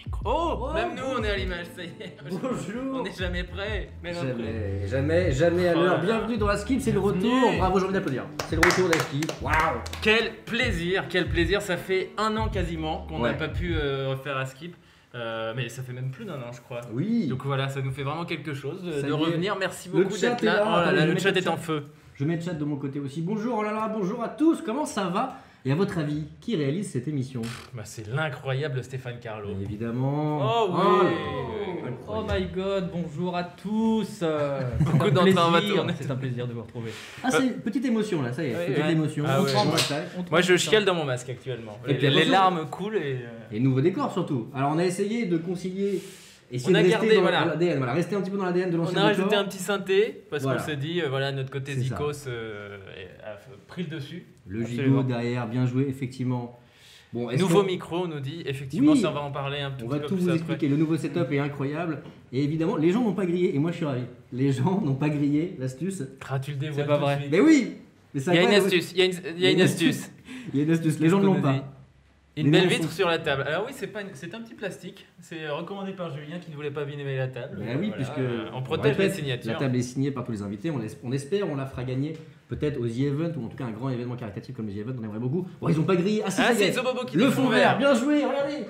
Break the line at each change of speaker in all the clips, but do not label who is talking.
micro. Oh, même nous on est à l'image, ça y est.
Bonjour.
On n'est jamais prêt.
Jamais à l'heure.
Oh là là.
Bienvenue dans Askip, c'est le retour.
Bienvenue.
Bravo, j'ai envie d'applaudir. C'est le retour d'Askip. Waouh.
Quel plaisir. Ça fait un an quasiment qu'on n'a
Ouais.
pas pu refaire Askip. Mais ça fait même plus d'un an, je crois.
Oui.
Donc voilà, ça nous fait vraiment quelque chose
Ça
de
y est.
revenir. Merci
Le
beaucoup
chat
d'être
est
là.
là.
Oh là
Attendez,
là,
je
le
vais
chat
mettre
est
le
en
chat.
feu.
Je mets le chat de mon côté aussi. Bonjour, oh là là, bonjour à tous. Comment ça va? Et à votre avis, qui réalise cette émission?
Bah, c'est l'incroyable Stéphane Carlo.
Évidemment.
Oh oui.
là là.
Oh my god, bonjour à tous.
Beaucoup d'entrain va tourner.
C'est un plaisir de vous retrouver.
Ah, c'est une petite émotion là, ça y est,
Ouais,
petite
ouais.
émotion.
Ah
On
ouais.
prend le tac.
Moi je chiale dans mon masque actuellement.
Et puis,
Les
attention.
larmes coulent et.
Et nouveau décor surtout. Alors on a essayé de concilier. Essayer
On a
de rester
gardé,
dans
voilà.
l'ADN, voilà, rester un petit peu dans l'ADN de
On
l'ancien
a rajouté
décor.
un petit synthé parce
Voilà.
qu'on s'est dit, voilà, notre côté
C'est ça.
Zikos a pris le dessus.
Le
Absolument.
gigot derrière, bien joué, effectivement. Bon, est-ce
Nouveau
qu'on-
micro, on nous dit. Effectivement,
Oui.
ça on va en parler un tout
On
petit
va
peu
tout
plus
vous
après.
expliquer. Le nouveau setup est incroyable. Et évidemment, les gens n'ont pas grillé. Et moi, je suis ravi. Les gens n'ont pas grillé l'astuce.
Ah, tu le dévoiles
C'est pas
tout de
vrai.
suite.
Mais oui. Mais ça
Il y a une
va,
astuce. Il y a une astuce.
Il y a une astuce. Les gens ne l'ont pas.
Une
Les
belle
noms
vitre
sont-
sur la table. Alors oui, c'est un petit plastique. C'est recommandé par Julien qui ne voulait pas abîmer la table.
Bah oui,
Voilà.
puisque
On protège les
répète,
signatures.
La table est signée par tous les invités. On espère, on la fera gagner peut-être aux The Event ou en tout cas un grand événement caritatif comme les The Event. On aimerait beaucoup. Bon, ils n'ont pas grillé. Ah si,
Ah,
ça y
c'est
est.
Zobobo qui
Le
dit
fond vert, bien joué, regardez.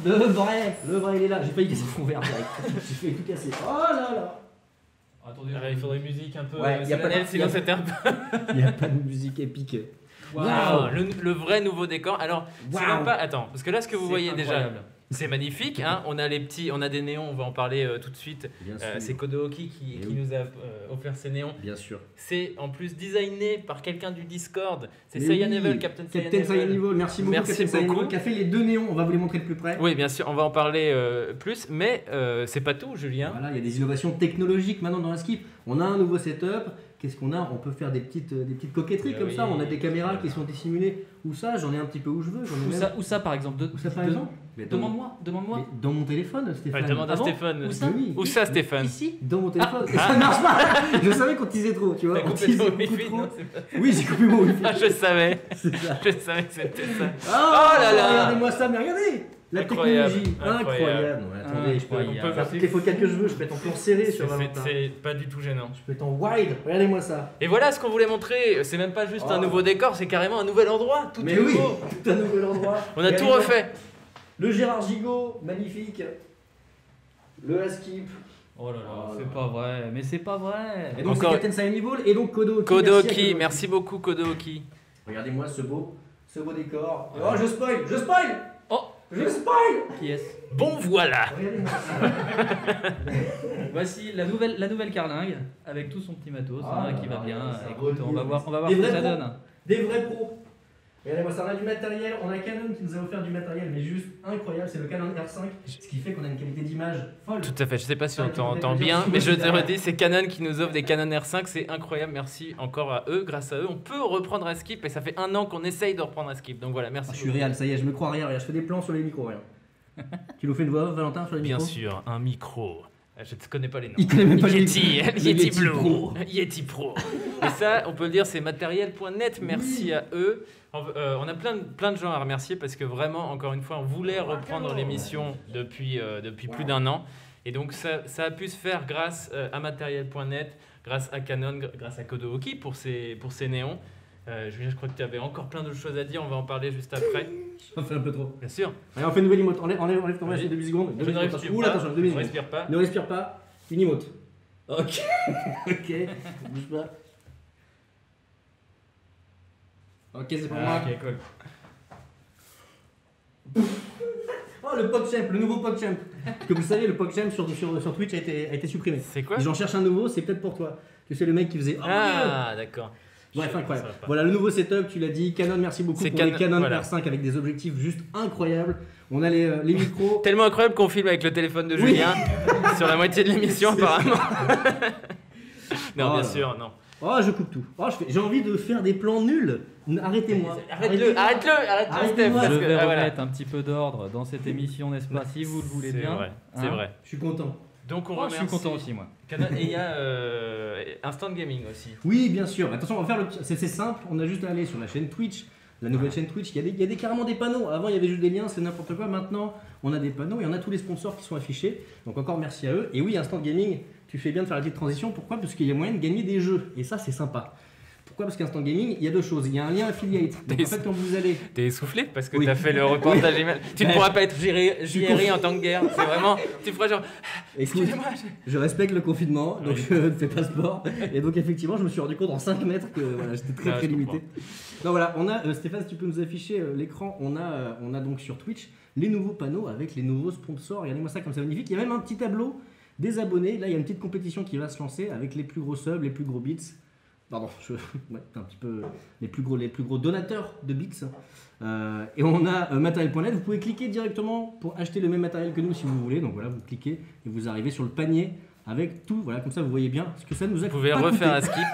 Le vrai, il est là. J'ai failli casser le fond vert direct. J'ai failli tout casser. Oh là là.
Attendez,
Il faudrait une musique un peu
Ouais, y a pas de-
solennelle, sinon
y a-
c'était un peu.
Il n'y a pas de musique épique.
Waouh, le vrai nouveau décor. Alors, c'est
Waouh.
même pas. Attends, parce que là, ce que vous
C'est
voyez
incroyable.
déjà, c'est magnifique. Hein, on a des néons. On va en parler tout de suite.
Bien sûr.
C'est Kodohoki qui
Eh oui.
nous a offert ces néons.
Bien sûr.
C'est en plus designé par quelqu'un du Discord. C'est
Mais
Saiyan
oui,
Evil, Captain
Captain Saiyan Evil, merci beaucoup.
Merci
Captain Saiyan
beaucoup.
Evil, qui a fait les deux néons. On va vous les montrer de plus près.
Oui, bien sûr, on va en parler plus, mais c'est pas tout, Julien.
Voilà, il y a des innovations technologiques maintenant dans la skip. On a un nouveau setup. Qu'est-ce qu'on a? On peut faire des petites coquetteries
Eh
comme
oui.
ça. On a des caméras qui sont dissimulées. Où ça? J'en ai un petit peu où je veux. J'en ai même-
Où ça par exemple
Où ça par exemple? Mais dans-
Demande-moi.
mais dans mon téléphone, Stéphane.
Ouais, demande à
Ah bon
Stéphane.
Où ça
Mais oui.
Où ça, Stéphane?
Ici.
Dans mon téléphone. Ça marche pas. Je savais qu'on teasait trop, tu vois.
T'as
On
coupé
teasait
ton
beaucoup
wifi,
trop.
non, c'est pas-
Oui, j'ai coupé mon wifi.
Ah, je savais.
C'est ça.
Je savais que c'était ça.
Oh
là là.
Regardez-moi ça, mais regardez la
Incroyable,
technologie,
incroyable.
Non, mais attendez, je peux
Incroyable.
faire toutes les focales que je veux, je peux être en plan serré sur Valentin.
C'est pas du tout gênant.
Je peux être en wide, regardez-moi ça.
Et voilà ce qu'on voulait montrer. C'est même pas juste un
Oh.
nouveau décor, c'est carrément un nouvel endroit. Tout
Mais
est
oui,
nouveau.
tout un nouvel endroit.
On a tout
Regardez-moi.
refait.
Le Gérard Gigot, magnifique. Le Askip.
Oh là là,
Oh
c'est
là.
pas vrai, mais c'est pas vrai.
Et donc
Encore-
c'est Captain Saiyan Evil et donc Kodohoki.
Kodohoki, merci beaucoup Kodohoki.
Regardez-moi ce beau décor. Oh, je spoil.
Oh,
Je spoil.
qui est-ce?
Bon voilà.
Regardez-moi ça.
Voici la nouvelle carlingue avec tout son petit matos
Ah,
qui va bien.
ça
Écoute, on va voir
Des
ce que
vrais
ça
pros.
donne.
Des vrais pros. Regardez-moi ça, on a du matériel, on a Canon qui nous a offert du matériel, mais juste incroyable, c'est le Canon R5, ce qui fait qu'on a une qualité d'image folle.
Tout à fait, je sais pas si on
Ah,
t'entend
tu peux
bien,
dire,
mais je te
derrière.
redis, c'est Canon qui nous offre des Canon R5, c'est incroyable, merci encore à eux, grâce à eux, on peut reprendre un skip et ça fait un an qu'on essaye de reprendre un skip, donc voilà, merci.
Ah, je suis
beaucoup.
réel, ça y est, je me crois rien, regarde, je fais des plans sur les micros, rien. Tu nous fais une voix off, Valentin, sur les
Bien
micros?
sûr, un micro. Je ne connais pas les noms.
Il connaît même pas le
Yeti,
micro. Le
Yeti
Yeti
Blue,
Pro.
Yeti Pro. Et ça, on peut le dire, c'est matériel.net. Merci
Oui.
à eux. On a plein de gens à remercier parce que vraiment, encore une fois, on voulait reprendre l'émission depuis plus d'un an. Et donc, ça a pu se faire grâce à matériel.net, grâce à Canon, grâce à Kodohoki pour ces néons. Julien, je crois que tu avais encore plein d'autres choses à dire. On va en parler juste après.
J'en fais un peu trop.
Bien sûr.
Allez, on fait une nouvelle emote, enlève ton masque
Vas-y.
2 secondes.
Je ne respire
Oula,
pas.
attention, 2
Je ne
secondes.
respire pas.
Ne respire pas, une emote. Ok. Ok, bouge pas. Ok, c'est pour moi.
Ok, cool.
Oh, le PogChamp, le nouveau PogChamp. Parce que vous savez, le PogChamp sur Twitch a été supprimé.
C'est quoi?
J'en cherche un nouveau, c'est peut-être pour toi. Tu sais, le mec qui faisait. Oh, mon Dieu.
Ah, d'accord.
Bref,
Ça
incroyable.
va pas.
Voilà le nouveau setup, tu l'as dit. Canon, merci beaucoup
C'est
pour les Canon
voilà.
R5 avec des objectifs juste incroyables. On a les micros.
Tellement incroyable qu'on filme avec le téléphone de
Oui.
Julien sur la moitié de l'émission apparemment. Non,
Oh
bien
là.
sûr, non.
Oh, je coupe tout. Oh, j'ai envie de faire des plans nuls. Arrêtez-moi.
Arrête-le,
Arrêtez-moi.
Steph. Parce
Je
que,
vais
ah, voilà.
remettre un petit peu d'ordre dans cette émission, n'est-ce pas, si vous le voulez
C'est
bien.
vrai, c'est
Hein
vrai.
Je suis content.
Donc on
Oh, je
remercie.
suis content aussi, moi.
Canon. Et il y a Instant Gaming aussi.
Oui, bien sûr. Attention, on va faire c'est simple. On a juste à aller sur la chaîne Twitch la nouvelle chaîne Twitch. Il y a carrément des panneaux. Avant, il y avait juste des liens, c'est n'importe quoi. Maintenant, on a des panneaux et on a tous les sponsors qui sont affichés. Donc encore merci à eux. Et oui, Instant Gaming, tu fais bien de faire la petite transition. Pourquoi? Parce qu'il y a moyen de gagner des jeux. Et ça, c'est sympa. Pourquoi? Parce qu'Instant Gaming, il y a deux choses. Il y a un lien affiliate. Donc en fait, quand vous allez...
T'es essoufflé parce que
Oui.
t'as fait le reportage email. Tu ne pourras pas être JRI en tant que guerre. C'est vraiment... Tu feras genre...
Écoute,
Excusez-moi.
je respecte le confinement, donc je ne fais pas sport. Et donc effectivement, je me suis rendu compte en 5 mètres que voilà, j'étais très
Ah,
très
je
limité. Donc voilà, on a, Stéphane, si tu peux nous afficher l'écran, on a donc sur Twitch les nouveaux panneaux avec les nouveaux sponsors. Regardez-moi ça comme c'est magnifique. Il y a même un petit tableau des abonnés. Là, il y a une petite compétition qui va se lancer avec les plus gros subs, les plus gros bits. Pardon, ouais, un petit peu les plus gros donateurs de bits. Et on a matériel.net. Vous pouvez cliquer directement pour acheter le même matériel que nous si vous voulez. Donc voilà, vous cliquez et vous arrivez sur le panier avec tout. Voilà, comme ça vous voyez bien ce que ça nous a
Vous pouvez
pas
refaire
coûté.
un skip.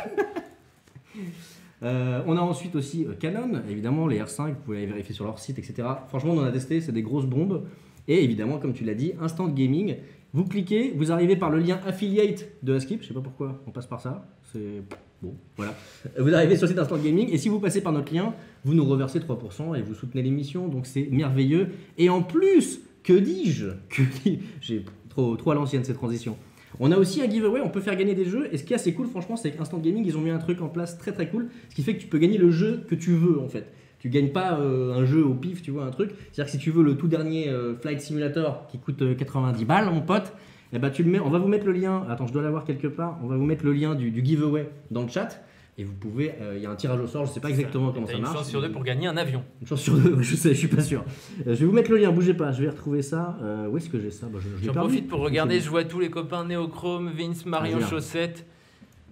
On a ensuite aussi Canon, évidemment, les R5, vous pouvez aller vérifier sur leur site, etc. Franchement, on en a testé, c'est des grosses bombes. Et évidemment, comme tu l'as dit, Instant Gaming. Vous cliquez, vous arrivez par le lien affiliate de Askip. Je sais pas pourquoi on passe par ça. C'est bon, voilà. Vous arrivez sur le site Instant Gaming et si vous passez par notre lien, vous nous reversez 3% et vous soutenez l'émission. Donc c'est merveilleux. Et en plus, que dis-je? J'ai trop à l'ancienne cette transition. On a aussi un giveaway, on peut faire gagner des jeux. Et ce qui est assez cool, franchement, c'est qu'Instant Gaming, ils ont mis un truc en place très très cool. Ce qui fait que tu peux gagner le jeu que tu veux en fait. Tu gagnes pas un jeu au pif, tu vois, un truc. C'est-à-dire que si tu veux le tout dernier Flight Simulator qui coûte 90 balles, mon pote, eh ben, tu le mets. On va vous mettre le lien. Attends, je dois l'avoir quelque part. On va vous mettre le lin du giveaway dans le chat. Et vous pouvez. Il y a un tirage au sort, je sais pas exactement comment
T'as
ça
une
marche.
chance sur deux pour gagner un avion.
Une chance sur deux, je sais, je suis pas sûr. Je vais vous mettre le lien, bougez pas, je vais retrouver ça. Où est-ce que j'ai ça? Je l'ai
J'en
perdu.
profite pour regarder, je vois tous les copains Néochrome, Vince, Marion
Regarde.
Chaussette,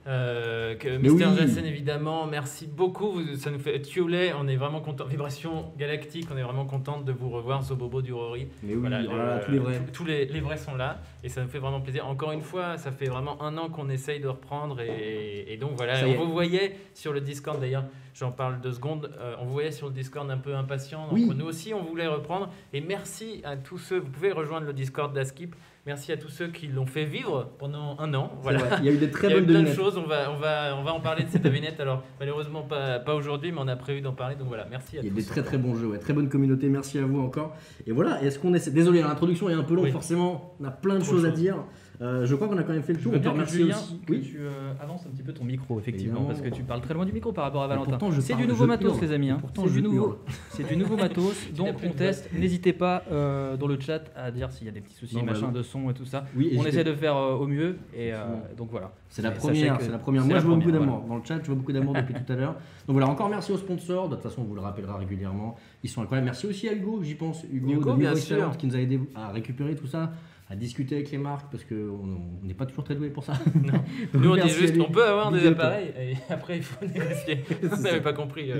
Mais
Mister
oui.
Jason évidemment, merci beaucoup, ça nous fait Tuelet, on est vraiment content, Vibration Galactique, on est vraiment content de vous revoir, Zobobo du Rory.
Mais oui,
Voilà,
oh là là, tous les vrais.
Tous les vrais sont là et ça nous fait vraiment plaisir. Encore une fois, ça fait vraiment 1 an qu'on essaye de reprendre et donc voilà,
Ça y est.
on vous voyait sur le Discord d'ailleurs, j'en parle 2 secondes, on vous voyait sur le Discord un peu impatient, donc
Oui.
nous aussi on voulait reprendre et merci à tous ceux, vous pouvez rejoindre le Discord d'Askip, merci à tous ceux qui l'ont fait vivre pendant 1 an. Voilà.
Voilà. Il y a eu des très
Il y a eu
bonnes
plein de
devinettes.
choses, on va en parler de cette devinette, alors malheureusement pas aujourd'hui, mais on a prévu d'en parler, donc voilà, merci à
Il y a
tous.
des très très bons jeux, ouais. Très bonne communauté, merci à vous encore. Et voilà, est-ce qu'on essaie... Désolé, l'introduction est un peu longue,
Oui.
forcément, on a plein de
Trop
choses à
de choses.
dire. Je crois qu'on a quand même fait le
Je
tour,
veux
on peut
bien que
remercier
Julien,
aussi.
que
Oui.
tu avances un petit peu ton micro, effectivement,
Évidemment.
parce que tu parles très loin du micro par rapport à
Et
Valentin.
pourtant, je
C'est
parle,
du nouveau
je
matos,
hurle.
les amis.
Et
Hein.
pourtant,
C'est
je
du nouveau,
hurle.
c'est du nouveau matos, donc
n'as plus
on
de
teste. N'hésitez pas dans le chat à dire s'il y a des petits soucis,
Non, bah,
machin,
oui.
de son et tout ça.
Oui,
On
hésitez-
essaie de faire au mieux et
Effectivement.
donc voilà.
C'est la
Mais
première,
sachez que
c'est la première.
c'est
Moi,
la
je vois beaucoup
première,
d'amour. Dans le chat, je vois beaucoup d'amour depuis tout à l'heure. Donc voilà, encore merci aux sponsors. De toute façon, on vous le rappellera régulièrement. Ils sont incroyables. Merci aussi à Hugo, j'y pense. Hugo
Hugo,
de
bien
Miro
sûr.
Talent, qui nous a aidé à récupérer tout ça, à discuter avec les marques parce qu'on n'est pas toujours très doué pour ça.
Non.
Donc,
Nous on dit
merci à
juste,
lui.
on peut avoir
Big
des
up.
appareils et après il faut négocier. Vous n'avez pas compris.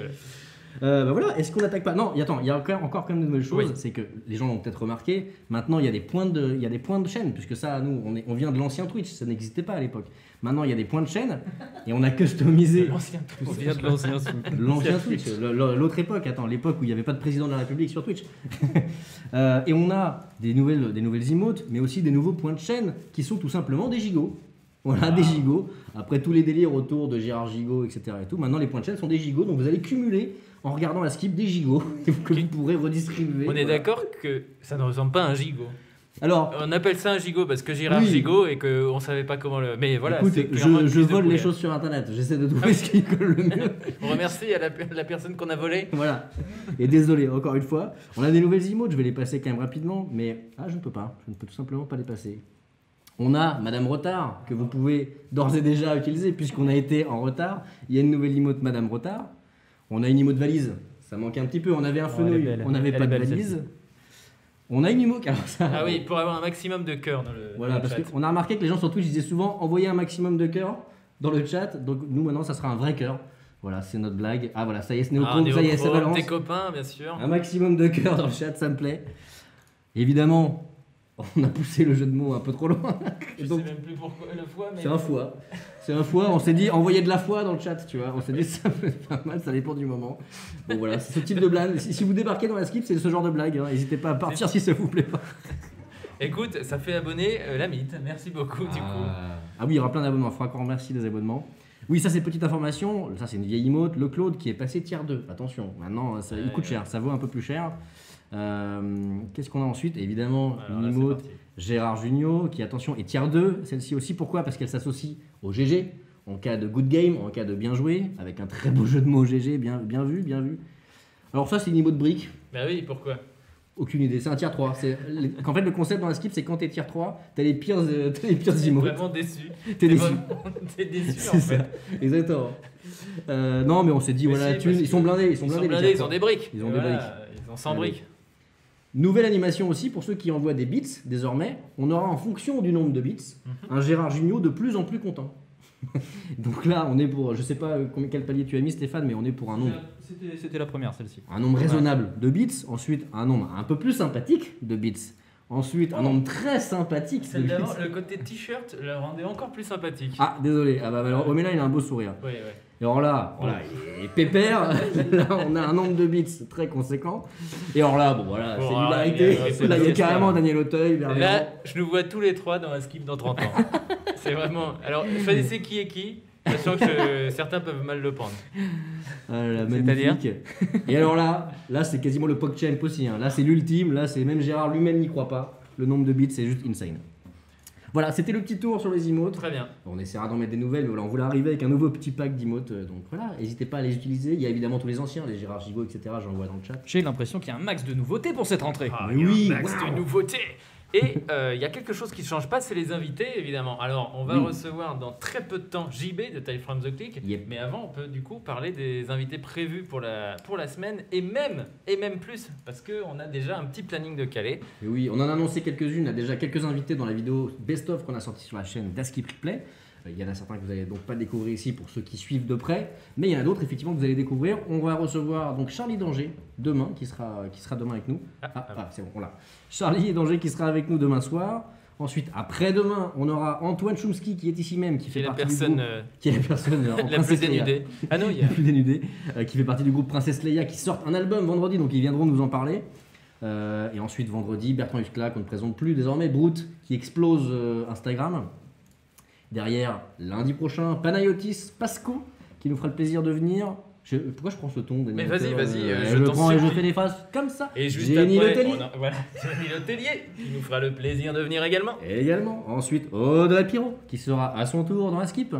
Bah voilà, est-ce qu'on n'attaque pas? Non, attends, il y a encore quand même de nouvelles choses.
Oui.
C'est que les gens l'ont peut-être remarqué. Maintenant, il y a des points de chaîne, puisque ça, nous, on vient de l'ancien Twitch, ça n'existait pas à l'époque. Maintenant, il y a des points de chaîne et on a customisé
L'ancien
On vient de l'ancien sou.
l'ancien Twitch, l'autre époque. Attends, l'époque où il n'y avait pas de président de la République sur Twitch. Et on a des nouvelles emotes, mais aussi des nouveaux points de chaîne qui sont tout simplement des gigots. Voilà, des gigots. Après tous les délires autour de Gérard Gigot, etc. et tout, maintenant les points de chaîne sont des gigots, donc vous allez cumuler en regardant la skip des gigots que vous pourrez redistribuer.
On est
Voilà.
d'accord que ça ne ressemble pas à un gigot.
Alors,
On appelle ça un gigot parce que Gérard
Oui.
Gigot et qu'on ne savait pas comment le. Mais voilà,
écoute,
c'est clairement une
je
cuisse de
vole les
poulet.
choses sur internet, j'essaie de trouver ce qui colle le mieux.
On remercie à la personne qu'on a volée.
Voilà. Et désolé, encore une fois, on a des nouvelles emotes, je vais les passer quand même rapidement, mais je ne peux pas, je ne peux tout simplement pas les passer. On a Madame Retard, que vous pouvez d'ores et déjà utiliser, puisqu'on a été en retard. Il y a une nouvelle emote Madame Retard. On a une emote valise, ça manquait un petit peu, on avait un
Oh,
fenouil,
elle est belle.
on n'avait
Elle
pas
est
de
belle,
valise.
celle-ci.
On a une emote, alors ça...
Ah oui, pour avoir un maximum de cœur dans le.
Voilà,
dans le
parce
chat.
qu'on a remarqué que les gens sur Twitch disaient souvent envoyer un maximum de cœurs dans le chat, donc nous maintenant ça sera un vrai cœur. Voilà, c'est notre blague. Ah voilà, ça y est, c'est Néochrome, ça y est, ça
Néochrome,
balance.
tes copains, bien sûr.
Un maximum de cœur dans le chat, ça me plaît. Évidemment, on a poussé le jeu de mots un peu trop loin.
Je
Donc,
sais même plus pourquoi le foie, mais.
c'est un foie. C'est un foie, on s'est dit envoyer de la foi dans le chat, tu vois. On s'est dit ça peut être pas mal, ça dépend du moment. Bon voilà, c'est ce type de blague. Si vous débarquez dans la skip, c'est ce genre de blague. N'hésitez pas à partir si ça vous plaît pas.
Écoute, ça fait abonner la mythe. Merci beaucoup du coup.
Ah oui, il y aura plein d'abonnements. Il faudra qu'on remercie les abonnements. Oui, ça c'est petite information, ça c'est une vieille emote, le Claude qui est passé tier 2, attention, maintenant ça, il coûte cher, ça vaut un peu plus cher. Qu'est-ce qu'on a ensuite? Évidemment,
Alors
une
là, c'est
emote,
parti.
Gérard Jugnot qui, attention, est tier 2, celle-ci aussi, pourquoi? Parce qu'elle s'associe au GG, en cas de good game, en cas de bien joué, avec un très beau jeu de mots GG, bien vu, bien vu. Alors ça c'est une emote brique,
Bah oui, pourquoi?
aucune idée, c'est un tier 3. En fait le concept dans la skip c'est quand t'es tier 3, t'as les pires
T'es
emotes.
vraiment déçu.
T'es déçu.
T'es déçu
C'est
en
ça,
fait.
exactement. Non, mais on s'est dit,
Mais
voilà,
si,
thunes,
parce
ils sont
que-
blindés,
Ils ont des briques.
Ils ont des
Voilà, Ils ont 100
Allez.
briques.
Nouvelle animation aussi pour ceux qui envoient des bits désormais. On aura en fonction du nombre de bits un Gérard Jugnot de plus en plus content. Donc là, on est pour, je sais pas quel palier tu as mis Stéphane, mais on est pour un nombre,
C'était la première, celle-ci.
un nombre raisonnable de bits. Ensuite, un nombre un peu plus sympathique de bits. Ensuite, un nombre très sympathique de
Celle
bits.
d'avant, le côté t-shirt le rendait encore plus sympathique.
Ah, désolé. Ah bah alors, oh, mais là, il a un beau sourire.
Ouais.
Et alors là, voilà, il est pépère. Là, on a un nombre de bits très conséquent. Et alors là, bon voilà,
Bon,
c'est
alors,
l'hilarité.
c'est
Là, il y a
Daniel
carrément Daniel Auteuil. Bernard.
Là, je nous vois tous les trois dans un skip dans 30 ans. C'est vraiment. Alors, choisissez qui est qui, sachant que certains peuvent mal le prendre.
Ah là,
C'est-à-dire
magnifique. Et alors là c'est quasiment le PogChamp aussi. Hein. Là, c'est l'ultime. Là, c'est même Gérard lui-même n'y croit pas. Le nombre de bits, c'est juste insane. Voilà, c'était le petit tour sur les emotes.
Très bien.
On essaiera d'en mettre des nouvelles, mais voilà, on voulait arriver avec un nouveau petit pack d'emotes. Donc voilà, n'hésitez pas à les utiliser. Il y a évidemment tous les anciens, les Gérard Gigot, etc. J'en vois dans le chat.
J'ai l'impression qu'il y a un max de nouveautés pour cette rentrée.
Ah,
Mais
il y a
oui,
un max
waouh.
de nouveautés. Et il y a quelque chose qui ne change pas, c'est les invités, évidemment. Alors, on va
Oui.
recevoir dans très peu de temps JB de Time from the Click.
Yep.
Mais avant, on peut du coup parler des invités prévus pour la semaine et même plus, parce qu'on a déjà un petit planning de calé.
Et oui, on en a annoncé quelques-unes. Il y a déjà quelques invités dans la vidéo best-of qu'on a sorti sur la chaîne d'Askip Replay. Il y en a certains que vous n'allez donc pas découvrir ici pour ceux qui suivent de près, mais il y en a d'autres effectivement que vous allez découvrir. On va recevoir donc Charlie Danger demain, qui sera demain avec nous. C'est bon, on l'a. Charlie Danger qui sera avec nous demain soir. Ensuite, après-demain, on aura Antoine Chomsky qui est ici même, qui fait
Qui est la
partie du
personne
groupe, qui est la personne en
la plus
Princesse Leia.
dénudée. Ah non, il y a.
La plus dénudée, qui fait partie du groupe Princesse Leia, qui sort un album vendredi, donc ils viendront nous en parler. Et ensuite, vendredi, Bertrand Huskla, qu'on ne présente plus désormais, Brute, qui explose Instagram. Derrière, lundi prochain, Panayotis Pasco, qui nous fera le plaisir de venir. Pourquoi je prends ce ton
Mais vas-y,
je
je
le
t'en
prends et je
supplie.
fais des phrases comme ça.
Et juste
Jenny
après,
Letellier.
voilà, Jenny Letellier, qui nous fera le plaisir de venir également.
Et également, ensuite, Audrey Pirot, qui sera à son tour dans la skip.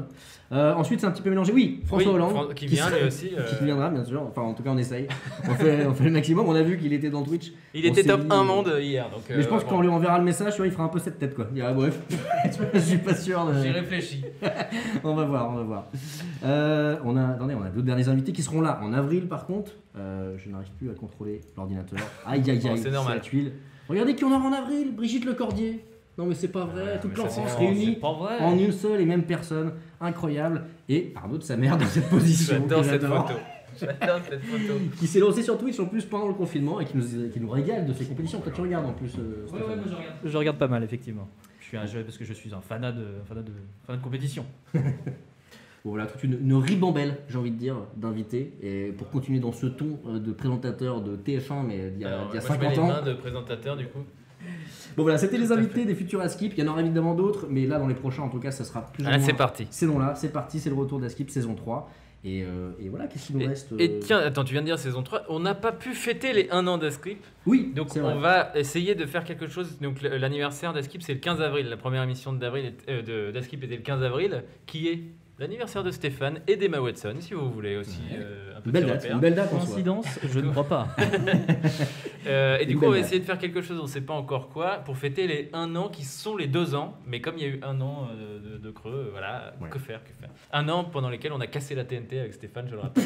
Ensuite, c'est un petit peu mélangé. Oui, François
Oui,
Hollande.
qui vient
sera-
lui aussi.
Qui viendra, bien sûr. Enfin, en tout cas, on essaye. On fait le maximum. On a vu qu'il était dans Twitch.
Il
On
était
s'est
top
dit,
1 monde hier. Donc,
Mais je pense que
bon,
quand on lui enverra le message, tu vois, il fera un peu cette tête, quoi. Il dira, bref, je suis pas sûr.
J'y réfléchis.
On va voir. On a deux derniers invités qui seront là en avril, par contre. Je n'arrive plus à contrôler l'ordinateur. Aïe, aïe,
Bon,
aïe.
c'est normal.
la tuile. Regardez qui on aura en avril. Brigitte Lecordier. Non, mais c'est pas vrai. Toute
mais ça,
l'enfance
c'est-
réunie
pas vrai.
en une seule et même personne. Incroyable. Et Arnaud de sa mère dans cette position.
J'adore
que
cette
j'adore.
photo. J'adore cette photo.
Qui s'est lancé sur Twitch en plus pendant le confinement et qui nous régale de ses compétitions. Toi, tu regardes en plus. Stéphane.
Je regarde pas mal, effectivement. Parce que je suis un fanat de compétition.
Bon, voilà, toute une ribambelle, j'ai envie de dire, d'invités. Et pour continuer dans ce ton de présentateur de TF1, mais il y a
Alors, moi, je
50
mets les
ans.
mains de présentateur du coup.
Bon voilà, c'était les
Tout à
invités des futurs Askip. Il y en aura évidemment d'autres, mais là dans les prochains en tout cas, ça sera plus ou
Ah,
moins
c'est parti.
ces noms-là. C'est parti, c'est le retour d'Askip saison 3. Et voilà, qu'est-ce qu'il nous reste
Et tiens, attends, tu viens de dire saison 3, on n'a pas pu fêter les 1 an d'Askip,
Oui,
donc
c'est vrai.
on va essayer de faire quelque chose. Donc l'anniversaire d'Askip c'est le 15 avril, la première émission d'Askip était le 15 avril, qui est l'anniversaire de Stéphane et d'Emma Watson, si vous voulez aussi un
Une
petit
belle date,
repère.
une belle date en soi.
Coïncidence, je ne crois pas.
Et du
Une
coup, on va
belle
essayer de faire quelque chose, on ne sait pas encore quoi, pour fêter les 1 an qui sont les 2 ans. Mais comme il y a eu 1 an de creux, voilà,
Ouais.
que faire 1 an pendant lequel on a cassé la TNT avec Stéphane, je le rappelle.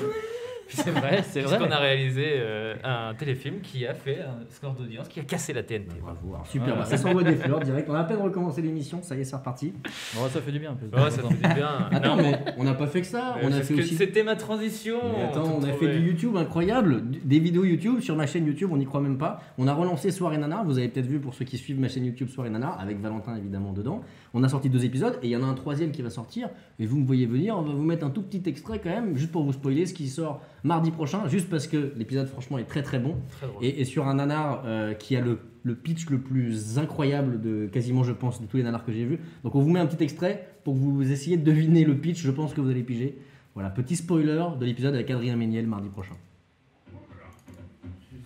C'est vrai, c'est vrai.
Puisqu'on a réalisé un téléfilm qui a fait un score d'audience, qui a cassé la TNT.
Bravo, alors, super,
Ouais.
bah, ça s'envoie des fleurs direct. On a à peine recommencé l'émission, ça y est, c'est reparti.
Bon, ça fait du bien un peu.
Ouais, ça fait bien.
Attends,
Non,
mais on n'a pas fait que ça. On a
parce
fait
que
aussi.
c'était ma transition.
Mais attends, on a
te
fait
trouvais.
du YouTube incroyable, des vidéos YouTube sur ma chaîne YouTube, on n'y croit même pas. On a relancé Soirée Nanar, vous avez peut-être vu pour ceux qui suivent ma chaîne YouTube Soirée Nanar, avec Valentin évidemment dedans. On a sorti 2 épisodes et il y en a un troisième qui va sortir. Et vous me voyez venir, on va vous mettre un tout petit extrait quand même, juste pour vous spoiler ce qui sort mardi prochain, juste parce que l'épisode franchement est très très bon.
Très drôle.
Et sur un nanar qui a le pitch le plus incroyable de quasiment, je pense, de tous les nanars que j'ai vus. Donc on vous met un petit extrait pour que vous essayiez de deviner le pitch, je pense que vous allez piger. Voilà, petit spoiler de l'épisode avec Adrien Méniel mardi prochain.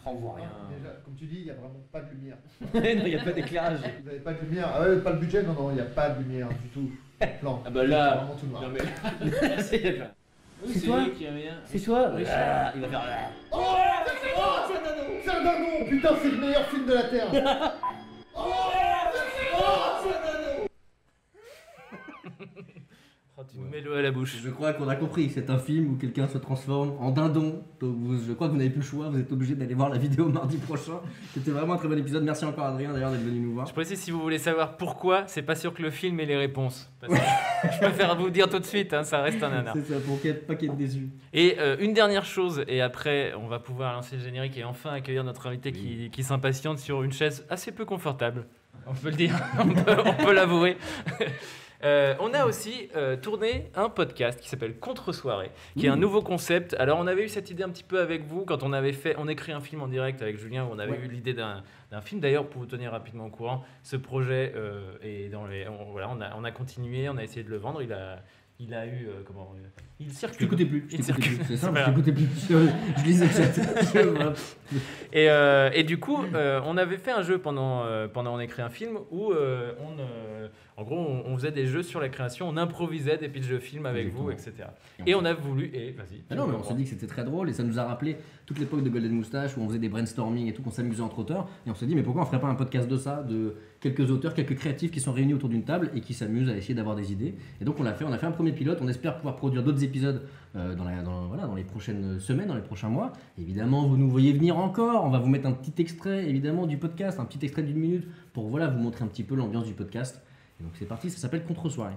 On voit rien.
Déjà, comme tu dis, il n'y a vraiment pas de lumière.
Non, il n'y a pas d'éclairage.
Vous n'avez pas de lumière. Ah ouais, pas le budget, non, il n'y a pas de lumière du tout. Plan.
Ah bah là.
C'est vraiment tout noir.
Non mais. C'est
toi
qui a rien.
C'est toi
Il va faire.
Oh, c'est un dindon. Putain, c'est le meilleur film de la Terre.
Oh, tu nous mets l'eau à la bouche.
Je crois qu'on a compris, c'est un film où quelqu'un se transforme en dindon. Donc je crois que vous n'avez plus le choix, vous êtes obligé d'aller voir la vidéo mardi prochain. C'était vraiment un très bon épisode. Merci encore Adrien d'ailleurs d'être venu nous voir.
Je précise, si vous voulez savoir pourquoi, c'est pas sûr que le film ait les réponses. Parce que je préfère vous dire tout de suite, hein, ça reste un nanar.
C'est ça, pour pas qu'il y ait de déçus.
Et une dernière chose, et après on va pouvoir lancer le générique et enfin accueillir notre invité qui s'impatiente sur une chaise assez peu confortable. On peut le dire, on peut l'avouer. On a aussi tourné un podcast qui s'appelle Contre-soirée, qui est un nouveau concept. Alors on avait eu cette idée un petit peu avec vous quand on écrit un film en direct avec Julien, où on avait eu l'idée d'un film. D'ailleurs, pour vous tenir rapidement au courant, ce projet est dans les... On a continué, on a essayé de le vendre. Il a eu... il
Je
circule.
t'écoutais plus,
Il circule.
c'est simple,
pas
je t'écoutais plus. Je lisais le chat.
Et du coup, on avait fait un jeu pendant on écrit un film où en gros on faisait des jeux sur la création, on improvisait des pitchs de films avec vous, etc. Et on a voulu, vas-y.
Ah non, mais on s'est dit que c'était très drôle et ça nous a rappelé toute l'époque de Golden Moustache où on faisait des brainstorming et tout, qu'on s'amusait entre auteurs. Et on s'est dit, mais pourquoi on ferait pas un podcast de ça, de quelques auteurs, quelques créatifs qui sont réunis autour d'une table et qui s'amusent à essayer d'avoir des idées. Et donc on a fait un premier pilote, on espère pouvoir produire d'autres épisodes dans les prochaines semaines, dans les prochains mois. Évidemment, vous nous voyez venir encore, on va vous mettre un petit extrait évidemment du podcast, un petit extrait d'1 minute pour vous montrer un petit peu l'ambiance du podcast. Et donc c'est parti, ça s'appelle Contre-soirée.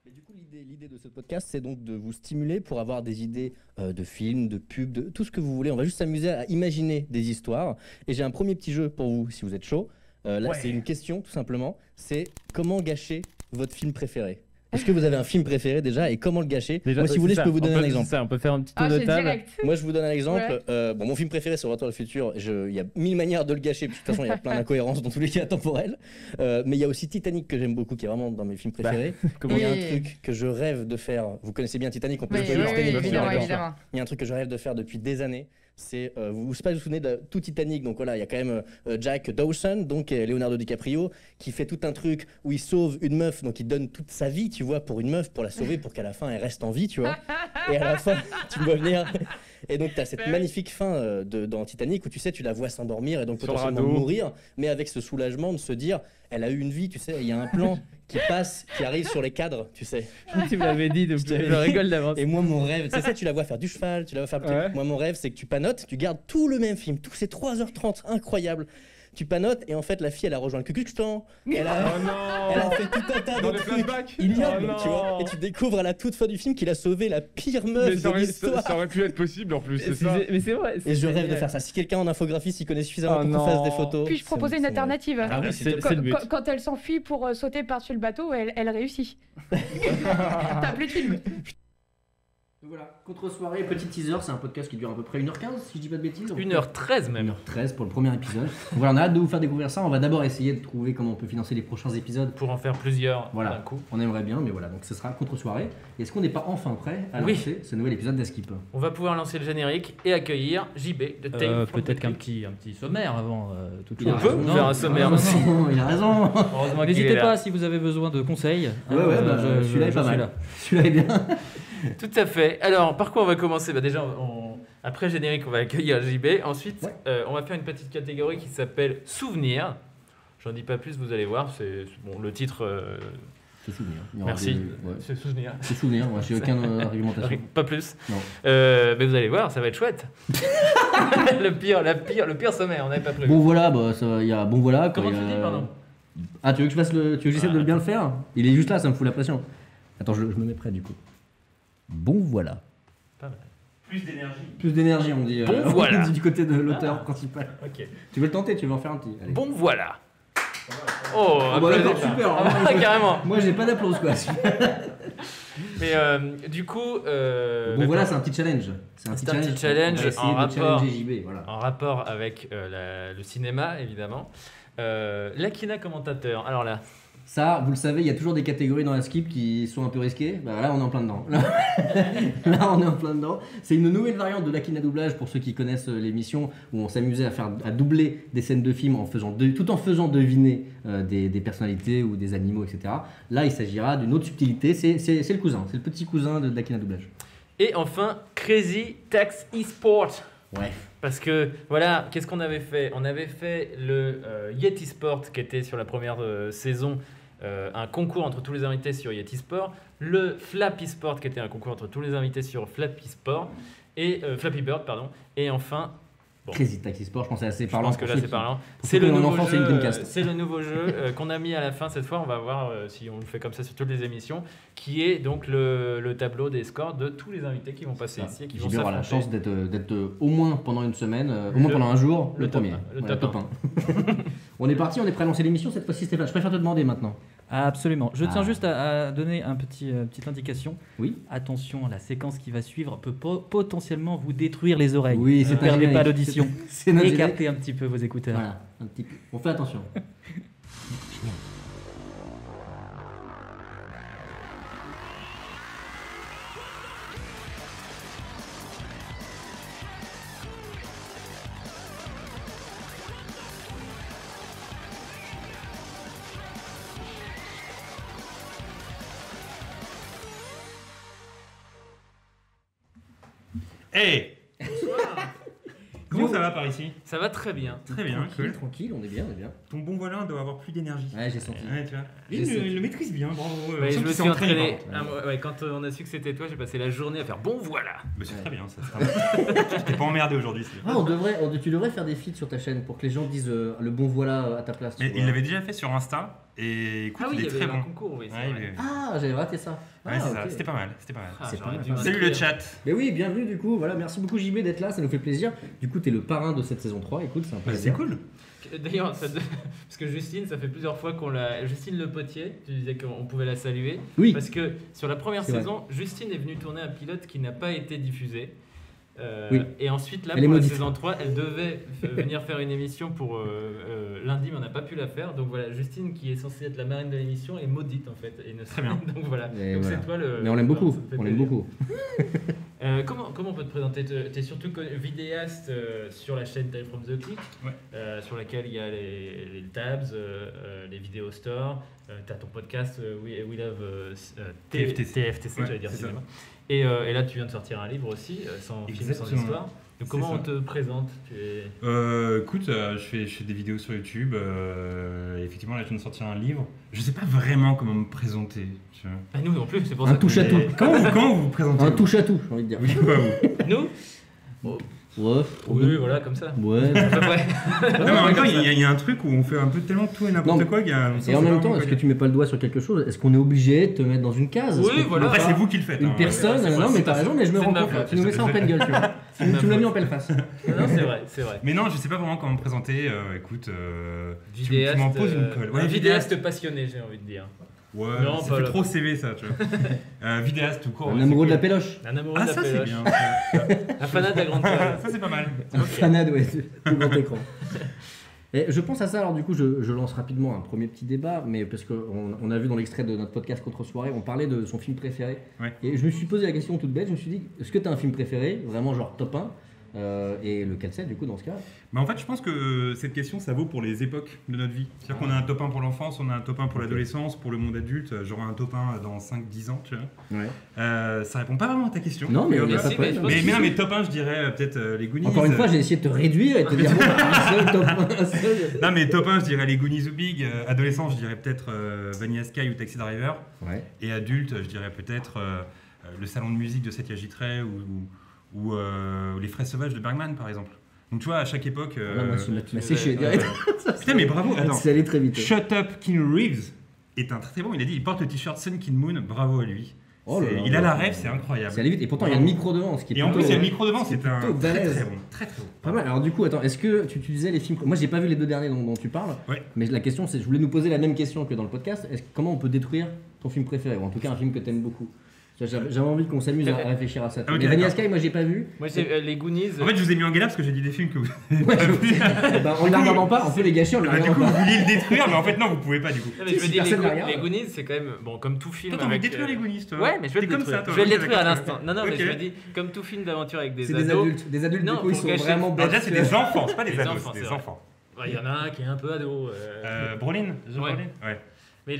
Et du coup, l'idée de ce podcast, c'est donc de vous stimuler pour avoir des idées de films, de pubs, de tout ce que vous voulez. On va juste s'amuser à imaginer des histoires. Et j'ai un premier petit jeu pour vous, si vous êtes chaud. Là, c'est une question, tout simplement. C'est comment gâcher votre film préféré? Est-ce que vous avez un film préféré déjà et comment le gâcher? Moi, si vous voulez, je peux vous donner un exemple.
On peut faire un petit tour de table.
Direct.
Moi, je vous donne un exemple. Mon film préféré, c'est Retour vers le futur. Il y a 1000 manières de le gâcher. Puis, de toute façon, il y a plein d'incohérences dans tous les cas temporels. Mais il y a aussi Titanic que j'aime beaucoup, qui est vraiment dans mes films préférés. Il y a un truc que je rêve de faire. Vous connaissez bien Titanic, on peut spoiler Titanic.
Évidemment.
Il y a un truc que je rêve de faire depuis des années. C'est, vous vous souvenez de tout Titanic, donc voilà, il y a quand même Jack Dawson, donc Leonardo DiCaprio, qui fait tout un truc où il sauve une meuf, donc il donne toute sa vie, tu vois, pour une meuf, pour la sauver, pour qu'à la fin elle reste en vie, tu vois. Et à la fin, tu me vois venir. Et donc tu as cette magnifique fin dans Titanic où tu sais, tu la vois s'endormir et donc potentiellement mourir, mais avec ce soulagement de se dire, elle a eu une vie, tu sais, il y a un plan qui arrive sur les cadres, tu sais.
Tu me l'avais dit, donc je rigole d'avance.
Et moi, mon rêve, c'est ça, tu la vois faire du cheval, tu la vois faire...
Ouais.
Moi, mon rêve, c'est que tu panotes, tu gardes tout le même film, tous ces 3h30 incroyables. Tu panotes et en fait, la fille, elle a rejoint le Ku Klux Klan. Elle a fait tout un tas de trucs ignobles, tu vois. Et tu découvres à la toute fin du film qu'il a sauvé la pire meuf de l'histoire.
Ça aurait pu être possible en plus, c'est ça.
Mais c'est vrai.
Et je rêve de faire ça. Si quelqu'un en infographie s'y connaît suffisamment pour qu'on fasse des photos.
Puis-je proposer une alternative?
Ah oui, c'est le but.
Quand elle s'enfuit pour sauter par-dessus le bateau, elle réussit. T'as plus de film.
Donc voilà, Contre-soirée, petit teaser, c'est un podcast qui dure à peu près 1h15 si je dis pas de bêtises.
1h13 même.
1h13 pour le premier épisode. Donc voilà, on a hâte de vous faire découvrir ça. On va d'abord essayer de trouver comment on peut financer les prochains épisodes.
Pour en faire plusieurs
Voilà,
d'un coup.
on aimerait bien, mais voilà, donc ce sera Contre-soirée. Est-ce qu'on n'est pas enfin prêt à lancer ce nouvel épisode d'Eskip?
On va pouvoir lancer le générique et accueillir JB de Tale from
Peut-être
the
qu'un
Crypt.
petit sommaire avant toute
Il a
chose.
peut
raison.
faire un sommaire aussi.
Il a raison.
Heureusement qu'il est
N'hésitez
là.
pas si vous avez besoin de conseils.
Celui-là est pas
suis
mal.
là.
Celui-là est bien.
Tout à fait. Alors, par quoi on va commencer? Déjà, après générique, on va accueillir JB. Ensuite, on va faire une petite catégorie qui s'appelle Souvenirs. J'en dis pas plus, vous allez voir. C'est bon, le titre.
C'est souvenir. Il y aura
Merci.
des- ouais.
C'est Souvenirs.
C'est souvenir, moi j'ai aucune argumentation.
Pas plus.
Non.
Mais vous allez voir, ça va être chouette. le pire sommaire, on n'avait pas prévu.
Bon voilà, bah, il y a bon voilà.
Comment
il y
tu
a-
dis, pardon?
Ah, tu veux que je fasse tu veux que j'essaie de bien le faire? Il est juste là, ça me fout la pression. Attends, je me mets prêt du coup. Bon voilà.
Pas mal.
Plus d'énergie, on dit.
Bon,
on
voilà.
dit du côté de l'auteur principal.
Ok.
Tu veux le tenter? Tu veux en faire un petit? Allez.
Bon, voilà. Oh,
Ah bah d'accord,
applaudissements.
super.
Ah, carrément.
Moi j'ai pas d'applause quoi.
Mais du coup.
Bon, voilà, c'est un petit challenge.
C'est un petit challenge
On va essayer
en
de
rapport,
challenger JB, voilà.
en rapport avec le cinéma, évidemment. L'Akina commentateur. Alors là.
Ça, vous le savez, il y a toujours des catégories dans la skip qui sont un peu risquées. Bah là, on est en plein dedans. Là, on est en plein dedans. C'est une nouvelle variante de l'Akina doublage pour ceux qui connaissent l'émission où on s'amusait à doubler des scènes de films tout en faisant deviner des personnalités ou des animaux, etc. Là, il s'agira d'une autre subtilité. C'est le cousin, c'est le petit cousin de l'Akina doublage.
Et enfin, Crazy Tax eSport.
Ouais.
Parce que voilà, qu'est-ce qu'on avait fait? On avait fait le Yeti Sport qui était sur la première saison, un concours entre tous les invités sur Yeti Sport, le Flappy Sport qui était un concours entre tous les invités sur Flappy Sport et Flappy Bird pardon, et enfin bon.
Crazy Taxi Sport, je pense que c'est assez parlant.
Je pense que là c'est parlant.
C'est le nouveau
jeu,
c'est une Dreamcast.
c'est le nouveau jeu qu'on a mis à la fin cette fois. On va voir si on le fait comme ça sur toutes les émissions, qui est donc le tableau des scores de tous les invités qui vont passer ici et qui vont
JB aura la
s'affronter.
chance d'être au moins pendant une semaine, au moins pendant un jour, le
top
premier.
un, le
Voilà,
top
top 1. On est parti, on est prêt à lancer l'émission cette fois-ci, Stéphane. Je préfère te demander maintenant.
Absolument. Je tiens
Ah.
juste à donner petite indication.
Oui.
Attention, la séquence qui va suivre peut potentiellement vous détruire les oreilles.
Oui, c'est
Ne
un
perdez
générique.
pas l'audition.
C'est notre générique.
Écartez un petit peu vos écouteurs.
Voilà, un petit peu. On fait attention.
Hey Comment ça va par ici?
Ça va très bien.
Très bien, cool.
Tranquille, on est bien, on est bien.
Ton bon voisin doit avoir plus d'énergie.
Ouais, j'ai senti.
Ouais, tu vois.
J'ai
Il
senti.
le maîtrise bien, bravo.
Ouais,
On sent
je me
qu'il
suis
s'est
entraîné.
par contre.
Quand on a su que c'était toi, j'ai passé la journée à faire bon voilà.
Mais c'est
Ouais.
très bien, ça. Je t'ai pas emmerdé aujourd'hui.
Ah, tu devrais faire des feats sur ta chaîne pour que les gens disent le bon voilà à ta place. tu
Mais
vois.
il l'avait déjà fait sur Insta et écoute,
Ah oui,
il
il
est
y avait
très
un
bon.
concours, oui. c'est
Ouais,
vrai.
Ah, j'avais raté ça.
Ouais,
Ah,
c'est ça.
ok.
C'était pas mal. C'était pas mal.
Ah,
C'est
j'aurais
pas
dû
mal.
Salut le
m'inscrire.
chat.
Mais oui, bienvenue du coup. Voilà, merci beaucoup JB d'être là, ça nous fait plaisir. Du coup, t'es le parrain de cette saison 3. Écoute, c'est un peu.
C'est cool.
D'ailleurs, parce que Justine, ça fait plusieurs fois qu'on l'a. Justine Le Potier, tu disais qu'on pouvait la saluer.
Oui.
Parce que sur la première
C'est vrai.
saison, Justine est venue tourner un pilote qui n'a pas été diffusé.
Oui.
Et ensuite, là,
Elle est
pour la
maudite.
saison 3, elle devait venir faire une émission pour lundi, mais on n'a pas pu la faire. Donc voilà, Justine, qui est censée être la marraine de l'émission, est maudite en fait. Et ne
Très bien.
Donc voilà.
Et
Donc
voilà.
c'est toi le.
Mais on l'aime beaucoup.
ça me fait
On l'aime
plaisir.
beaucoup.
Comment on peut te présenter? Tu es surtout vidéaste sur la chaîne Time from the Click,
Ouais.
sur laquelle il y a les tabs, les vidéos store. Tu as ton podcast We Love
TFTC.
TFTC,
Ouais,
j'allais dire
c'est ça.
cinéma. Et là, tu viens de sortir un livre aussi, sans film, sans
Exactement.
histoire. Donc,
C'est
comment
ça.
on te présente? Tu es...
Écoute, je fais des vidéos sur YouTube. Effectivement, là, je viens de sortir un livre. Je sais pas vraiment comment me présenter. Tu vois.
Ah, nous non plus, c'est pour
Un
ça.
touche à tout.
Comment vous vous présentez
Un
vous
touche à tout, j'ai envie de dire.
Oui, quoi, vous
Nous
Ouais.
Oui, voilà, comme ça.
Ouais.
À peu près.
Non, mais en même temps, il y a un truc où on fait un peu tellement tout et n'importe
Non,
quoi qu'il y a.
Et en même temps, est-ce que tu mets pas le doigt sur quelque chose? Est-ce qu'on est obligé de te mettre dans une case?
Oui,
Est-ce que tu
voilà.
peux
Après,
pas-
c'est vous qui le faites.
Une
hein.
personne,
c'est
non,
moi,
mais
c'est
t'as
ma
raison, mais je me
faute.
rends
C'est de
compte.
ma
Tu nous mets ça en
faute.
pleine gueule, tu vois.
C'est de ma
Tu me l'as mis en
faute.
pleine face.
Non, c'est vrai, c'est vrai.
Mais non, je sais pas vraiment comment me présenter. Écoute, tu
Vidéaste,
m'en poses une colle.
un vidéaste passionné, j'ai envie de dire.
Ouais,
Non,
ça
pas
fait
là.
trop CV ça, tu vois. Vidéaste tout court.
Un
ouais,
amoureux de
c'est
la péloche.
Un amoureux
cool. Ah,
de la
ça c'est
péloche.
bien.
Un fanat de la grande toile.
Ça c'est pas mal.
Un fanade, ouais, tout grand écran. Et je pense à ça, alors du coup, je lance rapidement un premier petit débat, mais parce qu'on a vu dans l'extrait de notre podcast Contre-soirée, on parlait de son film préféré.
Ouais.
Et je me suis posé la question toute bête, je me suis dit, est-ce que tu as un film préféré, vraiment genre top 1 et lequel c'est du coup dans ce cas?
Mais en fait, je pense que cette question, ça vaut pour les époques de notre vie. C'est-à-dire qu'on a un top 1 pour l'enfance, on a un top 1 pour l'adolescence, pour le monde adulte. J'aurai un top 1 dans 5-10 ans, tu vois.
Ouais.
Ça répond pas vraiment à ta question.
Non, mais
Yoga.
il y a pas de problème.
Mais non, mais top 1, je dirais peut-être les Goonies.
Encore une fois, j'ai essayé de te réduire et de te dire, bon, un seul top 1, un seul.
Non, mais top 1, je dirais les Goonies ou Big. Adolescent, je dirais peut-être Vanilla Sky ou Taxi Driver.
Ouais.
Et adulte, je dirais peut-être le salon de musique de Setia Gitray ou les Fraises Sauvages de Bergman, par exemple. Donc tu vois, à chaque époque...
Là, moi, tu m'as séché direct.
Putain, mais bravo, attends.
C'est allé très vite.
Shut Up Keanu Reeves est un très bon. Il a dit, il porte le t-shirt Sun Kid Moon, bravo à lui.
Oh là
C'est-
là,
il a la
là,
rêve, c'est incroyable.
C'est allé vite. Et pourtant, il y a le micro devant, ce qui est
Et en
plutôt-
plus, il y a le micro devant, c'est un
plutôt
très
balèze.
très bon. Très très bon.
Pas mal. Alors du coup, attends, est-ce que tu disais les films... Moi, j'ai pas vu les deux derniers dont tu parles.
Ouais.
Mais la question, c'est, je voulais nous poser la même question que dans le podcast. Comment on peut détruire ton film préféré, ou en tout cas un film que t'aimes beaucoup? J'avais envie qu'on s'amuse à réfléchir à ça.
Ah, ok,
mais Vanilla
d'accord.
Sky, moi j'ai pas vu.
Moi, j'ai les Goonies.
En fait, je vous ai mis en galère parce que j'ai dit des films que vous avez
Ouais,
pas vus.
Bah, en ne la regardant pas, on peut les gâcher en ne la
Bah, du coup,
regardant
vous
pas.
vouliez le détruire, mais en fait, non, vous pouvez pas du coup.
Non, mais je
Si
veux dire,
personne la regarde.
les Goonies, c'est quand même, bon, comme tout film.
Toi, t'as envie de
avec,
détruire les Goonies, toi.
Ouais, mais je vais
T'es
le
comme
détruire.
ça, toi.
Je vais le
Ok,
détruire à
d'accord.
l'instant. Non, mais
Ok.
je me dis, comme tout film d'aventure avec des
C'est
ados.
des adultes. Des adultes,
Non,
du coup, ils
pour
sont
gâcher-
vraiment
Alors
bêtes.
déjà, c'est des enfants, c'est pas des
Des
ados,
enfants,
c'est
c'est
des
vrai.
enfants.
Il y en a un qui est un peu ado.
Brolin
Ouais.
Ouais.
Mais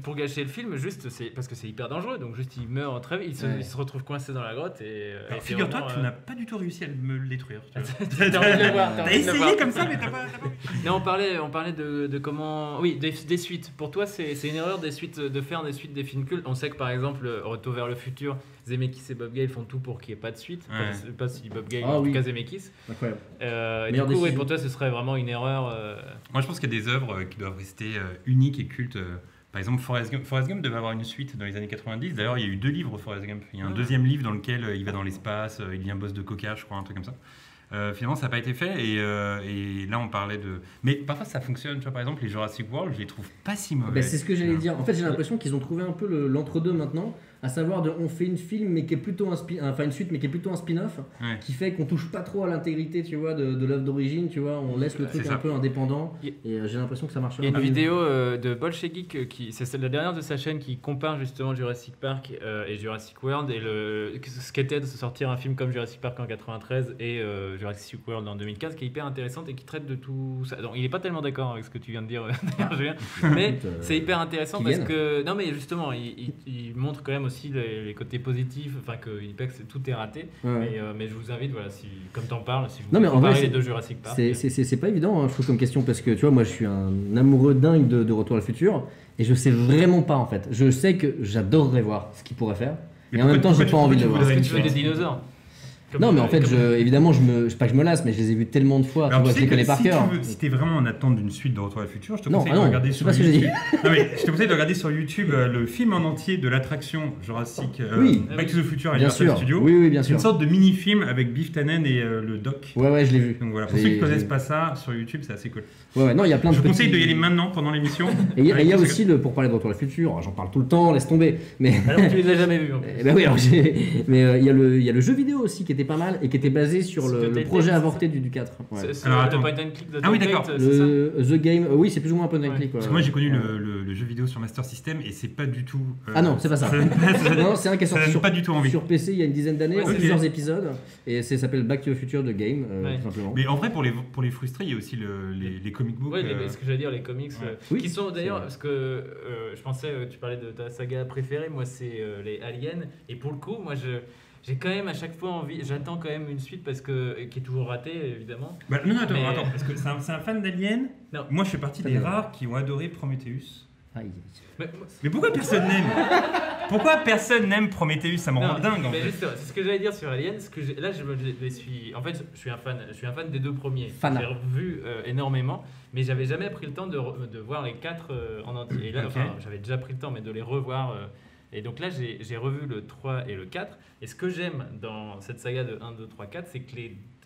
pour gâcher le film, juste, c'est parce que c'est hyper dangereux. Donc, juste, il meurt très vite. Il se retrouve coincé dans la grotte. Et
Alors,
c'est
figure-toi
vraiment,
que tu n'as pas du tout réussi à me le détruire.
T'as envie de le voir, t'as
T'as
envie de le
essayé
voir.
comme ça, mais t'as pas.
Non, on parlait de comment. Oui, des suites. Pour toi, c'est une erreur des suites, de faire des suites des films cultes. On sait que par exemple, Retour vers le futur, Zemeckis et Bob Gale font tout pour qu'il n'y ait pas de suite. Enfin,
Ouais.
je sais pas si Bob Gale,
Ah
en
oui.
tout cas Zemeckis.
Incroyable.
Et du
Meilleure
coup, oui,
décision.
pour toi, ce serait vraiment une erreur.
Moi, je pense qu'il y a des œuvres qui doivent rester uniques et cultes. Par exemple, Forrest Gump devait avoir une suite dans les années 90. D'ailleurs, il y a eu 2 livres Forrest Gump. Il y a un deuxième livre dans lequel il va dans l'espace, il devient boss de coca, je crois, un truc comme ça. Finalement, ça n'a pas été fait et là, on parlait de... Mais parfois, ça fonctionne. Tu vois, par exemple, les Jurassic World, je les trouve pas si mauvais.
Bah, c'est ce que j'allais dire. En fait, j'ai l'impression qu'ils ont trouvé un peu l'entre-deux maintenant, à savoir on fait une film mais qui est plutôt une suite mais qui est plutôt un spin-off,
Ouais.
qui fait qu'on touche pas trop à l'intégrité, tu vois, de l'œuvre d'origine, tu vois, on laisse le truc
C'est
un
ça.
peu indépendant.
Il-
Et j'ai l'impression que ça marche.
Il y a une
bien.
vidéo de Bolshevik, c'est la dernière de sa chaîne, qui compare justement Jurassic Park et Jurassic World et ce qu'était de sortir un film comme Jurassic Park en 93 et Jurassic World en 2015, qui est hyper intéressante et qui traite de tout ça. Donc, il n'est pas tellement d'accord avec ce que tu viens de dire, d'ailleurs, Julien, mais
Écoute,
c'est hyper intéressant
qui
parce
viennent.
que non, mais justement, il montre quand même aussi les côtés positifs, enfin qu'il pèse que tout est raté.
Ouais.
Mais je vous invite, voilà, si comme t'en parles, si vous
Non, mais en
comparez
vrai,
les deux Jurassic Park.
C'est pas évident, hein, je trouve, comme question, parce que tu vois, moi je suis un amoureux dingue de Retour à le futur, et je sais vraiment pas en fait. Je sais que j'adorerais voir ce qu'il pourrait faire,
Mais
et en même temps, j'ai pas envie de le voir.
Est-ce que tu veux des dinosaures?
Non, mais en fait, évidemment, pas que je me lasse, mais je les ai vus tellement de fois,
Alors,
tu vois,
tu
je les
sais
connais
que
par
si
cœur.
si t'es vraiment en attente d'une suite de Retour à le futur, je te
Non,
conseille
ah
de
non,
regarder
c'est
sur
pas ce que j'ai
YouTube.
dit.
Non, mais je te conseille de regarder sur YouTube le film en entier de l'attraction Jurassic
Oui.
Back to the Future à
Bien
Universal
sûr,
Studios.
oui, bien
C'est une
sûr.
sorte de mini-film avec Biff Tannen et le doc.
Ouais, je l'ai vu.
Donc voilà, pour
J'ai-
ceux qui connaissent
j'ai-
pas ça, sur YouTube, c'est assez cool.
Ouais, non, il y a plein de
Je vous conseille
petits-
de y aller maintenant pendant l'émission.
Et il y a
Avec-
aussi, pour parler de Retour à le futur, j'en parle tout le temps, laisse tomber, mais...
Alors, tu les as jamais vus. en plus.
Eh ben oui, alors mais il y a le jeu vidéo aussi qui était pas mal et qui était basé sur
C'est
le
Telltale,
projet
c'est
avorté du 4. Ouais.
C'est
Alors,
le
attends.
point and click de
Ah oui,
Telltale,
d'accord.
c'est ça?
The Game, oui, c'est plus ou moins un point and click.
Parce que moi j'ai connu le jeu vidéo sur Master System et c'est pas du tout.
Ah non, c'est pas ça.
donne pas- ça donne-
Non, c'est un qui est
ça
sorti
donne
sur,
pas du tout envie.
sur PC il y a une dizaine d'années,
Ouais,
en
ok.
plusieurs épisodes, et ça s'appelle Back to the Future The Game,
Ouais.
tout simplement.
Mais en vrai, pour les frustrés, il y a aussi les comic books.
Ouais, ce que j'allais dire, les comics,
Ouais.
Oui,
qui sont d'ailleurs,
c'est vrai.
parce que je pensais, tu parlais de ta saga préférée, moi c'est les Aliens, et pour le coup, moi j'ai quand même à chaque fois envie, j'attends quand même une suite parce que qui est toujours ratée évidemment.
Bah, non, attends,
Mais-
parce que c'est un fan d'Alien.
Non.
Moi, je fais partie
Très
des
bien.
rares qui ont adoré Prometheus.
Aïe.
Mais pourquoi personne n'aime Pourquoi personne n'aime Prometheus Ça me rend
Non,
dingue en
mais
fait.
juste, c'est ce que j'allais dire sur Aliens. Là, je les suis. En fait, je suis un fan des deux premiers.
Fan.
J'ai revu énormément, mais j'avais jamais pris le temps de voir les 4 en entier. Et là,
Ok.
enfin, j'avais déjà pris le temps, mais de les revoir. Et donc là, j'ai revu le 3 et le 4. Et ce que j'aime dans cette saga de 1, 2, 3, 4, c'est que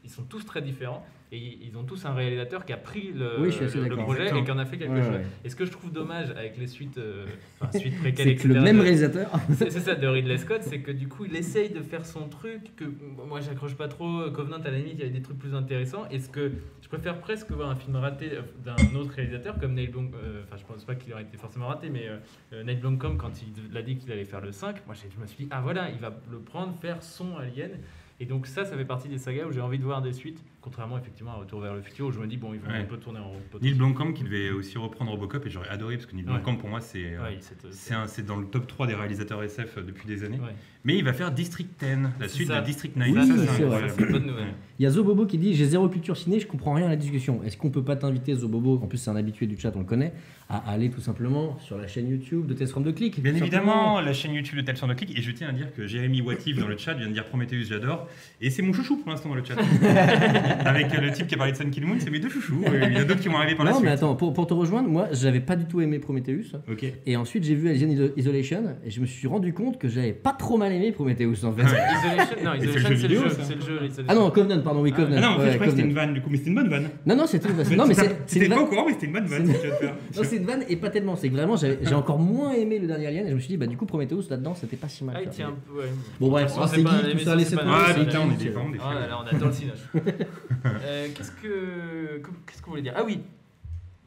ils sont tous très différents. Et ils ont tous un réalisateur qui a pris
Oui, je suis assez
le
d'accord.
projet et
Exactement.
qui en a fait quelque
Ouais,
chose.
ouais.
Et ce que je trouve dommage avec les suites, suites préquelles,
C'est
etc.
que le même
de-
réalisateur.
c'est ça de Ridley Scott, c'est que du coup il essaye de faire son truc, que moi j'accroche pas trop. Covenant à la limite il y avait des trucs plus intéressants. Et ce que je préfère presque voir un film raté d'un autre réalisateur comme Neil Blomkamp, enfin je pense pas qu'il aurait été forcément raté, mais Neil Blomkamp quand il a dit qu'il allait faire le 5, moi je me suis dit ah voilà il va le prendre, faire son Alien. Et donc ça fait partie des sagas où j'ai envie de voir des suites, contrairement effectivement à Retour vers le futur où je me dis bon ils vont
Ouais.
un peu tourner en rond.
Neil Blomkamp qui devait aussi reprendre Robocop et j'aurais adoré parce que Neil
Ouais.
Blomkamp pour moi c'est
Ouais,
c'est dans le top 3 des réalisateurs SF depuis des années.
ouais.
Mais il va faire District 10, la
C'est
suite
ça.
de District
Ça,
9.
Oui,
ça,
c'est
c'est
vrai.
incroyable. C'est une bonne nouvelle.
Il y a Zobobo qui dit j'ai zéro culture ciné, je comprends rien à la discussion. Est-ce qu'on peut pas t'inviter Zobobo, en plus c'est un habitué du chat, on le connaît, à aller tout simplement sur la chaîne YouTube de Test from the Click.
Bien
tout
évidemment, la chaîne YouTube de Tales from the Click. Et je tiens à dire que Jérémy Watif dans le chat vient de dire Prometheus, j'adore. Et c'est mon chouchou pour l'instant dans le chat. avec le type qui a parlé de Sun Kill Moon, c'est mes deux chouchous. Il y a d'autres qui vont arriver par la
Non,
suite.
mais attends, pour te rejoindre, moi, j'avais pas du tout aimé Prometheus.
Ok.
Et ensuite, j'ai vu Alien Isolation et je me suis rendu compte que j'avais pas trop mal aimé Prometheus en fait.
Isolation, c'est le jeu. C'est le jeu.
Ah non, Covenant, pardon, oui, Covenant.
Ah non, en fait,
Ouais,
je croyais que c'était
Covenant.
une vanne du coup, mais c'était une bonne vanne.
Non, c'était une vanne. Non, mais c'est
C'était
une
pas
vanne.
au courant, mais c'était une bonne vanne.
C'est-
que tu viens de faire.
Non, c'est une vanne et pas tellement. C'est que vraiment, j'ai encore moins aimé le dernier Alien et je me suis dit, bah du coup, Prometheus là-dedans, c'était pas si mal.
Ah, il
quoi.
tient un peu. Ouais.
Bon, bref,
De toute façon,
c'est
pas
geek,
la
tout
l'émission,
ça, laissez
c'est pas
tomber.
la-
Ah
c'est
putain, on est
geek.
des vraiment des
Ah là, on attend le cinoche. Qu'est-ce qu'on voulait dire? Ah oui.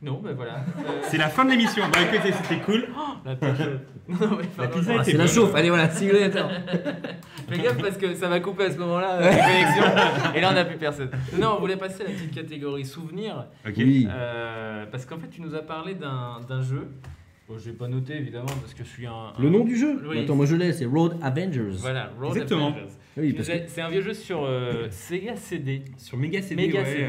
Non, ben voilà.
C'est la fin de l'émission. Bah écoutez, c'était cool.
La pizza. Non, mais
La
pardon.
pizza
Ah,
était
c'est la
bonne.
chauffe, allez voilà, simulateur.
Fais gaffe parce que ça va couper à ce moment-là la connexion. Et là, on n'a plus personne. Non, on voulait passer à la petite catégorie souvenirs.
Ok.
Oui.
Parce qu'en fait, tu nous as parlé d'un jeu. Bon, je l'ai pas noté évidemment parce que je suis un.
Le nom du jeu
Oui.
Attends, moi je l'ai, c'est Road Avengers.
Voilà, Road
Exactement.
Avengers.
Oui, parce que.
C'est un vieux jeu sur Sega CD.
Sur Mega CD,
Mega
ouais,
CD,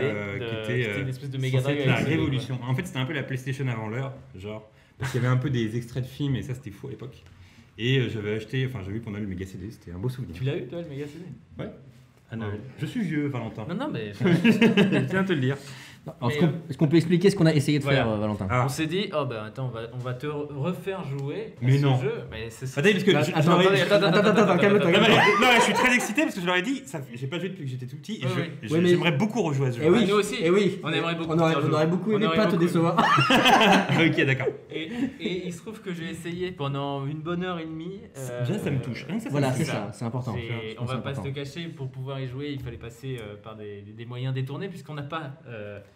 qui était
une espèce de Mega
censé
Drive
être la
avec CD,
révolution. En fait, c'était un peu la PlayStation avant l'heure, genre. Parce qu'il y avait un peu des extraits de films et ça, c'était fou à l'époque. Et j'avais acheté, enfin, j'avais vu pendant le Méga CD, c'était un beau souvenir.
Tu l'as eu toi le Mega CD?
Ouais. À Noël. Je suis vieux, Valentin.
Non, non, mais.
Je tiens à te le dire.
Alors, est-ce qu'on peut expliquer ce qu'on a essayé de
Voilà.
faire, Valentin
Ah.
On s'est dit, oh bah attends, on va te refaire jouer à
Mais
ce
non.
jeu. Mais c'est
Attendez, parce que je
Attends,
leur ai-
attends, calme-toi.
Non, mais je suis très excité parce que je leur ai dit, j'ai pas joué depuis que j'étais tout petit et
Oui, oui.
Oui, mais-
j'aimerais beaucoup rejouer à ce jeu.
Eh oui,
nous aussi.
eh oui.
On aimerait beaucoup
On aurait,
faire
on
jouer.
aurait beaucoup
On
aimé
aurait
pas te
beaucoup
décevoir.
Ok, d'accord.
Et il se trouve que j'ai essayé pendant une bonne heure et demie.
Déjà, ça me touche. Rien que ça, ça
Voilà,
me
c'est
touche.
ça, c'est important.
On va pas se le cacher, pour pouvoir y jouer, il fallait passer par des moyens détournés puisqu'on n'a pas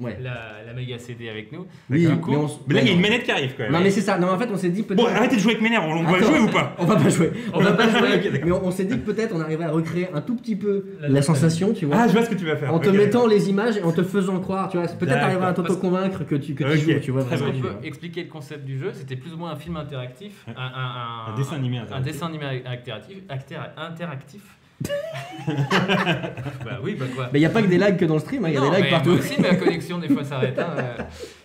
Ouais.
la Mega CD avec nous.
Oui,
D'accord.
mais on
Mais là, il y a une manette qui arrive quand même.
Non, mais c'est ça. Non, en fait, on s'est dit peut-être.
Bon, arrêtez de jouer avec mes nerfs, on va
Attends.
jouer ou pas
On va pas jouer. On va pas
Ok,
jouer.
d'accord.
Mais on s'est dit que peut-être on arriverait à recréer un tout petit peu
La
la sensation, tu vois.
Ah, je vois ce que tu vas faire.
En te
Ok,
mettant les images et en te faisant croire, tu vois. Peut-être
D'accord.
arriver à
Parce-
t'auto-convaincre que tu
Ok.
joues, tu vois.
Est-ce
Vraiment,
qu'on
tu
peut
vois.
expliquer le concept du jeu? C'était plus ou moins un film interactif.
Un dessin animé
Un
interactif.
dessin animé interactif. Bah oui, bah quoi.
Mais il n'y a pas que des lags que dans le stream, il y a
Non,
des lags
mais
partout.
moi aussi, ma connexion des fois s'arrête.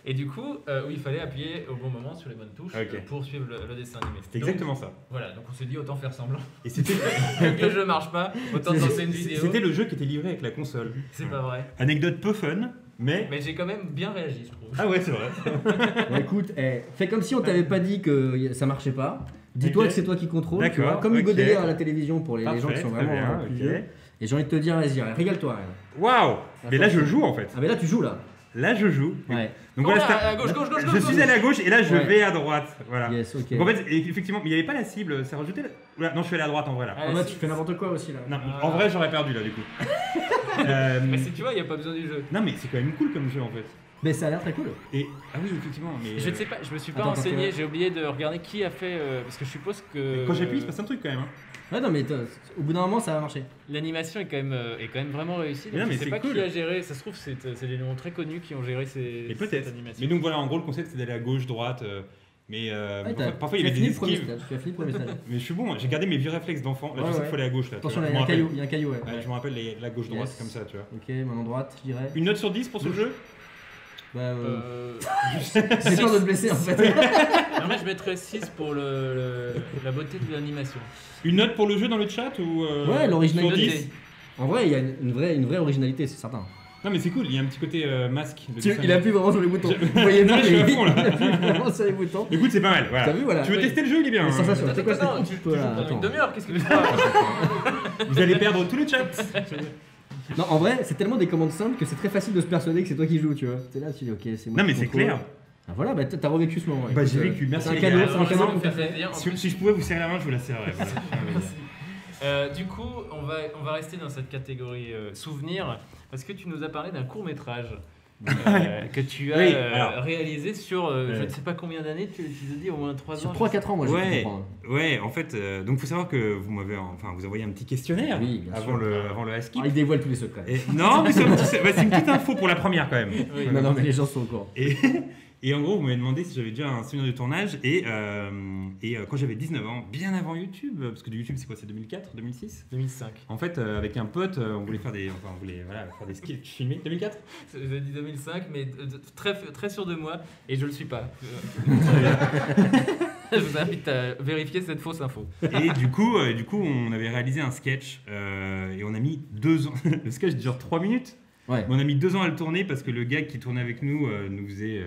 Et du coup, oui, il fallait appuyer au bon moment sur les bonnes touches
Ok.
pour suivre le dessin animé.
C'est exactement ça.
Voilà, donc on s'est dit autant faire semblant.
Et c'était
Que le jeu marche pas, autant lancer une vidéo.
c'était le jeu qui était livré avec la console.
C'est pas vrai.
Anecdote peu fun, mais.
Mais j'ai quand même bien réagi, je trouve.
Ah ouais, c'est vrai.
Bon, écoute, fais comme si on t'avait pas dit que ça marchait pas. Dis-toi
Ok.
que c'est toi qui contrôle. tu
D'accord,
vois, comme Hugo
ok.
Délire à la télévision pour les gens
Parfait,
qui sont
très
vraiment
bien,
plus
ok.
vieux. Et j'ai envie de te dire, vas-y, régale-toi.
Waouh Mais là, je joue en fait.
Ah, mais là, tu joues là.
Là, je joue.
Ouais.
Donc
Oh,
voilà,
là,
c'est un-
à gauche, gauche, gauche,
je
gauche,
suis
gauche.
allé à gauche et là, je
Ouais.
vais à droite. Voilà.
Yes, ok.
Donc en fait, effectivement, mais il n'y avait pas la cible, ça rajoutait. Oula, non, je suis allé à droite en vrai là.
Ah,
En vrai,
si.
tu fais n'importe quoi aussi là.
Non,
Ah.
en vrai, j'aurais perdu là du coup.
Mais si tu vois, il n'y a pas besoin du jeu.
Non, mais c'est quand même cool comme jeu en fait.
Mais ça a l'air très cool.
Et ah oui, effectivement. Mais
Je ne sais pas, je me suis pas
Attends,
renseigné,
attends.
j'ai oublié de regarder qui a fait. Parce que je suppose que.
quand j'appuie, il se passe un truc quand même. Hein.
Ouais, non, mais au bout d'un moment, ça va marcher.
L'animation est quand même vraiment réussie.
Mais
Donc
non, mais
je sais
c'est
pas
cool.
qui a géré. Ça se trouve, c'est des noms très connus qui ont géré
Et
cette
peut-être.
animation.
Mais donc voilà, en gros, le concept c'est d'aller à gauche, droite. Mais
Ouais,
parfois il y
tu as
avait
fini
des
le premier
esquives.
stage. Tu as fini le premier stage.
Mais je suis bon, j'ai gardé mes vieux réflexes d'enfant. Là,
Ouais,
je sais
ouais.
qu'il faut aller à gauche là. tu
Attention,
vois.
là, il y a un
Je me
caillou.
rappelle.
Il y a un caillou, ouais.
Ouais, je me rappelle la gauche droite,
Yes.
comme ça, tu vois.
Ok, maintenant droite, je dirais.
Une note sur 10 pour ce jeu
Bah,
J'ai
j'ai peur de te blesser en fait.
Moi, je mettrais 6 pour la beauté de l'animation.
Une note pour le jeu dans le chat ou
Ouais, l'originalité.
sur 10?
En vrai, il y a une vraie originalité, c'est certain.
Non mais c'est cool, il y a un petit côté masque. de
Tu-
dessin
il
animé.
appuie vraiment sur les boutons.
Je-
Vous voyez pas,
Je suis à
mais
fond, là.
il appuie vraiment sur les boutons.
Écoute, c'est pas mal, voilà.
T'as vu, voilà.
Tu veux
Oui.
tester le jeu, il est bien.
Les
hein.
sensations. C'est quoi
Attends,
cette
tu
coupe
joues
là
pendant
Attends.
une demi-heure, qu'est-ce que tu fais?
Vous allez perdre tout le chat.
Non, en vrai, c'est tellement des commandes simples que c'est très facile de se persuader que c'est toi qui joues, tu vois. T'es là, tu dis, ok, c'est moi.
Non mais
qui
c'est
contrôle.
clair.
Ah, voilà, bah t'as revécu ce moment.
Bah,
écoute,
j'ai vécu, merci,
C'est un
les
cadeau,
gars.
c'est un cadeau
ça
qu'on
me
t'a
fait
fait.
plaisir. En
Si,
plus,
si je pouvais vous serrer la main, je vous la serrerais. Voilà.
du coup, on va rester dans cette catégorie souvenirs parce que tu nous as parlé d'un court-métrage que tu as
Oui, alors.
réalisé sur je
Ouais.
ne sais pas combien d'années, tu as dit au moins 3 ans.
Sur
je
3-4 ans, moi, je peux
Ouais,
comprendre.
ouais, en fait, donc faut savoir que vous m'avez, enfin, vous envoyé un petit questionnaire
Oui, bien
avant
sûr.
le ASCII.
Ah, il dévoile tous les secrets.
Et, non, mais c'est une petite info pour la première quand même.
Oui.
Non, non, mais les gens sont au courant.
Et en gros, vous m'avez demandé si j'avais déjà un souvenir de tournage. Et quand j'avais 19 ans, bien avant YouTube, parce que du YouTube, c'est quoi? C'est 2004, 2006?
2005.
En fait, avec un pote, on voulait faire des, faire des sketchs filmés. 2004?
J'ai dit 2005, mais très sûr de moi et je le suis pas. Je vous invite à vérifier cette fausse info.
Et du coup, on avait réalisé un sketch et on a mis 2 ans. Le sketch dure 3 minutes.
Ouais.
Mais on a mis 2 ans à le tourner parce que le gars qui tournait avec nous nous faisait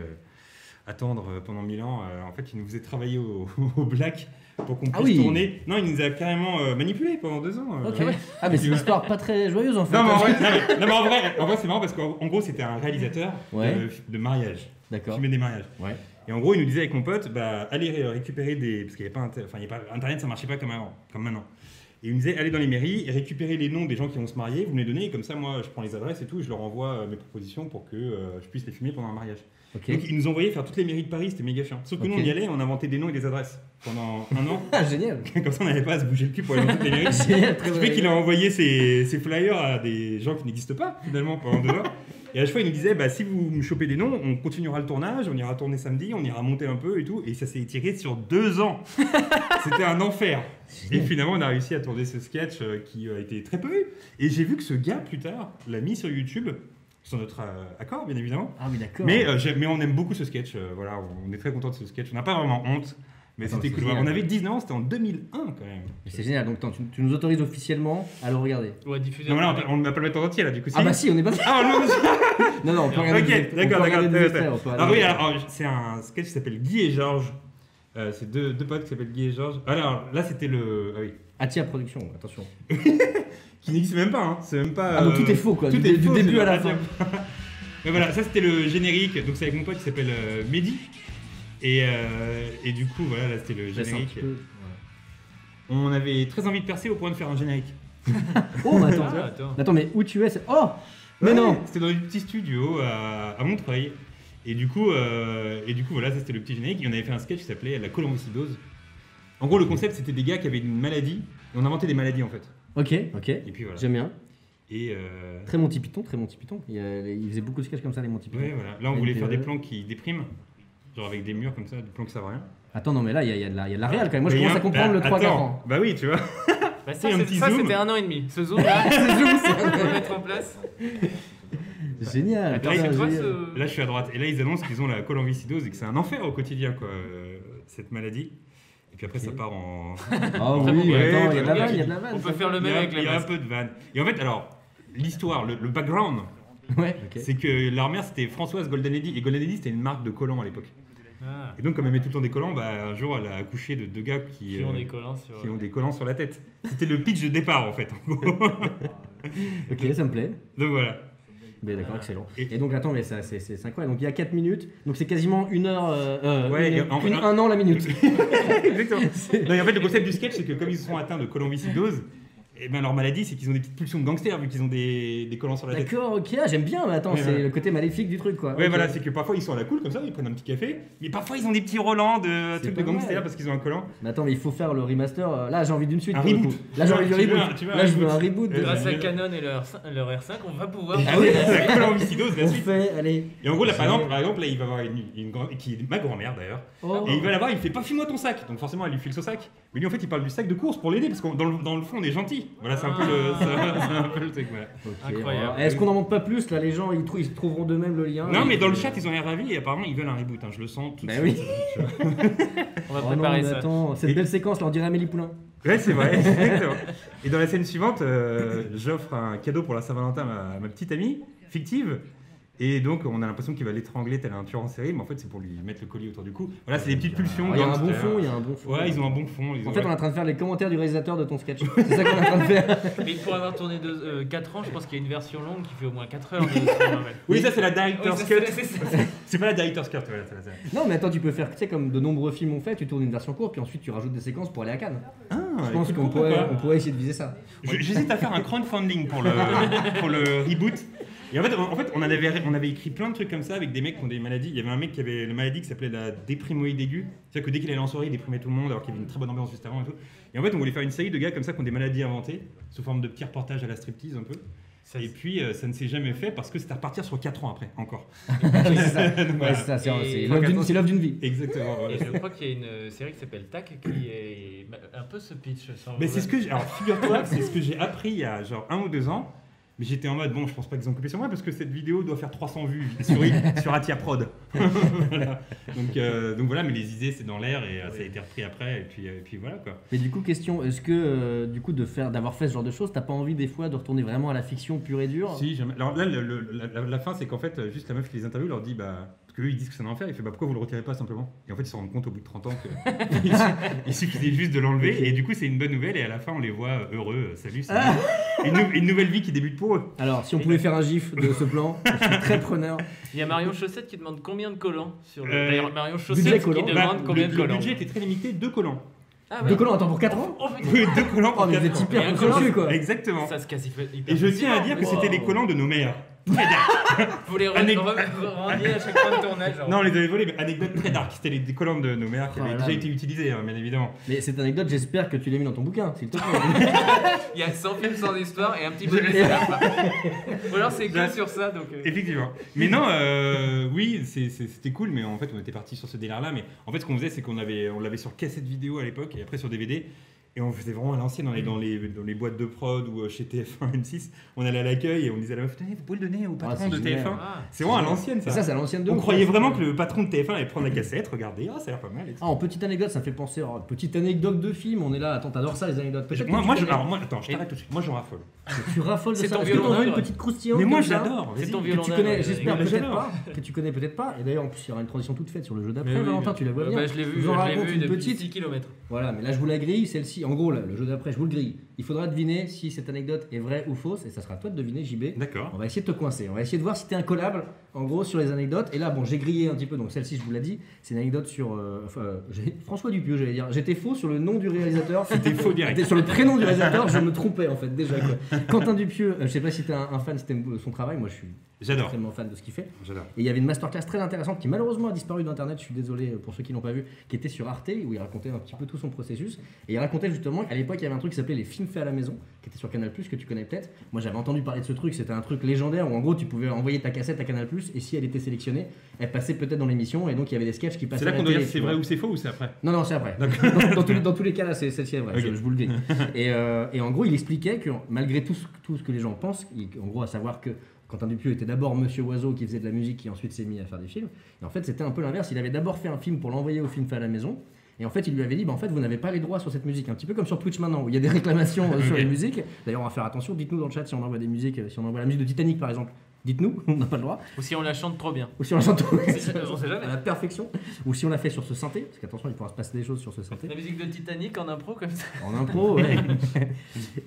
attendre pendant 1000 ans. En fait, il nous faisait travailler au black pour qu'on puisse tourner. Non, il nous a carrément manipulé pendant 2 ans.
Ok. Ah, mais c'est une histoire pas très joyeuse en fait.
Non, mais en vrai, c'est marrant parce qu'en gros, c'était un réalisateur de mariage.
D'accord.
Filmait des mariages.
Ouais.
Et en gros, il nous disait avec mon pote, allez récupérer des. Parce qu'il n'y avait pas Internet, ça marchait pas comme maintenant. Et il nous disait, allez dans les mairies et récupérer les noms des gens qui vont se marier, vous me les donnez, et comme ça, moi, je prends les adresses et tout, et je leur envoie mes propositions pour que je puisse les filmer pendant un mariage.
Ok.
Donc, ils nous envoyaient faire toutes les mairies de Paris, c'était méga chiant. Sauf que nous, on y allait, on inventait des noms et des adresses pendant 1 an.
Ah, génial.
Comme ça, on n'avait pas à se bouger le cul pour aller dans toutes les mairies.
Génial,
Ce qui fait qu'il a envoyé ses flyers à des gens qui n'existent pas, finalement, pendant 2 ans. Et à chaque fois, il nous disait, si vous me chopez des noms, on continuera le tournage, on ira tourner samedi, on ira monter un peu et tout. Et ça s'est étiré sur 2 ans. C'était un enfer. Et finalement, on a réussi à tourner ce sketch qui a été très peu vu. Et j'ai vu que ce gars, plus tard, l'a mis sur YouTube, sur notre accord, bien évidemment.
Ah oui, d'accord.
Mais on aime beaucoup ce sketch. Voilà, on est très content de ce sketch. On n'a pas vraiment honte. Mais c'était cool. On avait 19 ans, c'était en 2001 quand même.
C'est génial, donc attends, tu nous autorises officiellement à le regarder.
Ouais, diffuser.
Non, mais là, on ne va pas le mettre en entier là, du coup.
Ah bah si, on est pas.
Ah non,
Non, on peut regarder.
Ok, d'accord.
Ah
oui, alors c'est un sketch qui s'appelle Guy et Georges. C'est deux potes qui s'appellent Guy et Georges. Alors là, c'était le. Ah oui.
Atia Production, attention.
Qui n'existe même pas, hein. C'est même pas.
Ah donc tout est faux quoi, du
faux,
début à la fin.
Mais voilà, ça c'était le générique. Donc c'est avec mon pote qui s'appelle Mehdi. Et du coup, voilà, là c'était le générique. On avait très envie de percer au point de faire un générique.
Oh, mais attends, mais où tu es Oh mais non.
C'était dans un petit studio à Montreuil. Et du coup, voilà, ça c'était le petit générique. Et on avait fait un sketch qui s'appelait La colombicidose. En gros, le concept c'était des gars qui avaient une maladie. Et on inventait des maladies en fait.
Ok.
Et puis voilà.
J'aime bien.
Et
Très Monty Python. Il faisait beaucoup de sketchs comme ça, les Monty Python.
Ouais, voilà. Là, on voulait faire des plans qui dépriment. Genre avec des murs comme ça, des plans qui servent à rien.
Attends, non, mais là, il y a de la réal quand même. Moi, je commence à comprendre le 3-4 ans.
Bah oui, tu vois.
Ça, c'était 1 an et demi. Ce zoom là, on peut le mettre en place.
Génial.
Attends,
là, je suis à droite. Et là, ils annoncent qu'ils ont la colombicidose et que c'est un enfer au quotidien, quoi, cette maladie. Et puis après, ça part en.
Ah oui, attends, il y a de la vanne.
On peut faire le même avec les
Il y a un peu de vanne. Et en fait, alors, l'histoire, le background, c'est que leur mère, c'était Françoise Goldenedy. Et Goldenedy, c'était une marque de collants à l'époque.
Ah.
Et donc, comme elle met tout le temps des collants, un jour, elle a accouché de 2 gars qui ont des collants sur la tête. C'était le pitch de départ, en fait. En gros.
Ok, ça me plaît.
Donc voilà.
Mais d'accord, excellent. Et donc attends, mais ça, c'est incroyable. Donc il y a 4 minutes, donc c'est quasiment 1 heure, 1 an la minute.
Exactement. Non, en fait, le concept du sketch, c'est que comme ils sont atteints de colombicidose, et leur maladie, c'est qu'ils ont des petites pulsions de gangsters vu qu'ils ont des collants sur la tête.
D'accord, ok, j'aime bien, mais attends, c'est le côté maléfique du truc quoi.
Ouais, voilà, c'est que parfois ils sont à la cool comme ça, ils prennent un petit café, mais parfois ils ont des petits Roland de trucs de gangsters parce qu'ils ont un collant.
Mais attends, mais il faut faire le remaster. Là, j'ai envie d'une suite.
Un reboot.
Là, j'ai envie du reboot. Là, je veux un reboot.
Grâce à Canon et leur R5, on va pouvoir.
Ah oui, la colombicidose, la suite.
Allez.
Et en gros, là, par exemple, là, il va avoir une qui est ma grand-mère d'ailleurs. Et il va la voir, il fait pas file-moi ton sac. Donc forcément, elle lui file son sac. Mais lui, en fait, il parle du sac de course pour l'aider parce que dans le fond, on est gentil. Voilà, c'est un peu le truc. Voilà.
Incroyable.
Est-ce qu'on n'en montre pas plus là? Les gens, ils trouveront d'eux-mêmes le lien.
Non, mais dans le chat, ils ont l'air ravis et apparemment, ils veulent un reboot. Je le sens tout de suite.
Oui.
On va préparer ça.
Attends, cette belle séquence, là, on dirait Amélie Poulain.
Ouais, c'est vrai, exactement. Et dans la scène suivante, j'offre un cadeau pour la Saint-Valentin à ma petite amie fictive. Et donc, on a l'impression qu'il va l'étrangler tel un tueur en série, mais en fait, c'est pour lui mettre le collier autour du cou. Voilà, c'est des petites pulsions.
Il y a un bon fond,
Ouais, ils ont un bon fond.
En fait, on est en train de faire les commentaires du réalisateur de ton sketch. C'est ça qu'on est en train de faire.
Mais pour avoir tourné 4 ans, je pense qu'il y a une version longue qui fait au moins 4 heures.
Oui, ça, c'est la director's cut. C'est pas la director's cut, voilà.
Non, mais attends, tu peux faire, tu sais, comme de nombreux films ont fait, tu tournes une version courte, puis ensuite tu rajoutes des séquences pour aller à Cannes. Je pense qu'on pourrait essayer de viser ça.
J'hésite à faire un crowdfunding pour le reboot. Et en fait, on avait écrit plein de trucs comme ça avec des mecs qui ont des maladies. Il y avait un mec qui avait une maladie qui s'appelait la déprimoïde aiguë. C'est-à-dire que dès qu'il allait en soirée, il déprimait tout le monde alors qu'il y avait une très bonne ambiance juste avant et tout. Et en fait, on voulait faire une série de gars comme ça qui ont des maladies inventées, sous forme de petits reportages à la striptease un peu. Et puis, ça ne s'est jamais fait parce que c'était à repartir sur 4 ans après, encore.
C'est l'œuvre d'une vie.
Exactement. Voilà.
Et je crois qu'il y a une série qui s'appelle TAC qui est un peu ce pitch.
Mais c'est ce que alors figure-toi, c'est ce que j'ai appris il y a genre 1 ou 2 ans. Mais j'étais en mode, bon, je pense pas qu'ils ont coupé sur moi parce que cette vidéo doit faire 300 vues sur Atia Prod. Voilà. Donc voilà, mais les idées, c'est dans l'air et ça a été repris après. Et puis voilà quoi.
Mais du coup, question, est-ce que du coup d'avoir fait ce genre de choses, t'as pas envie des fois de retourner vraiment à la fiction pure et dure?
Si, alors là, la fin, c'est qu'en fait, juste la meuf qui les interviewe leur dit, bah. Parce qu'eux, ils disent que c'est un enfer, il fait bah pourquoi vous le retirez pas simplement? Et en fait, ils se rendent compte au bout de 30 ans qu'il suffisait juste de l'enlever. Et du coup, c'est une bonne nouvelle. Et à la fin, on les voit heureux. Salut, c'est une nouvelle vie qui débute pour eux.
Alors, si on pouvait faire un gif de ce plan, je suis très preneur.
Il y a Marion Chaussette qui demande combien de collants sur le.
D'ailleurs,
Marion
budget
Chaussette qui
collant.
demande combien de collants.
Le budget était très limité, 2 collants.
Ah,
Deux collants, attends, pour 4 ans?
Oh, putain.
Oui, 2 collants
Oh,
pour
mais vous
4
êtes
ans.
hyper
Et un
consensueux, quoi.
Exactement.
Ça se casse hyper
Et je tiens à dire que
facilement.
c'était les collants de nos mères.
Vous les rendiez à chaque fois de tournage. genre.
Non, on les avait volés, mais anecdote très dark. C'était les collants de nos mères qui
Oh
avaient
là
déjà
là.
été utilisés, bien évidemment.
Mais cette anecdote, j'espère que tu l'as mis dans ton bouquin, s'il te plaît.
Il y a 100 films sans histoire et un petit bonus à la fin. Ou alors c'est que sur ça. Donc,
Effectivement. Mais non, oui, c'était cool, mais en fait, on était parti sur ce délire-là. Mais en fait, ce qu'on faisait, c'est on l'avait sur cassette vidéo à l'époque et après sur DVD. Et on faisait vraiment à l'ancienne, on allait dans les boîtes de prod ou chez TF1, M6, on allait à l'accueil et on disait à la meuf, tenez, vous pouvez le donner au patron
c'est
de
génial.
TF1.
Ah.
C'est vraiment à l'ancienne ça.
Ça, c'est à l'ancienne de
On
ouf.
croyait vraiment que le patron de TF1 allait prendre la cassette, regardez, ça a l'air pas mal. Et tout.
Ah, en petite anecdote, ça me fait penser. Oh, petite anecdote de film, on est là. Attends, t'adores ça, les anecdotes. Peut-être
Moi,
que tu connais.
attends, je t'arrête tout de suite. Moi, j'en raffole.
Tu raffoles de
C'est
ça.
ton
Est-ce que
violon
t'aurais une
d'œuvre.
petite croustillante
Mais moi,
comme ça
j'adore.
C'est
vas-y.
ton
que
violon
tu
d'œuvre,
connais, j'espère
mais
peut-être
j'adore.
pas, que tu connais peut-être pas. Et d'ailleurs, en plus, il y aura une transition toute faite sur le jeu d'après.
Mais oui,
Valentin,
mais-
tu la vois bien.
Bah, je l'ai vu,
Je vous en
je l'ai
raconte
vu
une
depuis
petite.
6 km.
Voilà, mais là, je vous la grille. Celle-ci, en gros, là, le jeu d'après, je vous le grille. Il faudra deviner si cette anecdote est vraie ou fausse. Et ça sera à toi de deviner, JB.
D'accord.
On va essayer de te coincer. On va essayer de voir si t'es incollable, en gros, sur les anecdotes. Et là, bon, j'ai grillé un petit peu. Donc, celle-ci, je vous l'ai dit. C'est une anecdote sur François Dupieux, j'allais dire. J'étais faux sur le nom du réalisateur.
C'était faux direct.
Sur le prénom du réalisateur, je me trompais, en fait, déjà. Quoi. Quentin Dupieux, je sais pas si t'es un fan, si t'aimes son travail. Moi, je suis
J'adore.
extrêmement fan de ce qu'il fait.
J'adore.
Et il y avait une masterclass très intéressante qui malheureusement a disparu d'internet, je suis désolé pour ceux qui l'ont pas vu, qui était sur Arte où il racontait un petit peu tout son processus. Et il racontait justement qu'à l'époque il y avait un truc qui s'appelait les films faits à la maison, qui était sur Canal+, que tu connais peut-être. Moi j'avais entendu parler de ce truc, c'était un truc légendaire où en gros tu pouvais envoyer ta cassette à Canal+, et si elle était sélectionnée, elle passait peut-être dans l'émission, et donc il y avait des sketchs qui passaient
C'est là
à la
qu'on doit
télé,
dire si c'est
tu
vrai
vois.
ou c'est faux ou c'est après.
Non, c'est après. Dans tous les cas là, celle-ci est vraie,
Ok.
je vous le dis. Et en gros il expliquait que malgré tout ce que les gens pensent, en gros à savoir que Quentin Dupieux était d'abord Monsieur Oiseau qui faisait de la musique, qui ensuite s'est mis à faire des films. Et en fait, c'était un peu l'inverse. Il avait d'abord fait un film pour l'envoyer au film fait à la maison. Et en fait, il lui avait dit, bah, en fait, vous n'avez pas les droits sur cette musique. Un petit peu comme sur Twitch maintenant, où il y a des réclamations sur les musiques. D'ailleurs, on va faire attention. Dites-nous dans le chat si on envoie des musiques, si on envoie la musique de Titanic, par exemple. Dites-nous, on n'a pas le droit.
Ou si on la chante trop bien.
Ou si on la chante
On sait jamais.
à la perfection. Ou si on la fait sur ce synthé. Parce qu'attention, il pourra se passer des choses sur ce synthé.
La musique de Titanic en impro comme ça.
En impro, ouais.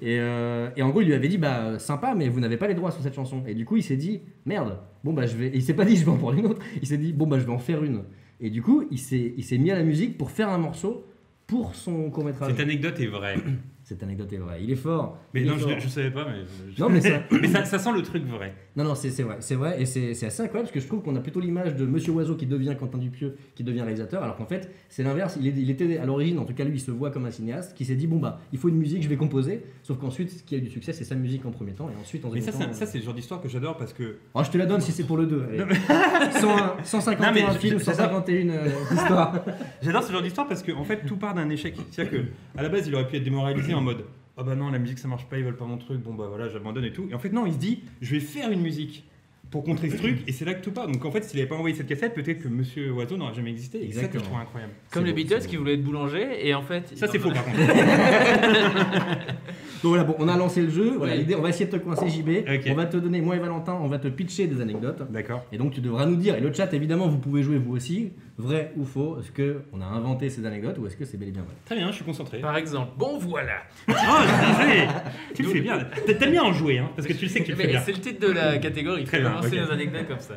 Et en gros, il lui avait dit, bah sympa, mais vous n'avez pas les droits sur cette chanson. Et du coup, il s'est dit, merde, bon bah je vais. Et il s'est pas dit, je vais en prendre une autre. Il s'est dit, bon bah je vais en faire une. Et du coup, il s'est mis à la musique pour faire un morceau pour son court-métrage.
Cette anecdote est vraie.
Cette anecdote est vraie. Il est fort.
Mais
Il est
non,
fort.
je savais pas, mais.
Non, mais ça.
Mais ça sent le truc vrai.
Non, c'est vrai, et c'est assez incroyable parce que je trouve qu'on a plutôt l'image de Monsieur Oiseau qui devient Quentin Dupieux, qui devient réalisateur, alors qu'en fait, c'est l'inverse. Il était à l'origine, en tout cas lui, il se voit comme un cinéaste qui s'est dit, bon bah, il faut une musique, je vais composer. Sauf qu'ensuite, ce qui a eu du succès, c'est sa musique en premier temps, et ensuite, en
Mais
deuxième temps.
ça c'est le genre d'histoire que j'adore parce que.
Oh, je te la donne si c'est pour le 2.
Non,
151
Non, mais
films,
j'adore.
151 histoires.
J'adore ce genre d'histoire parce que en fait tout part d'un échec. C'est-à-dire que à la base il aurait pu être démoralisé en mode ah bah non la musique ça marche pas, ils veulent pas mon truc, bon bah voilà j'abandonne et tout. Et en fait non, il se dit je vais faire une musique pour contrer ce truc et c'est là que tout part. Donc en fait s'il avait pas envoyé cette cassette, peut-être que Monsieur Oiseau n'aurait jamais existé. Et c'est ça que je trouve incroyable.
Comme les
beau,
Beatles
c'est
qui
beau.
voulaient être boulanger et en fait.
Ça c'est faux par contre.
Donc voilà, bon, on a lancé le jeu. Voilà,
Oui.
l'idée, on va essayer de te coincer, JB.
Ok.
On va te donner, moi et Valentin, on va te pitcher des anecdotes.
D'accord.
Et donc tu devras nous dire, et le chat évidemment, vous pouvez jouer vous aussi, vrai ou faux, est-ce qu'on a inventé ces anecdotes ou est-ce que c'est bel et bien vrai?
Très bien, je suis concentré.
Par exemple, bon voilà.
Oh, tu le fais bien. T'aimes bien en jouer, hein, parce que tu le sais que tu le fais
Mais
bien.
c'est le titre de la catégorie.
Très
Très
bien,
commencer
ok.
les anecdotes comme ça.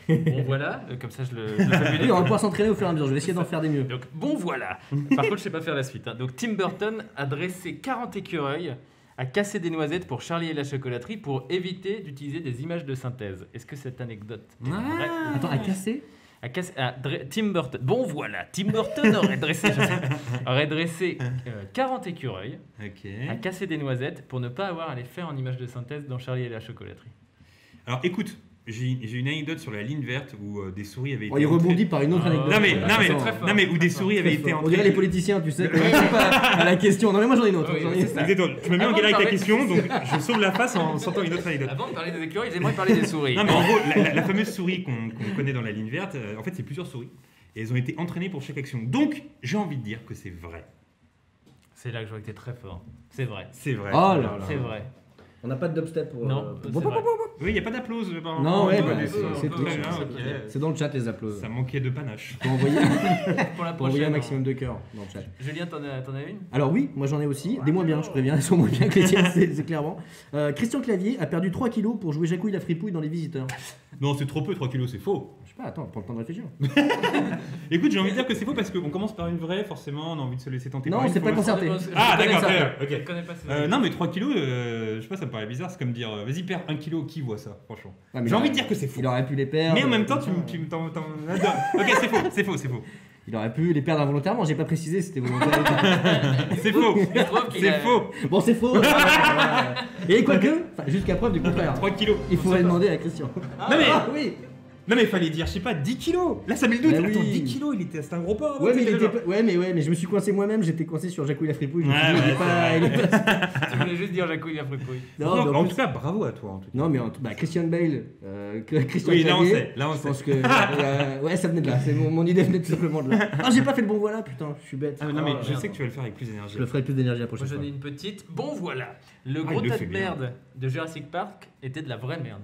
Bon voilà, comme ça je le fais
Oui,
mieux.
on va pouvoir s'entraîner au fur et à mesure, je vais essayer d'en faire des mieux.
Donc bon voilà. Par contre je sais pas faire la suite. Hein. Donc Tim Burton a dressé 40 écureuils à casser des noisettes pour Charlie et la chocolaterie pour éviter d'utiliser des images de synthèse. Est-ce que cette anecdote est vraie ou
Attends, à
fausse
casser
Tim Burton. Bon voilà, Tim Burton aurait dressé 40 écureuils
Ok.
à casser des noisettes pour ne pas avoir à les faire en images de synthèse dans Charlie et la chocolaterie.
Alors écoute, J'ai une anecdote sur la ligne verte où des souris avaient été.
Oh, il rebondit par une autre anecdote.
Non mais où des souris avaient été
On
entraînées.
dirait les politiciens, tu sais, quand ils répondent pas à la question. Non mais moi j'en ai une autre.
Oui,
j'en ai
c'est
une.
ça.
Exactement. Tu m'as mis en
Avant
galère
de
avec ta
parler-
question, donc je sauve la face en sortant une autre anecdote.
Avant de parler des écureuils, j'aimerais parler des souris.
Non mais en gros, la fameuse souris qu'on connaît dans la ligne verte, en fait c'est plusieurs souris. Et elles ont été entraînées pour chaque action. Donc j'ai envie de dire que c'est vrai.
C'est là que je vois que t'es très fort. C'est vrai.
C'est vrai.
Oh là là.
C'est vrai.
On n'a pas de dubstep pour.
Non,
pour-
c'est vrai.
Oui, il n'y a pas d'applause.
Non, ouais, bah,
des-
c'est tout.
très bien, ok.
C'est dans le chat les applaudissements.
Ça manquait de panache.
Pour envoyer,
Pour la
pour envoyer un
prochaine.
maximum de cœur dans le chat.
Julien, t'en as une?
Alors oui, moi j'en ai aussi, des moins bien, je préviens, elles sont moins bien que les tiennes, c'est clairement. Christian Clavier a perdu 3 kilos pour jouer Jacouille la fripouille dans Les Visiteurs.
Non, c'est trop peu, 3 kilos, c'est faux.
Je sais pas, attends, prends le temps de réfléchir.
Écoute, j'ai envie de dire que c'est faux parce qu'on commence par une vraie, forcément, on a envie de se laisser tenter par
Non,
une
c'est pas
fausse.
concerté.
Ah,
Je connais
d'accord,
ça.
très bien, ok.
Je connais pas ça.
Non mais 3 kilos, je sais pas, ça me paraît bizarre, c'est comme dire vas-y perds 1 kilo, qui voit ça, franchement.
Ah, mais
J'ai
il
envie de
aurait-
dire que c'est faux.
Il aurait pu les perdre.
Mais en même temps,
comme ça.
tu me t'en... Ok, c'est faux, c'est faux, c'est faux.
Il aurait pu les perdre involontairement, j'ai pas précisé si c'était volontaire.
C'est faux,
Je trouve qu'il
c'est
a-
faux.
Bon, c'est faux. Et quoique, enfin, jusqu'à preuve du contraire.
3 kilos.
Il faudrait demander à Christian.
Non mais,
Oui.
non mais fallait dire, je sais pas, 10 kilos. Là ça met le doute.
Bah
Attends,
oui.
10 kilos, c'était un gros porc.
Ouais mais,
tu sais, genre.
mais je me suis coincé moi-même, j'étais coincé sur Jacouille la fripouille. Je me suis
Ouais,
dit, il est
ouais,
pas-
c'est
il est pas-
Tu voulais juste dire Jacouille la fripouille.
Non, mais
En
plus-
tout cas, bravo à toi en tout cas.
Non mais bah, Christian Bale, Christian
Oui, là on
Clavier,
sait, là on
je
sait.
pense que ouais ça venait de là, c'est mon idée venait tout simplement de là. Ah j'ai pas fait le bon voilà putain, je suis bête.
Ah, non mais
Oh,
je
merde.
sais que tu vas le faire avec plus d'énergie.
Je le ferai avec plus d'énergie la
Moi
prochaine
j'en
fois.
ai une petite. Bon voilà. Le
Ah,
gros
il le
tas
fait
de
bien.
merde de Jurassic Park était de la vraie merde.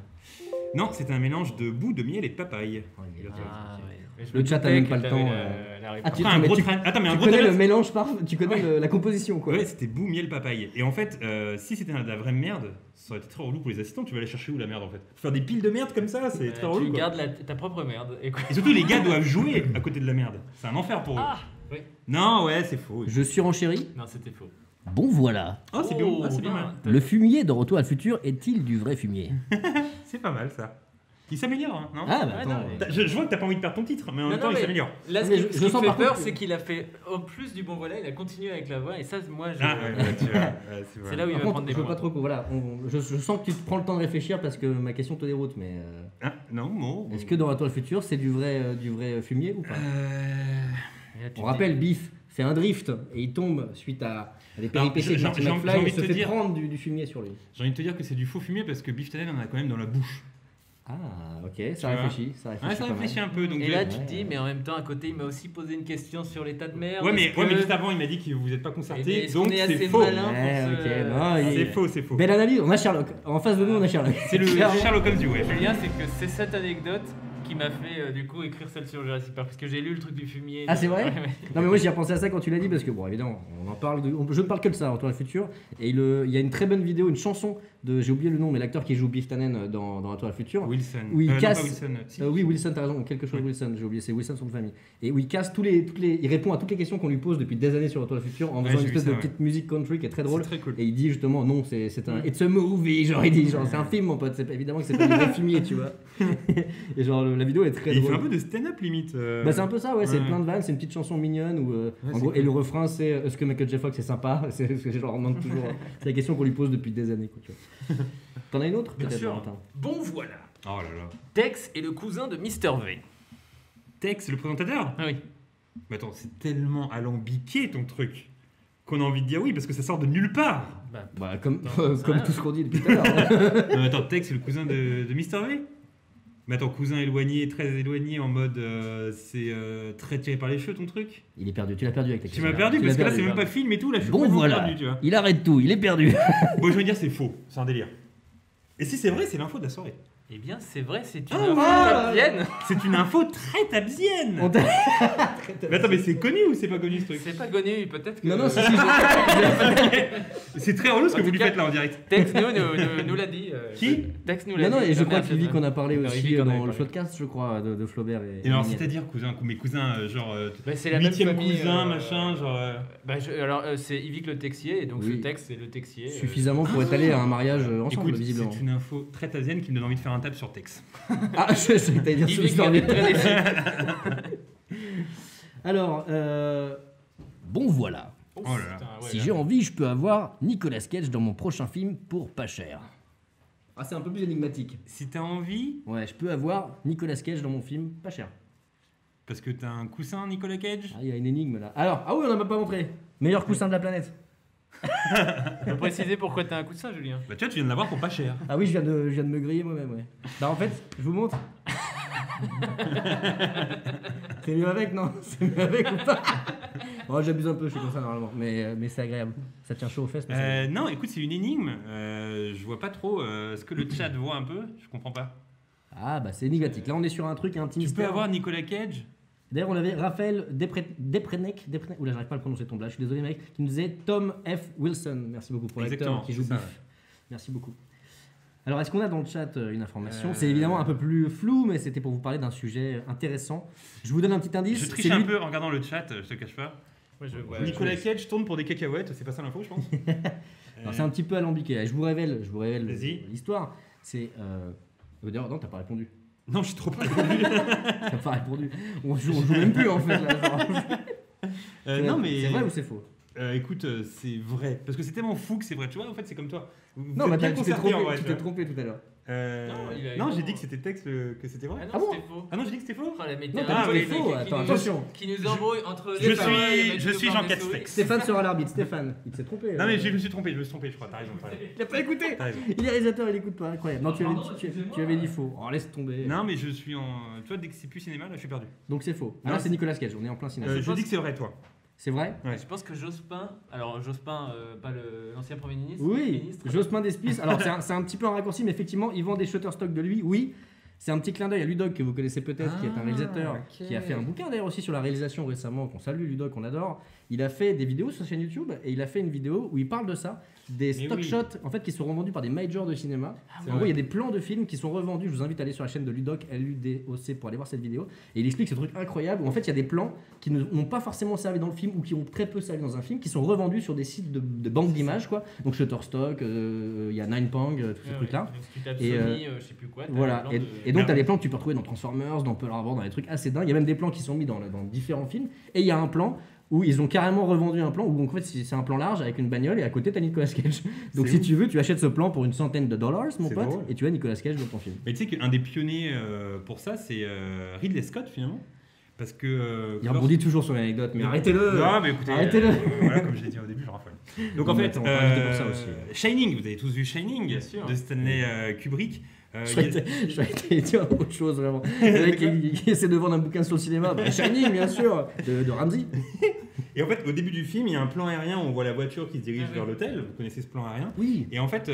Non, c'était un mélange de boue, de miel et de papaye.
Ah, ouais. Mais je
Le
me
chat a
doutais
même
que
pas le
t'avais
temps,
la
Ah,
réponse.
tu,
Après, un
mais
gros
tu-
train. Attends, mais un
tu
gros
connais
train.
le mélange tu connais la composition quoi.
Ouais, c'était boue, miel, papaye. Et en fait, si c'était de la vraie merde, ça aurait été très relou pour les assistants. Tu vas aller chercher où la merde en fait? Faire des piles de merde comme ça, c'est très relou.
Tu
quoi.
gardes ta propre merde. Et quoi.
Et surtout, les gars doivent jouer à côté de la merde. C'est un enfer pour eux.
Ah oui.
Non, ouais, c'est faux.
Je surenchéris.
Non, c'était faux.
Bon voilà.
Oh, c'est bien, ah, c'est pas mal.
Le fumier de Retour à le futur est-il du vrai fumier?
C'est pas mal ça. Il s'améliore, hein, non?
Ah bah
Ouais,
attends.
non, mais-
Je vois que t'as pas envie de perdre ton titre, mais en même temps, il s'améliore.
Là, ce
Mais
qui,
je
ce qui me
sens
fait
par
peur,
contre que-
c'est qu'il a fait, en plus du bon voilà, il a continué avec la voix, et ça, moi, je...
Ah, ouais, tu vois. Ouais, c'est vrai.
c'est là où il
Par
va
contre,
prendre des
je veux
points.
pas trop voilà, je sens que tu te prends le temps de réfléchir parce que ma question te déroute mais
Ah, non, bon.
est-ce que dans Retour à le futur c'est du vrai fumier ou pas?
Et là, tu
On
te
rappelle, Biff fait un drift et il tombe suite à des
Alors,
péripéties de
j'ai
Marty
envie
McFly
de
et se
te
fait
dire-
prendre du fumier sur lui.
J'ai envie de te dire que c'est du faux fumier parce que Biff Tannen en a quand même dans la bouche.
Ah, ok,
Tu
ça
vois
réfléchit, ça réfléchit.
Ouais, ça
pas mal.
réfléchit un peu. Donc
Et
je-
là, tu te dis, mais en même temps, à côté, il m'a aussi posé une question sur l'état de merde.
Ouais, mais
Est-ce que-
juste avant, il m'a dit que vous n'êtes pas
Eh bien,
concerté,
est-ce
donc
qu'on est
c'est
assez
faux.
malin pour
Ouais,
se-
ok, non, il-
C'est faux, c'est faux.
Belle analyse, on a Sherlock. En face de nous, on a Sherlock.
C'est le
Clairement.
Sherlock Holmes du web.
Julien, c'est que c'est cette anecdote qui m'a fait du coup écrire celle sur Jurassic Park parce que j'ai lu le truc du fumier.
Ah, c'est vrai
Ouais.
Non mais moi j'y ai repensé à ça quand tu l'as dit parce que bon évidemment on en parle je ne parle que de ça Retour à le futur et il y a une très bonne vidéo, une chanson de j'ai oublié le nom mais l'acteur qui joue Biff Tannen dans Retour à le futur.
Wilson.
Oui, il
non,
casse-
pas Wilson. Si.
Oui Wilson t'as raison quelque chose
Oui.
Wilson j'ai oublié c'est Wilson son de famille et où il casse il répond à toutes les questions qu'on lui pose depuis des années sur Retour à le futur en
Ouais,
faisant une
j'ai vu
espèce
ça,
de
ouais.
petite musique country qui est très drôle.
C'est très cool.
Et il dit justement non c'est un it's a movie genre il dit genre c'est un film mon pote c'est évidemment que c'est pas du vrai fumier tu vois. Et genre la vidéo est très
Et il
drôle.
fait un peu de stand-up limite.
Bah c'est un peu ça ouais, c'est
Ouais.
plein de vannes, c'est une petite chanson mignonne où en
c'est
gros,
cool.
et le refrain c'est est-ce que Michael J. Fox est sympa c'est ce que je leur demande toujours c'est la question qu'on lui pose depuis des années quoi, tu vois. T'en as une autre
Bien
peut-être
sûr.
Valentin
Bon voilà.
Oh là là.
Tex est le cousin de Mr V.
Tex, le présentateur.
Ah oui.
Mais attends, c'est tellement alambiqué ton truc qu'on a envie de dire oui parce que ça sort de nulle part.
bah comme
Non, c'est
comme
rien.
tout ce qu'on dit depuis tout à l'heure.
Non, mais attends, Tex, c'est le cousin de Mr. V. Mais attends, cousin éloigné, très éloigné, en mode c'est très tiré par les cheveux ton truc.
Il est perdu, tu l'as perdu avec ta
Tu
question.
m'as perdu
Tu
parce
l'as
que là c'est
perdu.
même pas film et tout, là je suis
Bon
complètement
voilà,
perdu, tu vois.
il arrête tout, il est perdu.
Bon, je veux dire, c'est faux, c'est un délire. Et si c'est vrai, c'est l'info de la soirée.
Eh bien, c'est vrai, c'est une
Ah,
info
voilà.
tabzienne.
C'est une info très tabzienne.
On t'a-
Mais attends, mais c'est connu ou c'est pas connu ce truc?
C'est pas connu, peut-être que.
Non non si
C'est très relou ce
En
que vous
tout
lui
cas-
faites là en direct.
Tex nous l'a dit.
Qui
Tex nous l'a
non
dit.
non et je
Ah,
crois
merde,
que Yvick
c'est
en a parlé
Non,
aussi
Yvick en avait
dans le
parlé.
podcast je crois de Flaubert et
Et alors,
Mignette.
c'est-à-dire cousin, mes cousins, genre
Bah, c'est la même
8ème
famille.
cousin, machin, genre.
Bah, alors, c'est Yvick le Texier, et donc
Oui.
ce Tex, c'est le Texier.
Suffisamment pour être allé à un mariage ensemble
Écoute,
visiblement.
c'est une info très tazienne qui me donne envie de faire un tap sur Tex.
Ah je sais que t'allais dire sur
Yvick
l'histoire
est
du-
très déçu.
Alors bon voilà.
Oh là là.
Putain, ouais,
Si
là.
j'ai envie, je peux avoir Nicolas Cage dans mon prochain film pour pas cher. Ah, c'est un peu plus énigmatique.
Si t'as envie,
Ouais, je peux avoir Nicolas Cage dans mon film, pas cher.
parce que t'as un coussin Nicolas Cage.
Ah, il y a une énigme là. Alors, ah oui, on n'a même pas montré. Meilleur coussin de la planète.
Tu peux préciser pourquoi t'as un coup de ça, Julien?
Bah tu vois, tu viens de l'avoir pour pas cher.
Ah oui, je viens de me griller moi-même, ouais. Bah en fait, je vous montre. C'est mieux avec, non? C'est mieux avec ou pas? Oh, j'abuse un peu, je suis comme ça normalement, mais c'est agréable. Ça tient chaud aux fesses. mais c'est
Non, écoute, c'est une énigme. Je vois pas trop ce que le chat voit un peu. Je comprends pas.
Ah bah c'est énigmatique. Là on est sur un truc, un petit
Tu
mystère.
peux avoir Nicolas Cage.
D'ailleurs on avait Raphaël Deprenec, oula j'arrive pas à le prononcer ton blague, je suis désolé mec, qui nous disait Tom F. Wilson. Merci beaucoup pour
Exactement,
l'acteur qui joue
c'est ça,
Biff.
ouais.
Merci beaucoup. Alors est-ce qu'on a dans le chat une information? C'est évidemment un peu plus flou, mais c'était pour vous parler d'un sujet intéressant. Je vous donne un petit indice.
Je triche
c'est
un
lui-
peu en regardant le chat, je te cache pas.
Ouais,
Nicolas Cage tourne pour des cacahuètes, c'est pas ça l'info, je pense.
Alors, c'est un petit peu alambiqué. Je vous révèle
Vas-y.
l'histoire. C'est d'ailleurs non, t'as pas répondu.
Non, je suis trop pas.
T'as pas répondu. On joue même plus en fait. Là,
Non, mais.
C'est vrai ou c'est faux?
Écoute, c'est vrai. Parce que c'est tellement fou que c'est vrai. Tu vois, en fait, c'est comme toi. Vous
Non,
êtes
bah
bien
tu t'es
concertés, en
trompé,
vrai,
tu
tu
t'es
vois.
trompé tout à l'heure.
Non, j'ai dit que c'était texte, que c'était vrai.
Ah non,
bon
c'était faux.
Ah non, j'ai dit que c'était faux.
Oh, la météo,
Non, t'as dit que
oui.
c'était faux. Attends, attention.
Qui nous embrouille entre
Je
les paroles et
suis
mettre tout
Jean
par des
Castex.
Stéphane sera l'arbitre. Stéphane, il s'est trompé.
Non, mais je me suis trompé, je crois. T'as raison.
Il a pas écouté.
T'as raison.
Il est réalisateur, il écoute pas. Incroyable. Non, tu avais dit faux. Oh, laisse tomber.
Non, mais je suis en. Tu vois, dès que c'est plus cinéma, là, je suis perdu.
Donc c'est faux.
Non,
Là, c'est Nicolas Cage. On est en plein cinéma.
Je dis que c'est vrai, toi.
C'est vrai?
Ouais.
Je pense que Jospin, alors Jospin, pas l'ancien Premier ministre.
Oui.
ministre,
Jospin d'Espice. Alors c'est un petit peu un raccourci, mais effectivement, il vend des Shutterstock de lui. Oui. C'est un petit clin d'œil à Ludoc que vous connaissez peut-être, qui est un réalisateur qui a fait un bouquin d'ailleurs aussi sur la réalisation récemment, qu'on salue Ludoc, on adore. Il a fait des vidéos sur sa chaîne YouTube et il a fait une vidéo où il parle de ça, des
Mais
stock
oui.
shots en fait qui sont revendus par des majors de cinéma.
C'est
En gros,
vrai.
il y a des plans de films qui sont revendus. Je vous invite à aller sur la chaîne de Ludoc, LUDOC, pour aller voir cette vidéo. Et il explique ce truc incroyable où en fait il y a des plans qui n'ont pas forcément servi dans le film ou qui ont très peu servi dans un film, qui sont revendus sur des sites de banques d'images quoi. Donc Shutterstock, il y a Ninepang, tous ces
Ouais,
trucs là.
ouais. Donc, si tu tapes
Et,
Sony, je sais plus quoi. t'as
Voilà,
plein
et,
de-
et donc tu as des plans que tu peux retrouver dans Transformers, dans Pearl Harbor, dans des trucs assez dingues. Il y a même des plans qui sont mis dans différents films. Et il y a un plan où ils ont carrément revendu un plan où en fait c'est un plan large avec une bagnole et à côté t'as Nicolas Cage. Donc
C'est
si
ouf.
tu veux, tu achètes ce plan pour une centaine de dollars, mon
C'est
pote,
drôle.
et tu as Nicolas Cage dans ton film.
Mais tu sais qu'un des pionniers pour ça, c'est Ridley Scott, finalement. Parce que.
Il rebondit toujours sur l'anecdote, mais arrêtez-le.
Non, mais écoutez.
Arrêtez-le.
Voilà, comme j'ai dit au début, je raffole. Donc en
Non, mais
fait,
attends, on peut inviter pour ça aussi.
Shining, vous avez tous vu Shining
Bien sûr.
de Stanley Kubrick.
Je croyais que t'allais dire autre chose vraiment. Le mec qui essaie de vendre un bouquin sur le cinéma, bah, Shining bien sûr, de Ramsey.
Et en fait, au début du film, il y a un plan aérien où on voit la voiture qui se dirige
Ah oui.
vers l'hôtel. Vous connaissez ce plan aérien?
Oui.
Et en fait,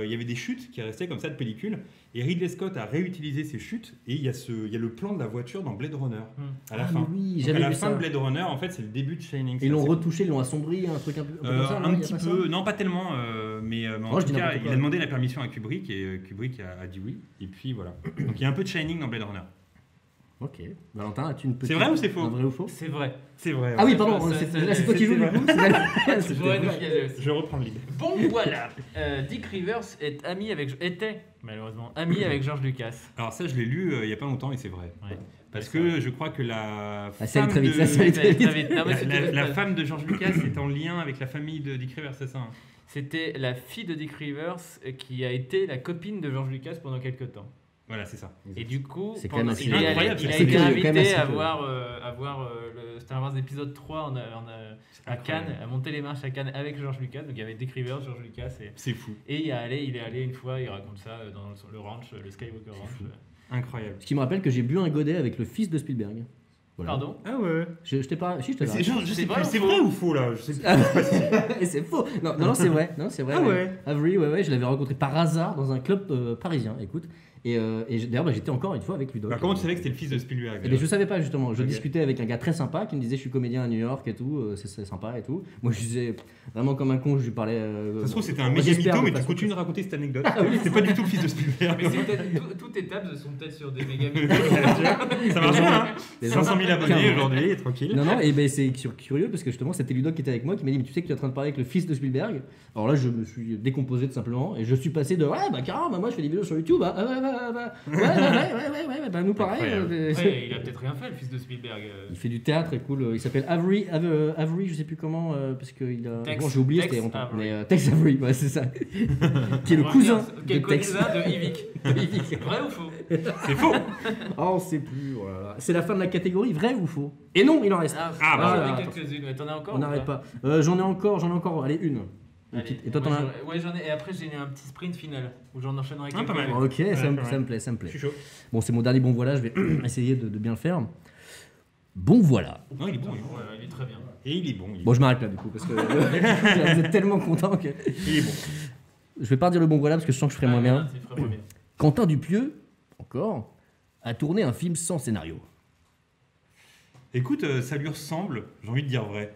il y avait des chutes qui restaient comme ça de pellicule. Et Ridley Scott a réutilisé ces chutes. Et il y a le plan de la voiture dans Blade Runner à la
Ah,
fin.
mais oui,
Donc, à
j'avais
la
vu
fin
ça.
de Blade Runner, en fait, c'est le début de Shining.
Ils l'ont
C'est-
retouché, ils l'ont assombri, un truc un peu comme ça. non,
un
il y a
petit
pas ça
peu, non pas tellement, mais en
Oh, je
tout
dis
cas,
n'importe
il
quoi.
a demandé la permission à Kubrick et Kubrick a dit oui. Et puis voilà. Donc il y a un peu de Shining dans Blade Runner.
Ok. Valentin, as-tu une petite.
C'est vrai ou c'est faux?
Un vrai ou faux?
C'est vrai.
C'est vrai.
Ah
ouais.
oui, pardon,
Ça,
là c'est toi qui joues du
vrai.
coup.
C'est vrai, donc, il y a-
Je reprends le lead.
Bon, voilà. Dick Rivers était malheureusement ami avec George Lucas.
Alors ça, je l'ai lu il y a pas longtemps et c'est vrai.
Ouais.
Parce
Ouais,
que je crois que la
ça allait
femme
très vite,
de...
ça allait très vite.
vite. Non, mais c'était-
la femme de George Lucas est en lien avec la famille de Dick Rivers, c'est ça hein?
C'était la fille de Dick Rivers qui a été la copine de George Lucas pendant quelques temps.
Voilà, c'est ça.
Et du coup,
C'est quand même assez
il est allé-
incroyable,
il a
c'est
été
quand même
invité
assez
à
peu.
voir le Star Wars épisode 3 à Cannes, à monter les marches à Cannes avec George Lucas. Donc il y avait Dick Rivers, George Lucas
C'est fou.
et il est allé une fois, il raconte ça dans le ranch, le Skywalker Ranch.
Incroyable.
Ce qui me rappelle que j'ai bu un godet avec le fils de Spielberg. Voilà.
Pardon?
Ah ouais.
Je t'ai pas. Si, je te l'ai
C'est
raconté.
je sais
C'est
plus,
vrai ou
c'est
faux
vrai ou faux là? Je sais plus.
Et c'est faux. Non, c'est vrai. Non, c'est vrai.
Ah ouais.
Avery, ouais, je l'avais rencontré par hasard dans un club parisien. Écoute. Et d'ailleurs, j'étais encore une fois avec Ludoc.
Bah, comment tu savais que c'était le fils de Spielberg?
Eh bien, je savais pas justement. Je
Ok.
discutais avec un gars très sympa qui me disait je suis comédien à New York et tout, c'est sympa et tout. Moi je disais vraiment comme un con, je lui parlais.
Ça se trouve, c'était un
moi,
méga
j'espère
mytho,
de
mais tu
façon-
continues de raconter cette anecdote.
Ah oui,
C'est pas du tout le fils de Spielberg.
Mais c'est peut-être toutes tes tables sont peut-être sur des méga
Ça marche bien, hein?
Les gens-
500 000 abonnés aujourd'hui, tranquille.
Non, et ben c'est curieux parce que justement c'était Ludoc qui était avec moi qui m'a dit mais tu sais que tu es en train de parler avec le fils de Spielberg. Alors là je me suis décomposé tout simplement et je suis passé de ouais bah carrément bah, moi je fais des vidéos sur YouTube bah, nous pareil.
Ouais, il a peut-être rien fait, le fils de Spielberg.
Il fait du théâtre, et cool. Il s'appelle Avery, je sais plus comment, parce que il a.
Tex-
Bon, j'ai oublié,
Tex
c'était longtemps.
Avery.
Mais Tex Avery, ouais, c'est ça. Qui est le cousin
Qui est
de
le
Tex.
cousin de Yvick. Vrai ou faux?
C'est faux.
Oh, on sait plus. Oh là là. C'est la fin de la catégorie, vrai ou faux? Et non, il en reste.
Ah,
bah,
j'en ai quelques-unes, mais t'en as encore?
On
ou
n'arrête
pas?
pas. J'en ai encore. Allez, une.
Allez,
Et toi, t'en
moi,
as.
Ouais, j'en ai. Et après, j'ai un petit sprint final où j'en enchaînerai
Ah,
quelques.
pas mal.
Ok, ça me plaît.
Je suis chaud.
Bon, c'est mon dernier bon voilà, je vais essayer de bien le faire. Bon voilà.
Non, il est bon.
Ouais, il est très bien.
Et il est bon.
Bon, je m'arrête là du coup, parce que vous êtes tellement content que.
Il est bon.
Je vais pas dire le bon voilà parce que je sens que je ferai moins bien.
C'est vraiment bien.
Quentin Dupieux, encore, a tourné un film sans scénario.
Écoute, ça lui ressemble. J'ai envie de dire vrai.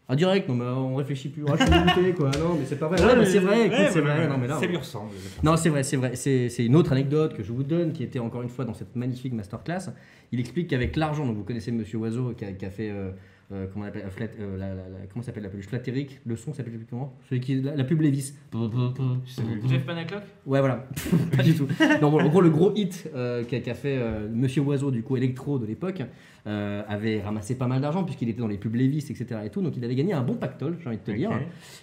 Ah, direct, non, mais on réfléchit plus. Ah, je suis dégoûté, quoi. Non, mais c'est pas vrai. Ouais, mais c'est vrai, écoute, c'est vrai. Non, mais là,
ça lui ressemble.
non, c'est vrai. C'est une autre anecdote que je vous donne qui était encore une fois dans cette magnifique masterclass. Il explique qu'avec l'argent, donc vous connaissez Monsieur Oiseau qui a fait. Comment on appelle comment s'appelle la peluche Flatéric, le son s'appelle plus comment, celui qui la pub Lévis.
Jeff Panaclock?
Ouais, voilà. Pas du tout. Non, bon, en gros, le gros hit qu'a fait Monsieur Oiseau, du coup électro de l'époque, avait ramassé pas mal d'argent puisqu'il était dans les pubs Lévis, etc. et tout, donc il avait gagné un bon pactole, j'ai envie de te dire.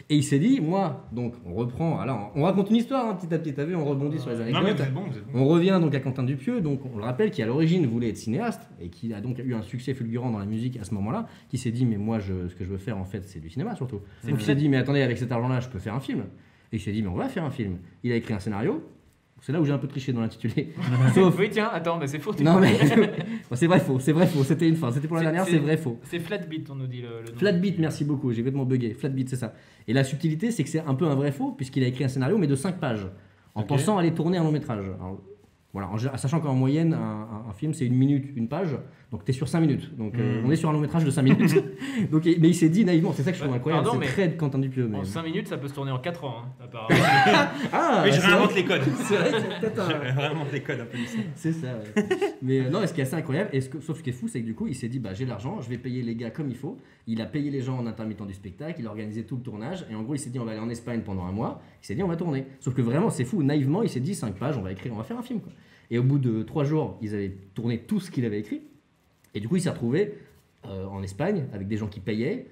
Et il s'est dit, moi, donc on reprend, alors on raconte une histoire hein, petit à petit, t'as vu, on rebondit sur les
Non,
anecdotes.
mais vous êtes bon.
On revient donc à Quentin Dupieux, donc on le rappelle, qui à l'origine voulait être cinéaste et qui a donc eu un succès fulgurant dans la musique à ce moment-là, qui s'est dit mais moi ce que je veux faire en fait c'est du cinéma surtout. Donc il s'est dit mais attendez, avec cet argent-là je peux faire un film. Et il s'est dit mais on va faire un film. Il a écrit un scénario. C'est là où j'ai un peu triché dans l'intitulé. Sauf
Oui, tiens, attends, mais c'est faux.
non mais bon, c'est vrai faux, c'était une fin, c'était pour la dernière, c'est vrai faux.
C'est Flatbeat, on nous dit le nom.
Flatbeat, merci beaucoup, j'ai complètement bugué. Flatbeat, c'est ça. Et la subtilité, c'est que c'est un peu un vrai faux, puisqu'il a écrit un scénario, mais de 5 pages, en pensant aller tourner un long métrage. Alors, voilà, sachant qu'en moyenne, un film, c'est 1 minute, 1 page, donc t'es sur 5 minutes. Donc on est sur un long métrage de 5 minutes. Donc, mais il s'est dit naïvement, c'est ça que je trouve incroyable,
pardon,
c'est très de Quentin Dupieux. Mais...
En 5 minutes, ça peut se tourner en 4 ans, hein, apparemment.
Ah,
Oui, je
c'est
réinvente
vrai.
les codes.
C'est vrai, c'est peut-être un...
Je réinvente les codes un peu ici.
C'est ça, ouais. Mais non, ce qui est assez incroyable, sauf ce qui est fou, c'est que du coup, il s'est dit, bah, j'ai l'argent, je vais payer les gars comme il faut. Il a payé les gens en intermittent du spectacle, il a organisé tout le tournage, et en gros, il s'est dit, on va aller en Espagne pendant 1 mois. Il s'est dit, on va tourner. Sauf que vraiment, c'est fou, naïvement, il s'est dit, 5 pages, on va faire un film, quoi. Et au bout de 3 jours, ils avaient tourné tout ce qu'il avait écrit. Et du coup, il s'est retrouvé en Espagne avec des gens qui payaient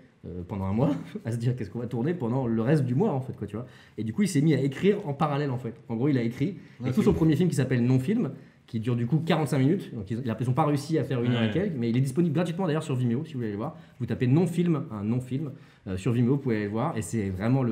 pendant 1 mois à se dire qu'est-ce qu'on va tourner pendant le reste du mois en fait, quoi, tu vois. Et du coup, il s'est mis à écrire en parallèle en fait. En gros, il a écrit et tout son premier film qui s'appelle Non-Film, qui dure du coup 45 minutes. Donc ils n'ont pas réussi à faire 1 heure et quelques, mais il est disponible gratuitement d'ailleurs sur Vimeo si vous voulez aller le voir. Vous tapez Non-Film, un non-film sur Vimeo, vous pouvez aller le voir et c'est vraiment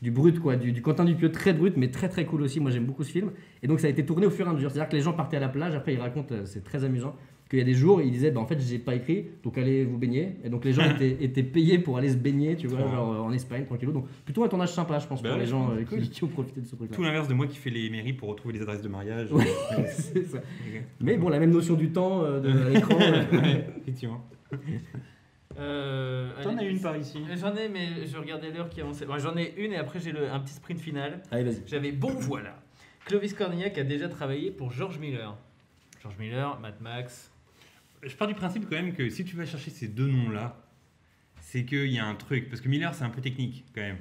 du brut quoi, du Quentin Dupieux très brut mais très très cool aussi. Moi j'aime beaucoup ce film et donc ça a été tourné au fur et à mesure. C'est-à-dire que les gens partaient à la plage, après ils racontent, c'est très amusant, qu'il y a des jours ils disaient bah en fait j'ai pas écrit donc allez vous baigner, et donc les gens étaient payés pour aller se baigner, tu vois, genre en Espagne tranquillement. Donc plutôt un tournage sympa je pense pour les gens qui ont profité de ce truc là.
Tout l'inverse de moi qui fait les mairies pour retrouver les adresses de mariage.
Ouais, c'est ça. Mais bon, la même notion du temps à l'écran.
Effectivement.
T'en
as une par ici?
J'en ai, mais je regardais l'heure qui avançait. Bon, j'en ai une et après j'ai un petit sprint final.
Allez, vas-y.
J'avais bon voilà. Clovis Cornillac a déjà travaillé pour George Miller. George Miller, Mad Max.
Je pars du principe quand même que si tu vas chercher ces 2 noms-là, c'est qu'il y a un truc. Parce que Miller, c'est un peu technique quand même.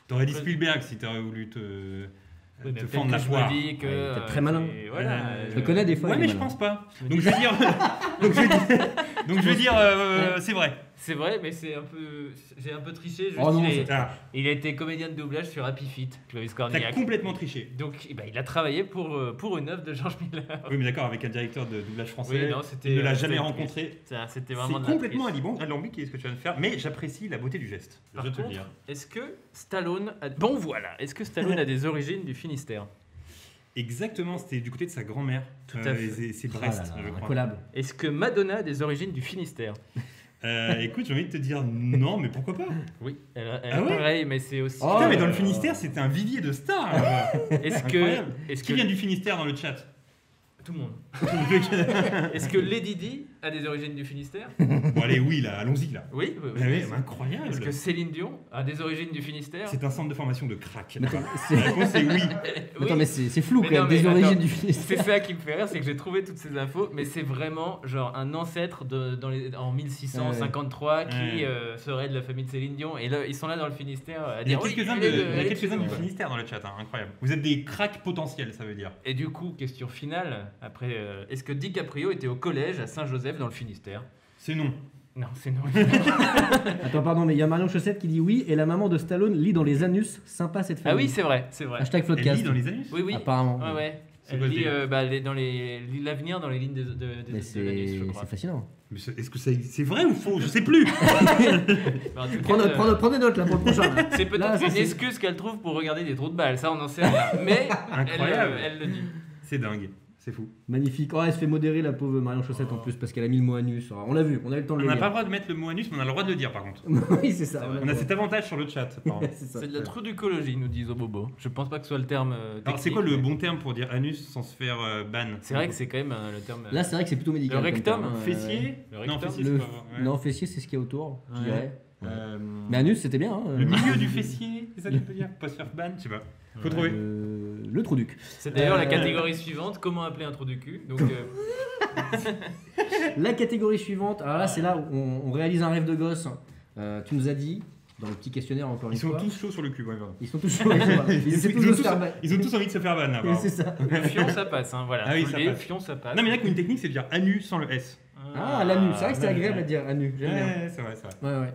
T'aurais dit Spielberg si t'aurais voulu te fendre la poire.
Je me dis que.
T'es très malin.
Voilà,
Je le connais des fois.
Ouais,
il est
mais je
malin.
pense pas. Donc je vais dire. donc je vais dire, c'est vrai.
C'est vrai, mais c'est un peu. J'ai un peu triché. Juste
Oh non,
il a été comédien de doublage sur Happy Feet, Clovis
T'as
Cornillac.
complètement triché.
Donc il a travaillé pour une œuvre de George Miller.
Oui, mais d'accord, avec un directeur de doublage français.
Oui, non, c'était.
Il ne l'a
c'était
jamais
une
rencontré.
triche. C'était
C'est
vraiment de la
complètement
triche.
alambiqué ce que tu viens de faire, mais j'apprécie la beauté du geste.
Par
Je te le
contre,
dire.
est-ce que Stallone a... Bon voilà, est-ce que Stallone a des origines du Finistère?
Exactement, c'était du côté de sa grand-mère.
Tout à fait.
C'est
Ah
Brest,
là là,
je
un
crois.
collab.
Est-ce que Madonna a des origines du Finistère?
Écoute, j'ai envie de te dire non, mais pourquoi pas?
Oui, elle
Ah ouais
pareil, mais c'est aussi...
Oh,
Putain, mais dans le Finistère, c'était un vivier de stars.
Est-ce que...
Incroyable.
Est-ce
Qui
que...
vient du Finistère dans le chat?
Tout le monde. Est-ce que Lady Di a des origines du Finistère?
Bon, allez, oui, là, allons-y, là.
Oui,
Mais incroyable.
Est-ce que Céline Dion a des origines du Finistère?
C'est un centre de formation de crack.
Mais attends,
La réponse est oui.
Oui.
Attends, mais c'est flou
Mais
quand
non,
même, des
mais
origines
attends,
du Finistère.
C'est ça qui me fait rire, c'est que j'ai trouvé toutes ces infos, mais c'est vraiment genre un ancêtre en 1653 qui serait de la famille de Céline Dion. Et là, ils sont là dans le Finistère à
Il y a
dire oui,
quelques-uns
elle est
du Finistère dans le chat, hein, incroyable. Vous êtes des cracks potentiels, ça veut dire.
Et du coup, question finale, après, est-ce que DiCaprio était au collège à Saint-Joseph dans le Finistère?
C'est non.
Non, c'est non.
Attends, pardon, mais il y a Marion Chaussette qui dit oui, et la maman de Stallone lit dans les anus. Sympa cette
Ah
famille.
oui, c'est vrai, c'est vrai.
Hashtag
Elle
Floodcast.
lit dans les anus.
Oui, oui.
Apparemment.
Ouais, ouais.
C'est
Elle
quoi le
lit,
délire
lit l'avenir dans les lignes de
Mais
l'anus, je crois.
c'est fascinant.
Mais est-ce que c'est vrai ou faux? Je sais plus.
Bah, en tout cas,
Prends des notes là pour le prochain. là.
c'est
Là,
peut-être
ça,
une
c'est-
excuse qu'elle trouve pour regarder des trous de balles, ça on en sait rien. Mais
Incroyable.
elle le dit.
C'est dingue. C'est fou.
Magnifique. Oh, elle se fait modérer la pauvre Marion Chaussette en plus parce qu'elle a mis le mot anus. Alors, on l'a vu, on a eu le temps de
On
le
n'a
lire.
pas le droit de mettre le mot anus, mais on a le droit de le dire par contre.
Oui, c'est ça.
C'est
On a cet avantage sur le chat. apparemment.
C'est ça.
C'est de la truducologie, nous disent au bobo. Je pense pas que ce soit le terme.
Alors c'est
technique,
quoi le
mais
bon terme pour dire anus sans se faire ban?
C'est vrai que c'est quand même le terme.
Là, c'est vrai que c'est plutôt médical.
Le
comme
rectum,
terme, hein.
Fessier?
Le
Non,
rectum,
fessier,
Le-
c'est pas. ouais.
Non, fessier, c'est ce qu'il y a autour, je
Ouais.
dirais.
Euh,
Mais anus, c'était bien. Hein.
Le milieu du fessier, c'est ça que tu peux dire? Pas se faire ban, je sais pas. Faut trouver.
Le trou duc.
C'est d'ailleurs la catégorie suivante. Comment appeler un trou du cul? Donc,
La catégorie suivante, alors là, c'est là où on réalise un rêve de gosse. Tu nous as dit, dans le petit questionnaire encore
Ils
une
sont
fois.
tous chauds sur le cul, ouais, pardon.
Ils sont tous chauds, ils essaient tous de se faire ban.
Ils ont tous envie de se faire ban, là,
Oui, c'est ça.
le fion, ça passe. Hein, voilà.
Ah oui,
Faut
ça
le dire,
passe.
Fion, ça passe.
Non, mais il y en a qui ont une technique, c'est de dire anus sans le S.
Ah, l'anus. C'est vrai que c'était
ouais,
agréable
ouais.
à dire, anus. J'aime bien.
Ouais, c'est vrai, c'est vrai.
Ouais, ouais.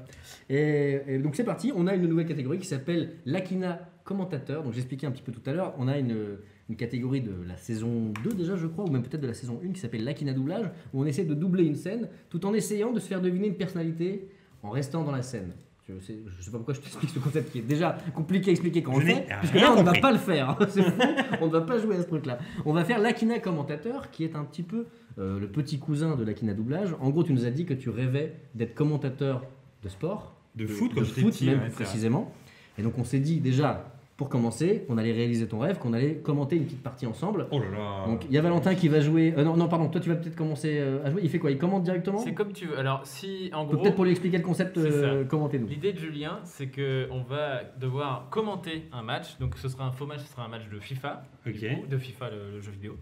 Et donc c'est parti, on a une nouvelle catégorie qui s'appelle l'Akina commentateur. Donc j'expliquais un petit peu tout à l'heure, on a une catégorie de la saison 2 déjà je crois, ou même peut-être de la saison 1 qui s'appelle l'Akina doublage, où on essaie de doubler une scène tout en essayant de se faire deviner une personnalité en restant dans la scène. Je sais pas pourquoi je t'explique ce concept qui est déjà compliqué à expliquer quand on
Je
le
n'ai
fait, puisque
rien
là on ne va
compris.
pas le faire, c'est fou, on ne va pas jouer à ce truc-là. On va faire l'Akina commentateur qui est un petit peu le petit cousin de l'Akina doublage. En gros tu nous as dit que tu rêvais d'être commentateur de sport,
De foot,
de
comme j'étais
foot
petit,
même
ouais,
plus
c'est vrai.
précisément. Et donc on s'est dit déjà, pour commencer, on allait réaliser ton rêve, qu'on allait commenter une petite partie ensemble.
Oh là là.
Donc il y a Valentin qui va jouer. Non, pardon, toi tu vas peut-être commencer à jouer. Il fait quoi? Il commente directement?
C'est comme tu veux. Alors, si en gros.
Peut-être pour lui expliquer le concept,
C'est ça.
commentez-nous.
L'idée de Julien, c'est qu'on va devoir commenter un match. Donc, ce sera un faux match, ce sera un match de FIFA.
Ok.
Du coup, de FIFA, le jeu vidéo.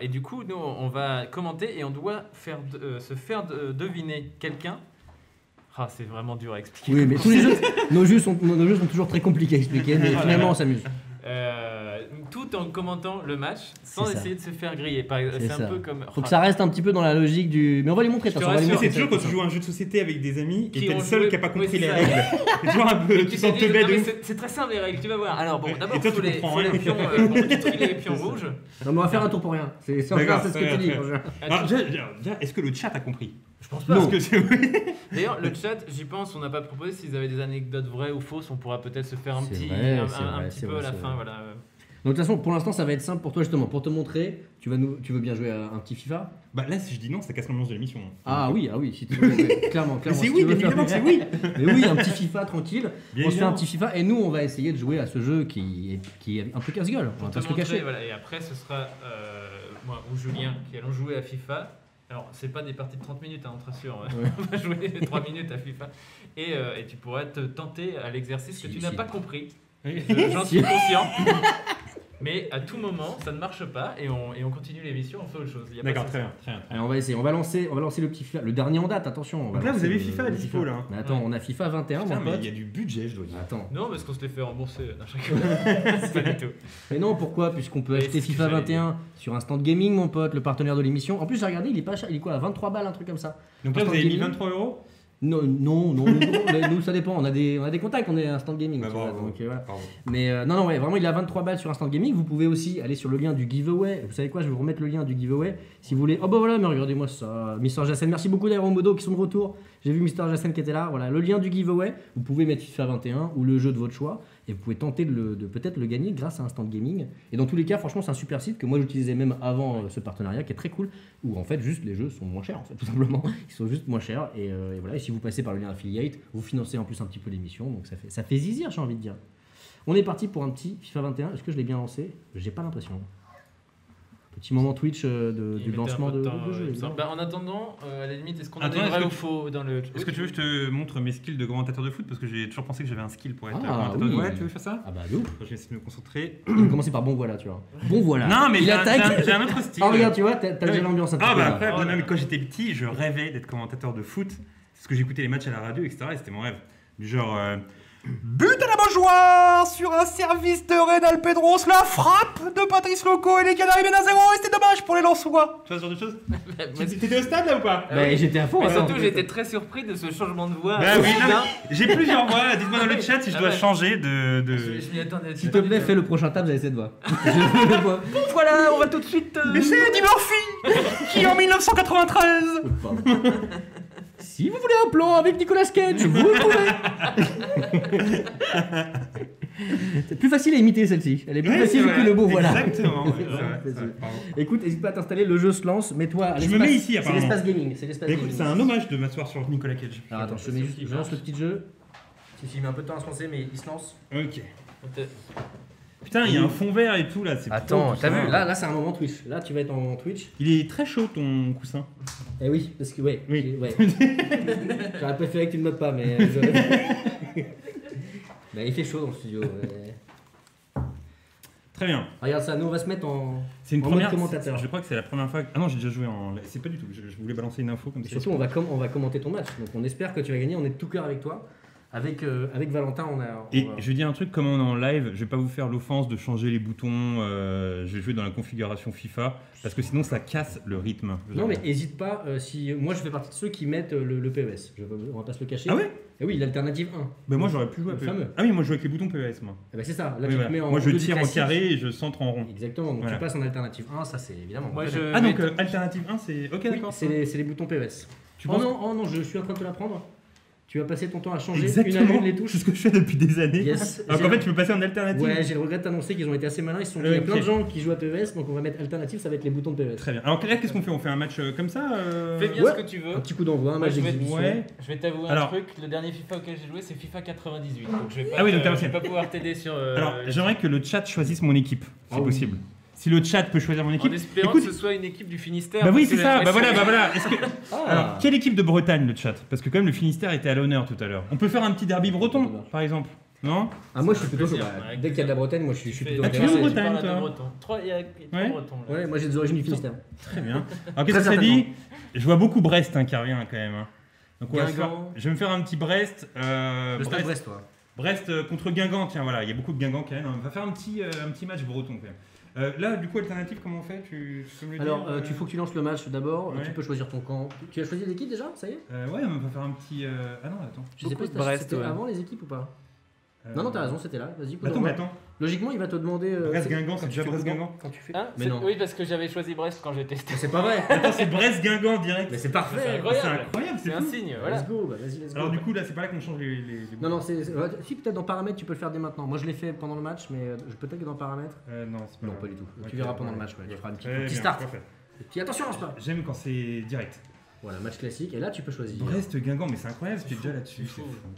Et du coup, nous, on va commenter et on doit se faire deviner quelqu'un. Ah, c'est vraiment dur à expliquer.
Oui, mais tous les jeux, nos jeux sont toujours très compliqués à expliquer, mais finalement on s'amuse.
Tout en commentant le match sans
C'est ça.
essayer de se faire griller. C'est un
ça.
peu comme.
Faut que ça reste un petit peu dans la logique du. Mais on va les montrer,
Je te
attention, on va les
rassure,
Mais
montrer.
c'est toujours quand tu joues à un jeu de société avec des amis et
Qui
t'es
ont
le seul
joué-
qui a pas
oui,
compris
c'est
les
ça.
règles. C'est toujours un peu.
Et
Tu
tu
sens
t'es
te
dit,
bête
non,
de
mais
ouf.
c'est très simple les règles, tu vas voir. Alors bon, d'abord
Et toi,
faut
tu
les
comprends rien.
pions, pour trier les pions rouges.
Non, mais on va faire un tour pour rien. C'est en
D'accord,
général, c'est ce que
très
tu dis.
bien,
en général.
Alors, déjà, est-ce que le chat a compris?
Je pense pas.
Parce que c'est.
D'ailleurs, le chat, j'y pense, on n'a pas proposé s'ils avaient des anecdotes vraies ou fausses, on pourra peut-être se faire un
C'est
petit,
vrai,
un
c'est vrai,
petit
c'est
peu
vrai,
à la
c'est
fin,
vrai.
voilà.
Donc de toute façon, pour l'instant, ça va être simple pour toi justement. Pour te montrer, tu veux bien jouer à un petit FIFA?
Bah là, si je dis non, ça casse l'ambiance de l'émission.
Ah oui, si tu veux, clairement.
Mais c'est
si
oui,
tu veux
bien
faire-
évidemment que c'est oui.
Mais oui, un petit FIFA tranquille.
Bien
On se fait un
évidemment.
petit FIFA et nous, on va essayer de jouer à ce jeu qui est un peu casse-gueule. On va
Pour te
pas se le
montrer,
cacher.
voilà. Et après, ce sera moi ou Julien qui allons jouer à FIFA. Alors, c'est pas des parties de 30 minutes, hein, on te rassure.
Ouais.
On va jouer 3 minutes à FIFA. Et tu pourras te tenter à l'exercice que
Si,
tu n'as
si.
pas compris.
Oui.
J'en suis conscient. Mais à tout moment, ça ne marche pas et on continue l'émission, on fait autre chose. Il y a pas
D'accord,
de
très
souci.
bien, très bien.
Allez, on va essayer. On va lancer le petit FIFA. Le dernier en date, attention. on va
Donc là, vous
lancer
avez
le-
FIFA à
le
dispo, là.
Mais attends,
Ouais.
on a FIFA 21,
Putain,
mon
mais
pote.
il y a du budget, je dois dire.
Attends.
Non, parce qu'on se les fait rembourser. Non, je rigole. Pas du tout.
Mais non, pourquoi? Puisqu'on peut
Mais
acheter
c'est ce que
FIFA
j'allais
21 sur un stand gaming, mon pote, le partenaire de l'émission. En plus, j'ai regardé, il est pas cher. Il est quoi, à 23 balles, un truc comme ça?
Donc là,
Un
vous
stand
avez mis
gaming
23 €?
Non, nous, ça dépend. On a des contacts, on est un stand gaming.
Bah,
tu vois,
bravo.
donc, voilà.
Pardon.
Mais non, ouais, vraiment, il est à 23 balles sur un stand gaming. Vous pouvez aussi aller sur le lien du giveaway. Vous savez quoi, je vais vous remettre le lien du giveaway si vous voulez. Oh bah voilà, mais regardez-moi ça. Mister Jassen, merci beaucoup d'ailleurs aux modos qui sont de retour. J'ai vu Mister Jassen qui était là. Voilà, le lien du giveaway. Vous pouvez mettre FIFA 21 ou le jeu de votre choix. Et vous pouvez tenter de peut-être le gagner grâce à un stand gaming. Et dans tous les cas, franchement, c'est un super site que moi j'utilisais même avant ce partenariat qui est très cool. Où en fait, juste les jeux sont moins chers, en fait, tout simplement. Ils sont juste moins chers. Et voilà, et si vous passez par le lien affiliate, vous financez en plus un petit peu l'émission. Donc ça fait zizir, j'ai envie de dire. On est parti pour un petit FIFA 21. Est-ce que je l'ai bien lancé? J'ai pas l'impression. Petit moment Twitch du
Il
lancement
mettait un
de
peu de temps,
jeu.
il me semble. Bah, en attendant, à la limite, est-ce qu'on a
Attends,
des
est-ce
vrais
que
ou
tu-
faux dans le.
Est-ce que tu veux que je te montre mes skills de commentateur de foot? Parce que j'ai toujours pensé que j'avais un skill pour être
Ah,
commentateur
oui.
de foot. Ouais, tu veux faire ça?
Ah bah de ouf.
Je vais essayer de me concentrer.
Il va commencer par bon voilà, tu vois. Bon voilà.
Non, mais
il
j'ai
attaque.
j'ai un autre style.
Oh regarde, tu vois, t'as déjà
Ouais.
l'ambiance un petit
Ah
peu.
bah
là.
après,
Oh là
même
là.
quand j'étais petit, je rêvais d'être commentateur de foot. Parce que j'écoutais les matchs à la radio, etc. Et c'était mon rêve. Du genre... but à la Beaujoire sur un service de Reynal Pedros, la frappe de Patrice Loco et les Canaries mènent à 0 et c'était dommage pour les Lensois. Tu vois ce genre de choses? T'étais au stade là ou pas?
Bah, j'étais à fond.
Mais
attends.
surtout, j'étais très surpris de ce changement de voix.
Bah oui, non,
Soudain.
mais j'ai plusieurs voix. Dites-moi dans le chat si je
Ah
dois
ouais.
changer de...
Je m'y attendais.
S'il te plaît, fais le prochain tab, j'avais cette voix. Je le vois.
Bon, voilà, on va tout de suite.
Mais c'est Eddie Murphy qui en 1993.
Pardon. Si vous voulez un plan avec Nicolas Cage, vous le pouvez. C'est plus facile à imiter celle-ci. Elle est plus
Ouais,
facile
c'est
que
vrai.
le beau voilà.
Exactement. ouais, c'est
Vraiment
vrai, c'est
facile.
vrai, pardon.
Écoute, n'hésite pas à t'installer, le jeu se lance, mets-toi à
Je
l'espace.
me mets ici,
C'est
apparemment.
l'espace gaming. C'est l'espace
Bah, écoute,
gaming.
c'est un hommage de m'asseoir sur Nicolas Cage.
Alors attends, je lance le petit jeu. Il met un peu de temps à se lancer, mais il se lance.
Ok. Putain, il y a un fond vert et tout là. C'est
Attends,
trop
t'as
puissant.
vu là c'est un moment Twitch. Là, tu vas être en Twitch.
Il est très chaud ton coussin.
Eh oui, parce que ouais.
Oui.
ouais. J'aurais préféré que tu ne notes pas, mais. Bah, il fait chaud dans le studio. ouais.
Très bien.
Regarde ça, nous on va se mettre en.
C'est une
En
première.
mode commentateur.
Je crois que c'est la première fois. Ah non, j'ai déjà joué en. C'est pas du tout. Je voulais balancer une info comme ça.
Surtout, on va commenter ton match. Donc on espère que tu vas gagner. On est de tout cœur avec toi. Avec Valentin, on
Et
va-
je vais dire un truc, comme on est en live, je vais pas vous faire l'offense de changer les boutons, je vais jouer dans la configuration FIFA, parce que sinon ça casse le rythme.
Non, mais hésite pas. Si moi, je fais partie de ceux qui mettent le PES. On va pas se le cacher.
Ah ouais?
Eh oui, l'alternative 1.
Bah moi j'aurais pu jouer à
Le
PES.
fameux.
Ah oui, moi je joue avec les boutons PES moi.
Eh ben, c'est ça. Là,
Oui,
tu
voilà.
te mets en.
Moi je
au lieu du
tire en
classique.
carré et je centre en rond.
Exactement. Donc
Voilà.
tu passes en alternative 1. Ça, c'est évidemment.
Moi, je.
Ah donc
vais-
alternative 1 c'est... Ok
Oui,
d'accord.
c'est les boutons PES.
Tu
Oh
penses
non, oh non, je suis en train de te l'apprendre. Tu vas passer ton temps à changer une à
Exactement,
une les touches.
c'est ce que je fais depuis des années.
Yes.
Alors qu'en fait tu peux passer en alternative.
Ouais, j'ai le regret de t'annoncer qu'ils ont été assez malins. Ils se sont dit, il y a
Ok.
plein de gens qui jouent à PES, donc on va mettre alternative, ça va être les boutons de PES.
Très bien. Alors là qu'est-ce qu'on fait? On fait un match comme ça
Fais bien
Ouais.
ce que tu veux.
Un petit coup d'envoi, un
Moi,
match
je vais-
d'exhibition.
Ouais.
Je vais t'avouer un
Alors-
truc, le dernier FIFA auquel j'ai joué c'est FIFA 98, donc je vais pas,
Ah oui, donc t'as
je
aussi-
vais pas pouvoir t'aider sur...
Alors
là-dessus.
j'aimerais que le chat choisisse mon équipe, si
Ah oui.
possible. Si le chat peut choisir mon
En
équipe.
espérant
Écoute,
que ce soit une équipe du Finistère.
bah oui
parce que
c'est ça,
j'ai
bah
l'impression-
voilà. Est-ce que...
Ah.
Alors, quelle équipe de Bretagne le chat? Parce que quand même le Finistère était à l'honneur tout à l'heure. On peut faire un petit derby breton, par exemple. Non?
Ah, moi je suis plutôt chaud.
plaisir,
bah,
avec
Dès qu'il y a de la Bretagne, moi je suis
Tu
plutôt
fais-
tu viens de
intéressé.
Bretagne,
parles à
toi
deux Bretons. Il y a trois
Ouais.
Bretons là.
Ouais, moi j'ai des origines du Finistère.
Très bien. Alors qu'est-ce que
Très
ça dit? Je vois beaucoup Brest hein, qui revient quand même. hein. Donc on va se faire-
Guingamp.
je vais me faire un petit Brest.
Le stade Brest, toi.
Brest contre Guingamp, tiens voilà, il y a beaucoup de Guingamp quand même. On va faire un petit match breton quand même. Là, du coup, alternative, comment on fait? Tu peux me le
Alors,
dire
tu faut que tu lances le match d'abord.
Ouais.
Tu peux choisir ton camp. Tu as choisi l'équipe déjà? Ça y est?
Ouais, on va faire un petit. Ah non, attends.
Je sais pas
Beaucoup
si
de
t'as-
Brest,
c'était
ouais.
avant les équipes ou pas? Non, non, t'as raison, c'était là. Vas-y, coup
Attends,
d'envoi.
mais attends.
Logiquement, il va te demander.
Brest-Guingamp, c'est
quand tu
déjà
fais
Brest-Guingamp
quand tu fais.
Hein
Mais
C'est-
non.
Oui, parce que j'avais choisi Brest quand j'ai testé.
Mais c'est pas vrai.
Attends, c'est Brest-Guingamp direct.
Mais c'est parfait.
C'est incroyable.
C'est incroyable,
C'est un
fou.
signe, voilà.
Let's go, bah, vas-y, let's go.
Alors, du coup, là, c'est pas là qu'on change les
Non, non, ouais, si peut-être dans paramètres, tu peux le faire dès maintenant. Moi je l'ai fait pendant le match, mais peut-être que dans paramètres.
Non, c'est pas
Non,
grave.
pas du tout.
Ok,
Tu verras pendant
ouais.
le match, ouais. Tu feras un petit,
Très
petit
bien,
start.
parfait.
Et puis attention, lance pas.
J'aime quand c'est direct.
Voilà, match classique. Et là, tu peux choisir.
Brest-Guingamp, mais c'est incroyable, j'étais déjà là-dessus.
c'est
c'est
fou.
fou.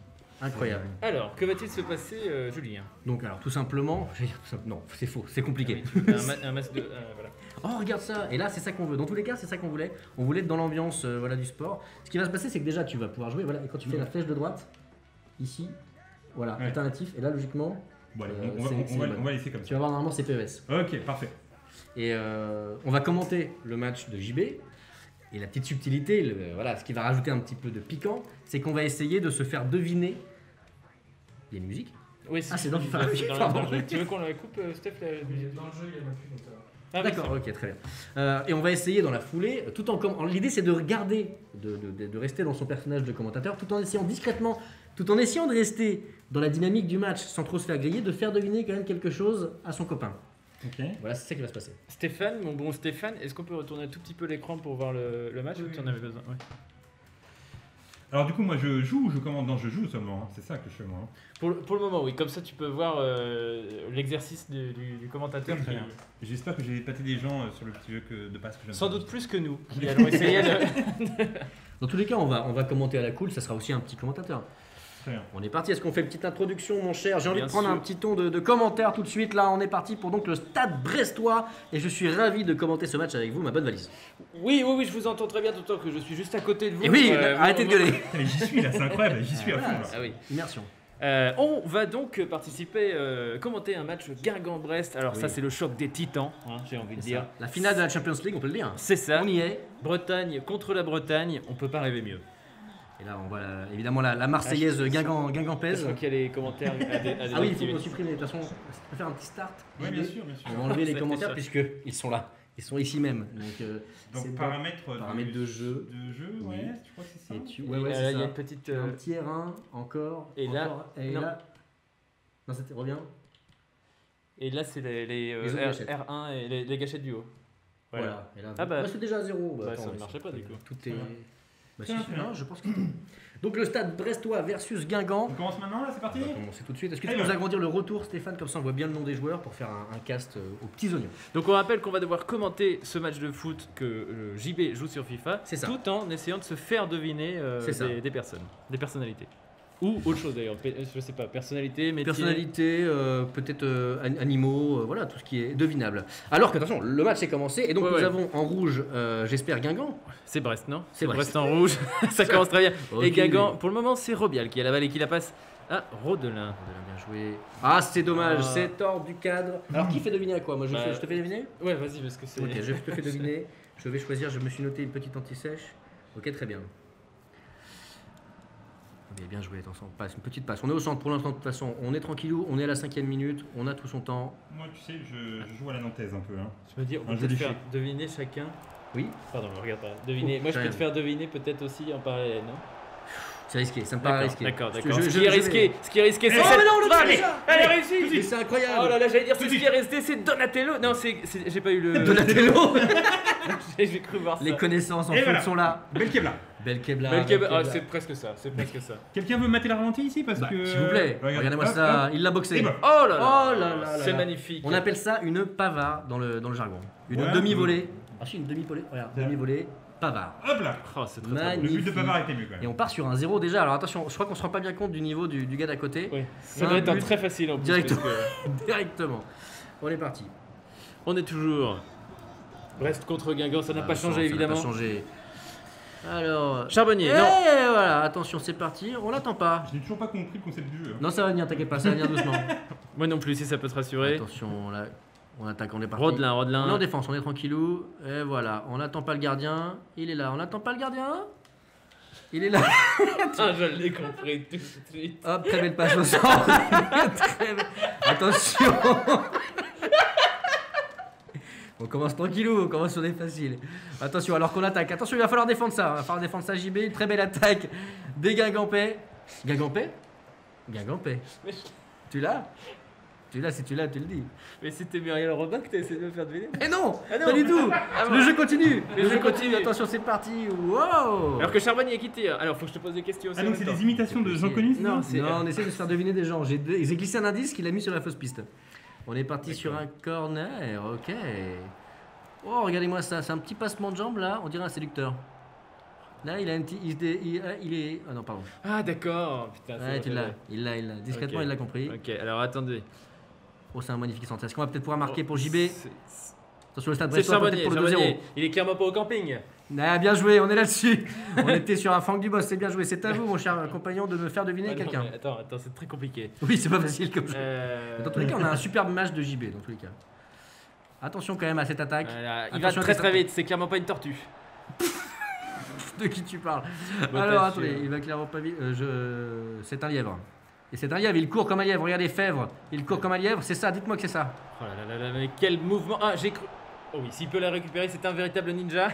Incroyable.
Alors, que va-t-il se passer, Julien?
Donc, alors, tout simplement. j'allais dire tout simple- Non, c'est faux, c'est compliqué.
Un match de. Voilà.
Oh, regarde ça. Et là, c'est ça qu'on veut. Dans tous les cas, c'est ça qu'on voulait. On voulait être dans l'ambiance voilà, du sport. Ce qui va se passer, c'est que déjà, tu vas pouvoir jouer. Voilà, et quand tu fais la flèche de droite, ici, voilà,
Ouais.
alternatif. Et là, logiquement,
Bon, allez,
c'est-
on va laisser comme
tu
ça.
vas voir normalement, c'est PES.
Ok, parfait.
Et on va commenter le match de JB. Et la petite subtilité, voilà, ce qui va rajouter un petit peu de piquant, c'est qu'on va essayer de se faire deviner. Il y a une musique?
Oui,
Ah, c'est dans FIFA.
c'est dans
Pardon.
le jeu. Tu veux qu'on la coupe, Steph la musique?
Dans le jeu, il y a ma pub, donc ça va.
Ah, oui,
D'accord, ok, très bien. Et on va essayer dans la foulée, tout en l'idée c'est de regarder, de rester dans son personnage de commentateur, tout en essayant discrètement, tout en essayant de rester dans la dynamique du match sans trop se faire griller, de faire deviner quand même quelque chose à son copain.
Ok.
Voilà, c'est ça qui va se passer.
Stéphane, mon bon Stéphane, est-ce qu'on peut retourner un tout petit peu l'écran pour voir le match ou tu en avais besoin? Ouais.
Alors, du coup, moi, je joue ou je commande? Non, je joue seulement. hein. C'est ça que je fais, moi. hein.
Pour le moment, oui. Comme ça, tu peux voir l'exercice du commentateur.
Très
qui-
bien. J'espère que j'ai épaté des gens sur le petit jeu de passe que je viens de
Sans
faire.
doute plus que nous, qui allons essayer de...
Dans tous les cas, on va commenter à la cool, ça sera aussi un petit commentateur.
Très bien.
On est parti, est-ce qu'on fait une petite introduction mon cher? J'ai envie
Bien
de prendre
sûr.
un petit ton de commentaires tout de suite. Là, on est parti pour donc le Stade Brestois et je suis ravi de commenter ce match avec vous, ma bonne valise.
Oui, je vous entends très bien, tout le temps que je suis juste à côté de vous.
Et oui,
vous-
arrêtez de gueuler.
Putain, mais j'y suis là, c'est incroyable, j'y suis à fond là.
Ah oui.
Immersion.
On va donc participer, commenter un match Guingamp-Brest. Alors ça
Oui.
c'est le choc des titans, hein, j'ai envie de
C'est
dire.
ça. La finale de la Champions League, on peut le dire.
C'est ça.
On y est.
Bretagne contre la Bretagne, on peut pas rêver mieux.
Et là, on voit évidemment la Marseillaise Guingampaise.
Je crois qu'il y a les commentaires à
Ah oui, il
désactiver.
faut supprimer. De toute façon, on peut faire un petit start.
Oui, bien sûr, bien sûr.
On va enlever les
C'était
commentaires
ça.
puisqu'ils sont là. Ils sont ici même. Donc,
Donc
c'est
paramètres
paramètres de jeu.
De jeu,
Oui.
ouais, tu crois que c'est ça?
Ouais, ouais,
Et
c'est
là, il y a
ça.
une petite.
Un petit R1 encore.
Et là-
encore, et
non.
là. Non, c'était reviens.
Et là c'est les
autres gâchettes.
R1 et les gâchettes du haut.
Voilà. Et là,
Ah bah.
c'est déjà à 0.
Bah,
attends,
ça ne
mais
marchait pas, du coup.
Tout est. Bah, si,
Très
si,
bien.
non, je pense que. Donc le Stade Brestois versus Guingamp.
On commence maintenant là, c'est parti?
On va commencer tout de suite. Est-ce que tu
Allez,
peux nous
ouais.
agrandir le retour, Stéphane? Comme ça, on voit bien le nom des joueurs pour faire un cast aux petits oignons.
Donc on rappelle qu'on va devoir commenter ce match de foot que JB joue sur FIFA,
C'est ça.
tout en essayant de se faire deviner
C'est ça.
des personnes, des personnalités. Ou autre chose d'ailleurs, je sais pas, personnalité, métier.
Personnalité, peut-être animaux, voilà, tout ce qui est devinable. Alors que, attention, le match est commencé et donc
Ouais,
nous
ouais.
avons en rouge, j'espère, Guingamp.
C'est Brest, non?
C'est Brest.
En rouge, ça commence très bien.
Ok.
Et Guingamp, pour le moment, c'est Robial qui a la balle et qui la passe à Rodelin.
Bien joué. Ah, c'est dommage,
Ah.
c'est hors du cadre. Alors, qui fait deviner à quoi? Moi,
Bah,
je te fais deviner?
Ouais, vas-y, parce que c'est.
Ok, je te fais deviner. Je vais choisir, je me suis noté une petite anti-sèche. Ok, très bien. Ok, bien joué, attention, passe, une petite passe. On est au centre pour l'instant, de toute façon. On est tranquillou, on est à la 5e minute, on a tout son temps.
Moi, tu sais, je joue à la nantaise un peu. Hein.
Je me dis, on peut
Un
peut-être
joli
faire
fait.
deviner chacun.
Oui,
Pardon, regarde pas. Deviner.
Oh,
Moi, je peux
rien.
te faire deviner peut-être aussi en parallèle, non?
c'est risqué, ça me paraît risqué.
D'accord.
Je-
Ce qui est
je vais-
risqué, c'est
Oh, mais non, le
Allez,
déjà
allez, réussi.
Mais c'est incroyable.
Oh là là, j'allais dire ce qui est resté, c'est Donatello. Non, j'ai pas eu le.
Donatello.
J'ai cru voir ça.
Les connaissances en
Et
foot
voilà.
sont là.
Belkebla.
Belkebla.
Belkebla. Ah,
Belkebla.
c'est presque ça. C'est presque ça.
Quelqu'un veut mater la ralenti ici parce
Bah,
que.
s'il vous plaît,
Regarde.
regardez-moi
Hop,
ça,
hop.
il l'a boxé.
Et bah.
Oh là là.
Oh là là là
C'est
là.
magnifique.
On appelle ça une pavard dans le jargon. Une
Ouais.
demi-volée. Ah si, une demi-volée. Regarde, demi-volée, pavard.
Hop là.
Oh, c'est très très beau.
Magnifique.
Le but de Pavard était mieux quand
Et
même.
on part sur un 0 déjà. Alors attention, je crois qu'on se rend pas bien compte du niveau du gars d'à côté.
Oui. Ça
Un
doit être un
but
très facile en plus.
directement.
parce que
Directement. On est parti.
On est toujours. Brest contre Guingamp, ça n'a pas changé
Ça n'a
évidemment.
pas changé. Alors.
Charbonnier,
Et
non.
voilà, attention, c'est parti. On l'attend pas.
Je n'ai toujours pas compris le concept du jeu. hein.
Non, ça va venir, t'inquiète pas, ça va venir doucement.
Moi non plus, si ça peut te rassurer.
Attention, là, on attaque, on est parti.
Rodelin,
On est en
Rodelin.
défense, on est tranquillou. Et voilà, on n'attend pas le gardien. Il est là, on n'attend pas le gardien. Il est là.
Ah, je l'ai compris tout de suite.
Hop, très belle passe au centre. Très belle. Attention. On commence tranquillou, on commence sur des faciles. Attention, alors qu'on attaque. Attention, il va falloir défendre ça. Il va falloir défendre ça, JB. Une très belle attaque des Guingampais. Guingampais Guingampais.
Mais-
Tu l'as? Tu l'as, si tu l'as, tu le dis.
Mais c'était Muriel Robin que t'as essayé de me faire deviner.
Mais non,
Ah non.
pas du tout.
Ah bon.
Le jeu continue.
Le jeu continue.
Attention, c'est parti. Wow.
Alors que Charbonnier est quitté. Alors faut que je te pose des questions aussi.
Ah
en
donc
même
c'est
temps.
des imitations de gens connus
Non,
ça
c'est-
Non, on essaie de se faire deviner des gens. J'ai glissé un indice qu'il a mis sur la fausse piste. On est parti sur un corner, ok. Oh, regardez-moi ça, c'est un petit passement de jambe là, on dirait un séducteur. Là, il a un petit. Il est. Ah non, pardon.
Ah d'accord. Putain, c'est
Ouais,
bon,
tu
c'est
l'as.
vrai.
Il l'a. Discrètement,
Ok.
il l'a compris.
Ok, alors attendez.
Oh, c'est un magnifique centre. Est-ce qu'on va peut-être pouvoir marquer pour JB?
C'est
Attention, le stade
c'est
Brestois, peut-être
Charbonnier.
pour le 2-0.
Charbonnier. Il est clairement pas au camping.
Ah, bien joué, on est là-dessus. On était sur un Franck Dubos, c'est bien joué. C'est à vous, mon cher compagnon, de me faire deviner
Ah non,
quelqu'un.
mais attends, c'est très compliqué.
Oui, c'est pas facile comme jeu.
Euh,
Dans tous les cas, on a un superbe match de JB, dans tous les cas. Attention quand même à cette attaque.
voilà, il va
Attention à
très
cette
très
attaque.
vite. C'est clairement pas une tortue.
De qui tu parles?
Bah,
Alors
t'as
attendez,
su,
il va clairement pas vite. C'est un lièvre. Et c'est un lièvre, il court comme un lièvre. Regardez Fèvre, il court comme un lièvre. C'est ça, dites-moi que c'est ça.
Oh là là là, mais quel mouvement. Ah, j'ai cru. Oh oui, s'il peut la récupérer, c'est un véritable ninja.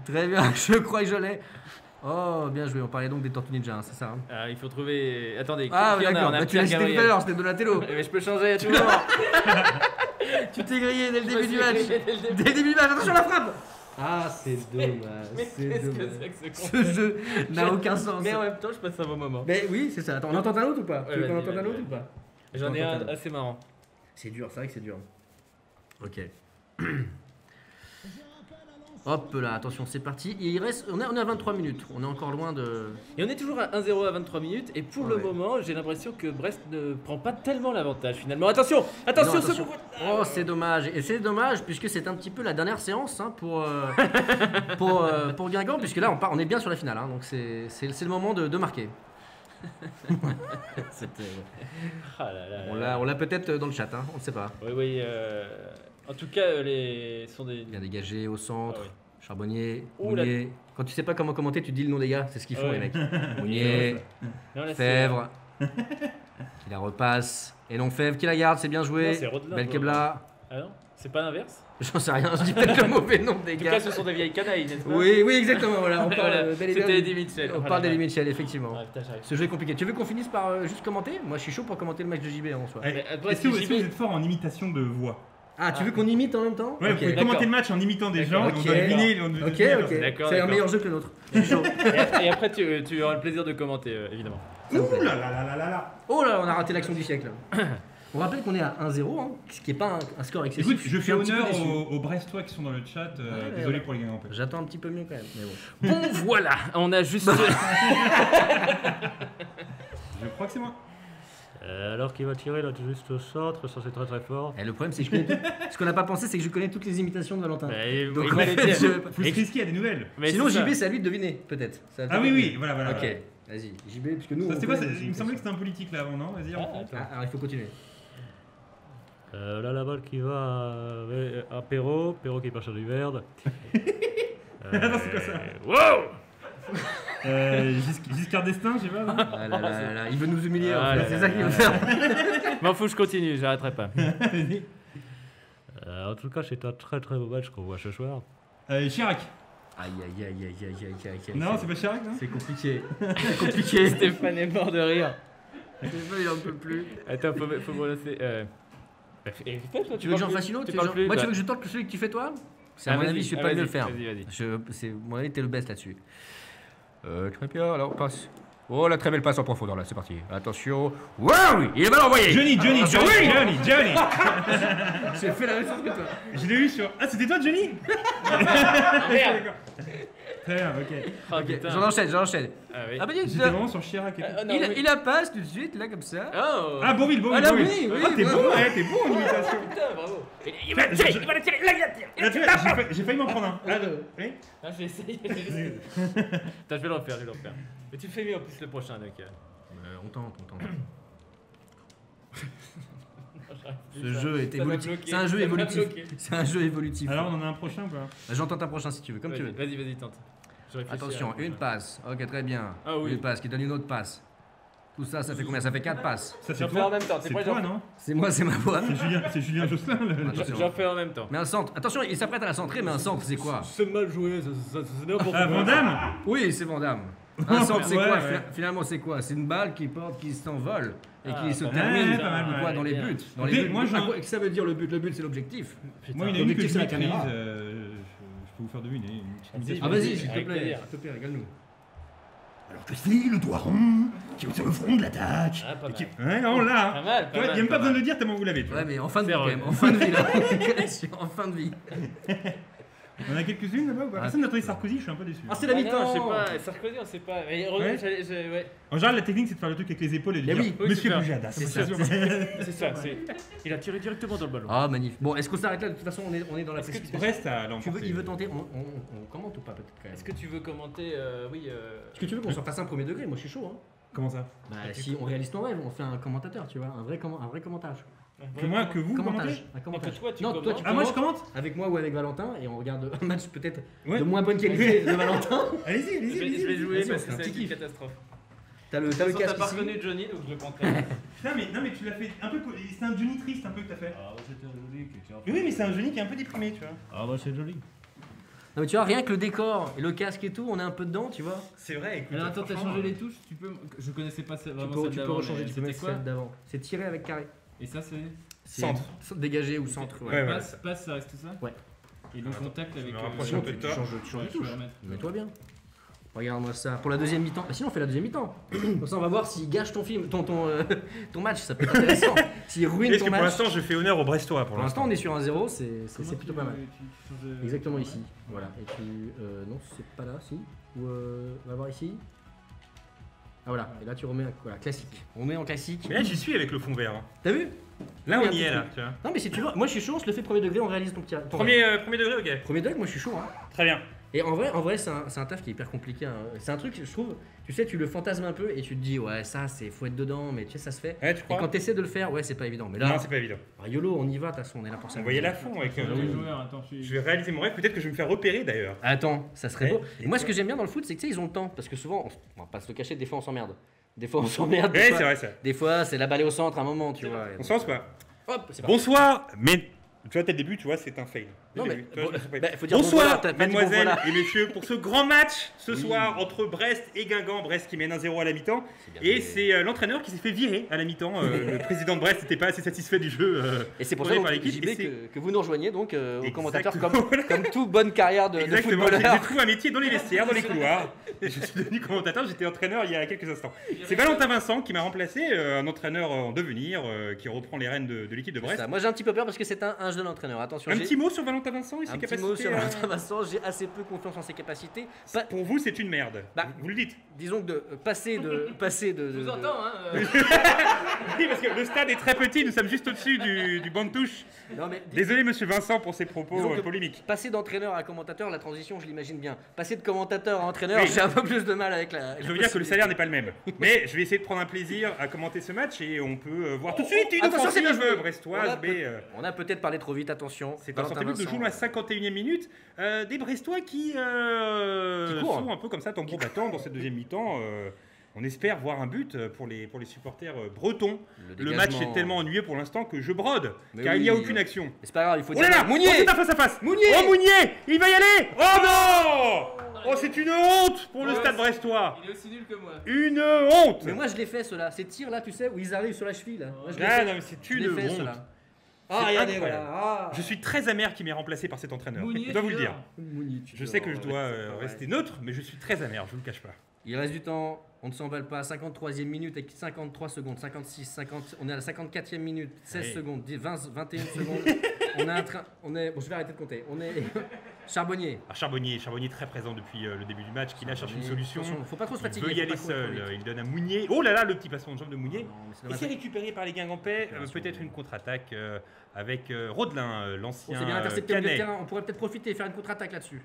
Très bien, je crois que je l'ai. Oh, bien joué. On parlait donc des Tortues Ninja, hein, c'est ça. hein.
Ah, il faut trouver. Attendez,
Ah,
qui en a?
d'accord.
On a
Bah, tu l'as
Pierre
cité tout à
Gabriel.
l'heure, c'était Donatello.
Mais je peux changer à tout moment.
Tu t'es grillé dès le
Je
début
me
du
suis
match.
grillé dès le début.
Dès le début du match, attention la frappe. Ah, c'est
Mais
dommage. C'est
qu'est-ce que
dommage.
c'est que ce
Ce jeu n'a aucun sens.
Mais en même temps, je passe un bon moment.
Mais oui, c'est ça. Attends, on entend un autre ou pas?
Ouais,
Tu veux qu'on
vas-y,
entende un
vas-y,
autre ou pas?
J'en ai un
Attends.
assez marrant.
C'est dur, c'est vrai que c'est dur. Ok. Hop là, attention, c'est parti. Il reste, on est à 23 minutes. On est encore loin de.
Et on est toujours à 1-0 à 23 minutes. Et pour le
Ouais.
moment, j'ai l'impression que Brest ne prend pas tellement l'avantage finalement. Attention, attention,
Non,
ce
attention. Oh, c'est dommage. Et c'est dommage puisque c'est un petit peu la dernière séance hein, pour Guingamp, puisque là on est bien sur la finale. Hein, donc c'est le moment de marquer. C'était-
Ah là là.
on l'a peut-être dans le chat, hein, on ne sait pas.
Oui, oui. En tout cas, les sont des.
Bien dégagé au centre.
Ah oui.
Charbonnier,
Ouh là.
Mounier. Quand tu sais pas comment commenter, tu dis le nom des gars, c'est ce qu'ils font
Ouais.
les mecs. Mounier,
Non, là, c'est-
Fèvre, qui la repasse. Et non, Fèvre qui la garde, c'est bien
Non,
joué.
c'est Rodelin,
Belkebla,
Ah non, c'est pas l'inverse.
j'en sais rien, je dis peut-être le mauvais nom des
En tout
gars.
cas, ce sont des vieilles canailles, n'est-ce pas?
Oui, oui, exactement, voilà, on parle
Voilà,
bel et
c'était
bien-
Eddie Mitchell.
On
Voilà.
parle d'Eddie Mitchell, effectivement.
Ouais, putain, j'arrive.
Ce jeu est compliqué. Tu veux qu'on finisse par juste commenter? Moi je suis chaud pour commenter le match de JB en soi.
Allez,
Mais, Brest,
Est-ce que
JB,
vous êtes fort en imitation de voix?
Ah, tu veux qu'on imite en même temps?
Ouais, vous
Ok.
pouvez
d'accord.
commenter le match en imitant des gens,
Ok.
on doit deviner. On doit
Ok,
deviner leur-
ok.
D'accord,
C'est un
d'accord.
meilleur jeu que le nôtre. Je suis chaud.
Et après, tu auras le plaisir de commenter, évidemment.
Ouh là là là là là là.
Oh là, on a raté l'action du siècle. On rappelle qu'on est à 1-0, hein, ce qui n'est pas un score excessif.
Écoute, je fais
suis un petit peu
honneur
déçu.
aux Brestois qui sont dans le chat.
Ouais,
Désolé
ouais.
pour les Guingampais.
J'attends un petit peu mieux quand même. Mais bon.
Bon, voilà, on a juste.
Je crois que c'est moi.
Alors qu'il va tirer là juste au centre, ça c'est très très fort.
Et le problème, c'est que je connais ce qu'on n'a pas pensé, c'est que je connais toutes les imitations de Valentin.
Mais,
Donc,
il
en
fallait
fait,
dire.
je-
Faut se risquer à des nouvelles.
Mais
Sinon,
c'est ça.
JB, c'est à lui de deviner, peut-être. Ça va
Ah
peut-être
oui,
deviner.
oui, voilà, voilà.
Ok,
voilà.
vas-y, JB, puisque nous.
Ça,
on
c'était quoi
connaît
ça-
nos
Il me semblait que
imitations.
c'était un politique là avant, non? Vas-y, on prend.
Ah, alors il faut continuer.
Là la balle qui va à Perrault, Perrault qui part sur du verde.
Attends, c'est quoi ça?
Wow!
Giscard d'Estaing, je sais pas. non
Ah là là là là, il veut nous humilier,
Ah
en
là
fait, c'est
là
ça qu'il
là
veut
là.
faire.
M'en fous, je continue, j'arrêterai pas.
En tout cas, c'est un très très beau match qu'on voit ce soir.
Chirac.
Aïe aïe aïe aïe aïe aïe aïe aïe.
Non, c'est pas Chirac, non?
C'est compliqué. C'est compliqué.
Stéphane est mort de rire.
Il en peut plus.
Attends, faut me laisser.
Tu veux que j'en fasse une autre? Moi, tu veux que je tente celui que tu fais toi? C'est à mon avis, je suis pas mieux le faire.
Vas-y, vas-y.
C'est mon avis, t'es le best là-dessus. Très bien, alors on passe. Oh, la très belle passe en profondeur là, c'est parti. Attention. Waouh, il est mal envoyé.
Johnny.
J'ai fait la même chose que toi.
Je l'ai eu sur. Ah, c'était toi, Johnny?
Merde.
Très bien, ok.
Ah, putain.
J'en enchaîne.
Ah oui.
Ah bah dis,
J'étais vraiment sur Chirac et tout.
Ah, non, oui.
il la passe tout de suite là comme ça.
Oh!
Ah, Bourvil.
Ah là, oui,
Ah, t'es
bravo.
bon, ouais, t'es bon en imitation.
Putain, bravo!
Il va le tirer, Là, tu vois, j'ai failli m'en prendre un. Ah, oui.
Ah, j'ai essayé. Attends, je vais le refaire, Mais tu fais mieux en plus le prochain, donc.
On tente. Ce
Ça-
jeu est
ça m'a
évolutif.
bloqué,
C'est un jeu
ça m'a
évolutif.
bloqué.
C'est un jeu évolutif.
Alors, on en a un prochain ou pas?
J'en tente un prochain si tu veux, comme tu veux.
Vas-y, tente. Je réfléchis
Attention,
à-
une passe. Ok, très bien.
Ah oui.
Une passe qui donne une autre passe. Tout ça, ça fait combien? Ça fait 4 passes.
Ça,
J'en fais en même temps,
C'est
c'est pas
toi,
genre-
non?
C'est moi, c'est ma voix.
C'est Julien Josselin.
Attention.
J'en fais en même temps.
Mais un centre. Attention, il s'apprête à la centrer, mais un centre, c'est quoi?
C'est mal joué, c'est n'importe
Ah, Vandame?
Oui, c'est Vandame. Un centre, c'est
Ouais,
quoi?
ouais.
Finalement, c'est quoi? C'est une balle qui s'envole et
Ah,
qui se
pas
termine
mal, pas mal,
quoi,
pas mal.
dans les
Bien.
buts. Dans les
Écoutez,
buts.
moi,
À quoi- ça veut dire le but? Le but, c'est l'objectif.
Moi, il y en a une que
L'objectif,
je
c'est la
maîtrise.
caméra.
Je peux vous faire deviner. une petite
Vas-y,
imitation.
Ah, vas-y, s'il te
avec
plaît.
plaisir.
S'il te plaît, régale-nous.
Alors que c'est le doigt rond qui est sur le front de l'attaque.
Ah, pas mal.
Ouais, non, là.
Pas mal,
Tu vois, il n'y a même pas besoin de le dire tellement vous l'avez. tu vois.
Ouais, mais en fin de vie,
C'est
quand
vrai.
même. En fin de vie, là. En fin de vie.
On a quelques-unes là-bas ou pas?
Ah,
Personne n'a trouvé Sarkozy, je suis un peu déçu.
Ah, c'est la
Ah non,
mi-temps.
je sais pas, Sarkozy, on sait pas. Mais
Ouais.
ouais.
En général, la technique, c'est de faire le truc avec les épaules et de
Eh
dire
oui,
oui,
Monsieur
c'est ça.
Pujadas.
C'est ça.
C'est ça, il a tiré directement dans le ballon.
Ah, magnifique. Bon, est-ce qu'on s'arrête là? De toute façon, on est dans la
Est-ce que tu-
précipitation.
Reste à l'emporter.
Il veut tenter. On commente ou pas, peut-être quand même?
Est-ce que tu veux commenter oui,
Est-ce que tu veux qu'on s'en fasse un premier degré? Moi, je suis chaud. Hein.
Comment ça?
Bah, si on réalise ton rêve, on fait un commentateur, tu vois, un vrai commentage.
Que moi, que vous
Commentage.
commentez?
Un commentage.
que toi, tu
non,
commentes.
toi, tu
Ah, moi je
commentes
commente?
avec moi ou avec Valentin et on regarde un match peut-être
Ouais.
de moins bonne qualité de Valentin.
Allez-y,
Je vais
allez-y.
jouer
Vas-y, on
parce
fait
que
un
c'est
petit
une
kiff.
catastrophe.
T'as le
T'as
casque
pas
ici.
reconnu Johnny, donc je le compte.
Putain, mais tu l'as fait un peu. C'est un Johnny triste un peu que t'as fait.
Ah, c'était joli.
Mais oui, mais c'est un Johnny qui est un peu déprimé, tu vois.
Ah, bah c'est joli.
Non mais tu vois, rien que le décor et le casque et tout, on est un peu dedans, tu vois.
C'est vrai, écoute.
Alors attends, t'as
franchement,
changé les touches, tu peux. Je connaissais pas
Tu
vraiment
peux,
celle
tu peux
d'avant,
rechanger,
mais
tu peux
c'était
mettre
quoi
celle d'avant. C'est tiré avec carré.
Et ça c'est.
C'est
Centre.
Dégagé ou centre, ouais.
Ouais, ouais.
Passe, ça reste ça
Ouais.
Et le contact avec.
me rapproche
Sinon,
un peu de
tu
toi.
changes de
Ouais,
touche.
je vais remettre.
Mets-toi bien. Regarde-moi ça. Pour la deuxième mi-temps. Bah, sinon, on fait la deuxième mi-temps. Comme ça, on va voir s'il gâche ton film, ton match. Ça peut être intéressant. S'il ruine
Est-ce
ton
que pour
match.
l'instant, je fais honneur au Brestois
Pour l'instant, on est sur un 0. C'est plutôt pas mal.
Tu changes de-
Exactement ici. Voilà. Et puis, non, c'est pas là, si. Ou on va voir ici. Ah voilà. Et là, tu remets voilà, classique. On met en classique.
Mais là, j'y suis avec le fond vert. Hein.
T'as vu?
Là, on
Regarde
y est,
ton
là.
truc.
Tu vois.
Non, mais si tu veux, moi je suis chaud, on se le fait premier degré, on réalise ton petit. ton
Premier degré, ok.
Premier degré, moi je suis chaud. Hein.
Très bien.
Et en vrai c'est un taf qui est hyper compliqué. Hein. C'est un truc, je trouve, tu sais, tu le fantasmes un peu et tu te dis, ouais, ça, faut être dedans, mais tu sais, ça se fait.
Ouais, tu
Et
crois
quand t'essaies de le faire, ouais, c'est pas évident. Mais là,
Non, c'est pas évident.
YOLO, on y va, de toute façon, on est là pour ça.
On va y aller à fond avec.
Sur les joueurs, attends,
Je vais réaliser mon rêve. Peut-être que je vais me faire repérer d'ailleurs.
Attends, ça serait
Ouais.
beau. Et moi, ce que j'aime bien dans le foot, c'est que tu sais, ils ont le temps. Parce que souvent, on va pas se le cacher, des fois on s'emmerde. Des fois on s'emmerde.
Ouais, c'est vrai ça.
Des fois, c'est la balle au centre à un moment, tu vois.
On sens pas.
Hop, c'est pas
Bonsoir, mais. Tu vois, dès le début, tu vois, c'est un fail. Dès
Non,
le
mais
début, tu vois, je me suis pas-
bah, faut dire bon
Bonsoir,
voilà, t'as pas dit bon
mesdemoiselles
voilà.
et messieurs, pour ce grand match ce
Oui.
soir entre Brest et Guingamp. Brest qui mène 1-0 à la mi-temps.
bien
Et
joué.
c'est l'entraîneur qui s'est fait virer à la mi-temps. Le président de Brest n'était pas assez satisfait du jeu.
Et c'est pour
tourné
ça
par
donc,
l'équipe.
JB,
Et c'est-
que vous nous rejoignez donc aux commentateurs
Exactement.
comme toute bonne carrière de
Exactement, j'ai
footballeur.
trouvé un métier dans les vestiaires, dans les couloirs. Et je suis devenu commentateur, j'étais entraîneur il y a quelques instants. C'est Valentin Vincent qui m'a remplacé, un entraîneur en devenir, qui reprend les rênes de l'équipe de
C'est
Brest.
ça. Moi j'ai un petit peu peur parce que c'est un jeune entraîneur. Attention,
Un
j'ai
petit mot sur Valentin Vincent et ses
un petit
capacités.
mot sur Valentin Vincent, j'ai assez peu confiance en ses capacités.
Pour vous, c'est une merde.
Bah,
vous le dites.
Disons que de passer de.
Je vous entends, hein.
Oui, parce que le stade est très petit, nous sommes juste au-dessus du banc de touche.
Non, mais
Désolé, monsieur Vincent, pour ces propos
Disons que-
polémiques.
passer d'entraîneur à commentateur, la transition, je l'imagine bien. Passer de commentateur à entraîneur,
Oui.
j'ai un peu plus de mal avec la.
Je veux dire que le salaire n'est pas le même. Mais je vais essayer de prendre un plaisir à commenter ce match et on peut voir tout de suite une
Attention, c'est bien
offensive
joué.
brestoise. Mais
On a peut-être parlé trop vite, attention.
c'est un
Valentin
centre de
Vincent.
joue à la 51e minute. Des Brestois qui
courent.
sont un peu comme ça, tambour battant dans cette deuxième mi-temps. On espère voir un but pour les supporters bretons. Le match
dégagement.
est tellement ennuyeux pour l'instant que je brode,
Mais
car il n'y a
oui.
aucune action.
Mais c'est pas grave, il faut
Oh là là,
Mounier
oh, c'est un face à face.
Mounier
Oh Mounier, il va y aller. Oh non. Oh, c'est une honte pour le
Ouais,
stade
c'est-
brestois.
Il est aussi nul que moi.
Une honte.
Mais moi je l'ai fait ceux-là, ces tirs là, tu sais, où ils arrivent sur la cheville là. Moi, je l'ai
Ah
fait.
non, mais c'est
Je l'ai
une
fait
honte.
ceux-là.
C'est
Ah, regardez,
incroyable.
voilà. Ah.
Je suis très amer qui m'est remplacé par cet entraîneur.
Mounier,
je dois vous le
tu
dire.
Mounier, tu
Je
dors,
sais que je
ouais,
dois
c'est pas vrai.
rester neutre, mais je suis très amer, je vous le cache pas.
Il reste du temps, on ne s'emballe pas. 53e minute avec 53 secondes, 56, 50. On est à la 54e minute, 16
Oui.
secondes, 20, 21 secondes. On a un train. On est. Bon, je vais arrêter de compter. On est. Charbonnier.
Alors Charbonnier très présent depuis le début du match, qui là cherche une solution.
Attention, faut pas trop se
Il
fatiguer.
veut y
faut
aller
pas courir trop
seul.
vite.
Il donne à Mounier. Oh là là, le petit passement de jambe de Mounier.
Non, mais c'est
Et
dommage.
c'est récupéré par les Guingampais. Peut-être une contre-attaque avec Rodelin,
Bon,
l'ancien
c'est bien intercepté au milieu de
Canet.
terrain. On pourrait peut-être profiter et faire une contre-attaque là-dessus.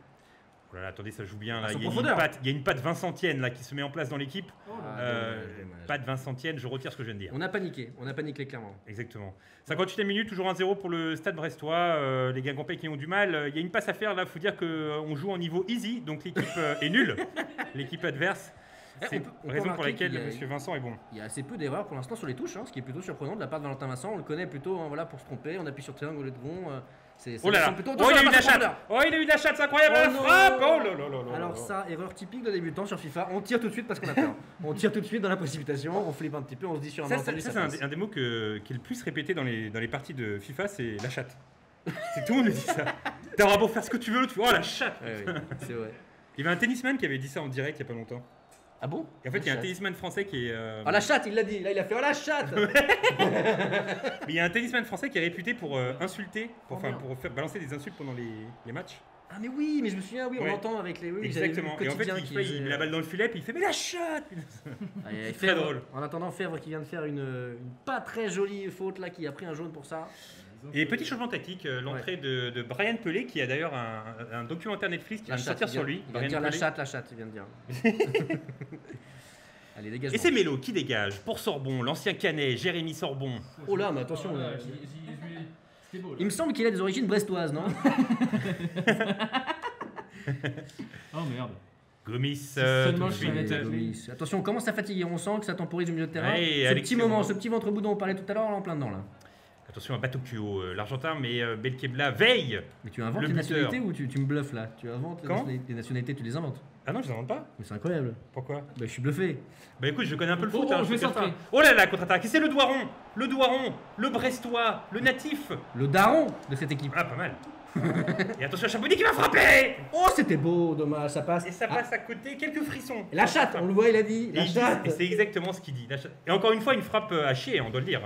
Oh là là, attendez, ça joue bien. Là.
Ah, sans
Il y a une
profondeur.
patte, il y a une patte Vincentienne là, qui se met en place dans l'équipe.
Ah, dommage.
Patte Vincentienne, je retire ce que je viens de dire.
On a paniqué clairement.
Exactement. 58e minute, toujours 1-0 pour le Stade Brestois. Les Guingampais qui ont du mal. Il y a une passe à faire là, il faut dire qu'on joue en niveau easy, donc l'équipe est nulle, l'équipe adverse. C'est
on peut
raison pour
remarquer
laquelle
qu'il y a-
M. Vincent est bon.
Il y a assez peu d'erreurs pour l'instant sur les touches, hein, ce qui est plutôt surprenant de la part de Valentin Vincent. On le connaît plutôt voilà, pour se tromper, on appuie sur triangle au lieu de rond. Ça
Oh là là,
ressemble plutôt-
oh il a eu de la
Attention,
chatte.
profondeur.
Oh il a eu de la chatte, c'est incroyable,
Oh
la
non.
frappe. Oh là là là là là.
Alors ça, erreur typique de débutant sur FIFA, on tire tout de suite parce qu'on a peur. On tire tout de suite dans la précipitation, on flippe un petit peu, on se dit sur un
Ça,
malentendu,
c'est
ça passe.
un des mots qui est le plus répété dans les parties de FIFA, c'est la chatte. C'est tout le monde me dit ça. T'auras beau faire ce que tu veux, l'autre, tu fais, oh la chatte.
Ouais, oui, c'est vrai.
Il y avait un tennisman qui avait dit ça en direct il y a pas longtemps.
Ah bon?
Et en fait, il y a un
chatte.
tennisman français qui est.
Ah la chatte, il l'a dit, là il a fait oh la chatte.
Mais il y a un tennisman français qui est réputé pour insulter, pour
merde.
faire balancer des insultes pendant les matchs.
Ah mais oui, mais je me souviens, oui, on
Ouais.
entend avec les... Oui, j'avais vu
Exactement.
le
Et en fait,
quotidien
il,
qui
fait,
faisait-
il met la balle dans le filet, puis il fait mais la chatte.
Ah, et
Très
Fèvre,
drôle.
En attendant, Fèvre qui vient de faire une pas très jolie faute là, qui a pris un jaune pour ça.
Et petit changement tactique, l'entrée de Brian Pelé, qui a d'ailleurs un documentaire Netflix qui vient de sortir sur lui.
Il vient de
Brian
dire la
Pelé.
chatte, il vient de dire. Allez, dégage.
Et c'est Mélo qui dégage pour Sorbon, l'ancien Canet, Jérémy Sorbon.
Oh là, mais attention.
Oh là, c'était beau. Là.
Il me semble qu'il a des origines brestoises, non?
Oh merde.
Gomis,
seulement
tout de
je savais
suite.
être-
Oui, attention, on commence à fatiguer, on sent que ça temporise au milieu de terrain.
Ouais,
ce
Alexis
petit moment,
Moreau.
ce petit ventre boudin, on parlait tout à l'heure, on est en plein dedans là.
Attention à Batokyo, l'Argentin, mais Belkebla veille.
Mais tu inventes
Le
les
buteur.
nationalités ou tu me bluffes là? Tu inventes
Quand
les nationalités, tu les inventes.
Ah non, je n'invente pas.
Mais c'est incroyable.
Pourquoi
Bah, je suis bluffé.
Bah écoute, je connais un peu le
Oh,
foot.
oh,
hein,
je vais
te cache
centrer.
pas. Oh là là, contre-attaque. Et c'est le Doiron, le Brestois, le natif.
Le daron de cette équipe.
Ah, pas mal. Et attention, Charbonnier qui va frapper.
Oh, c'était beau, dommage, ça passe.
Et ça passe à côté, quelques frissons.
La chatte, on le voit, il a dit.
Et
La
il dit-
chatte.
et c'est exactement ce qu'il dit. La chatte. Et encore une fois, une frappe à chier, on doit le dire.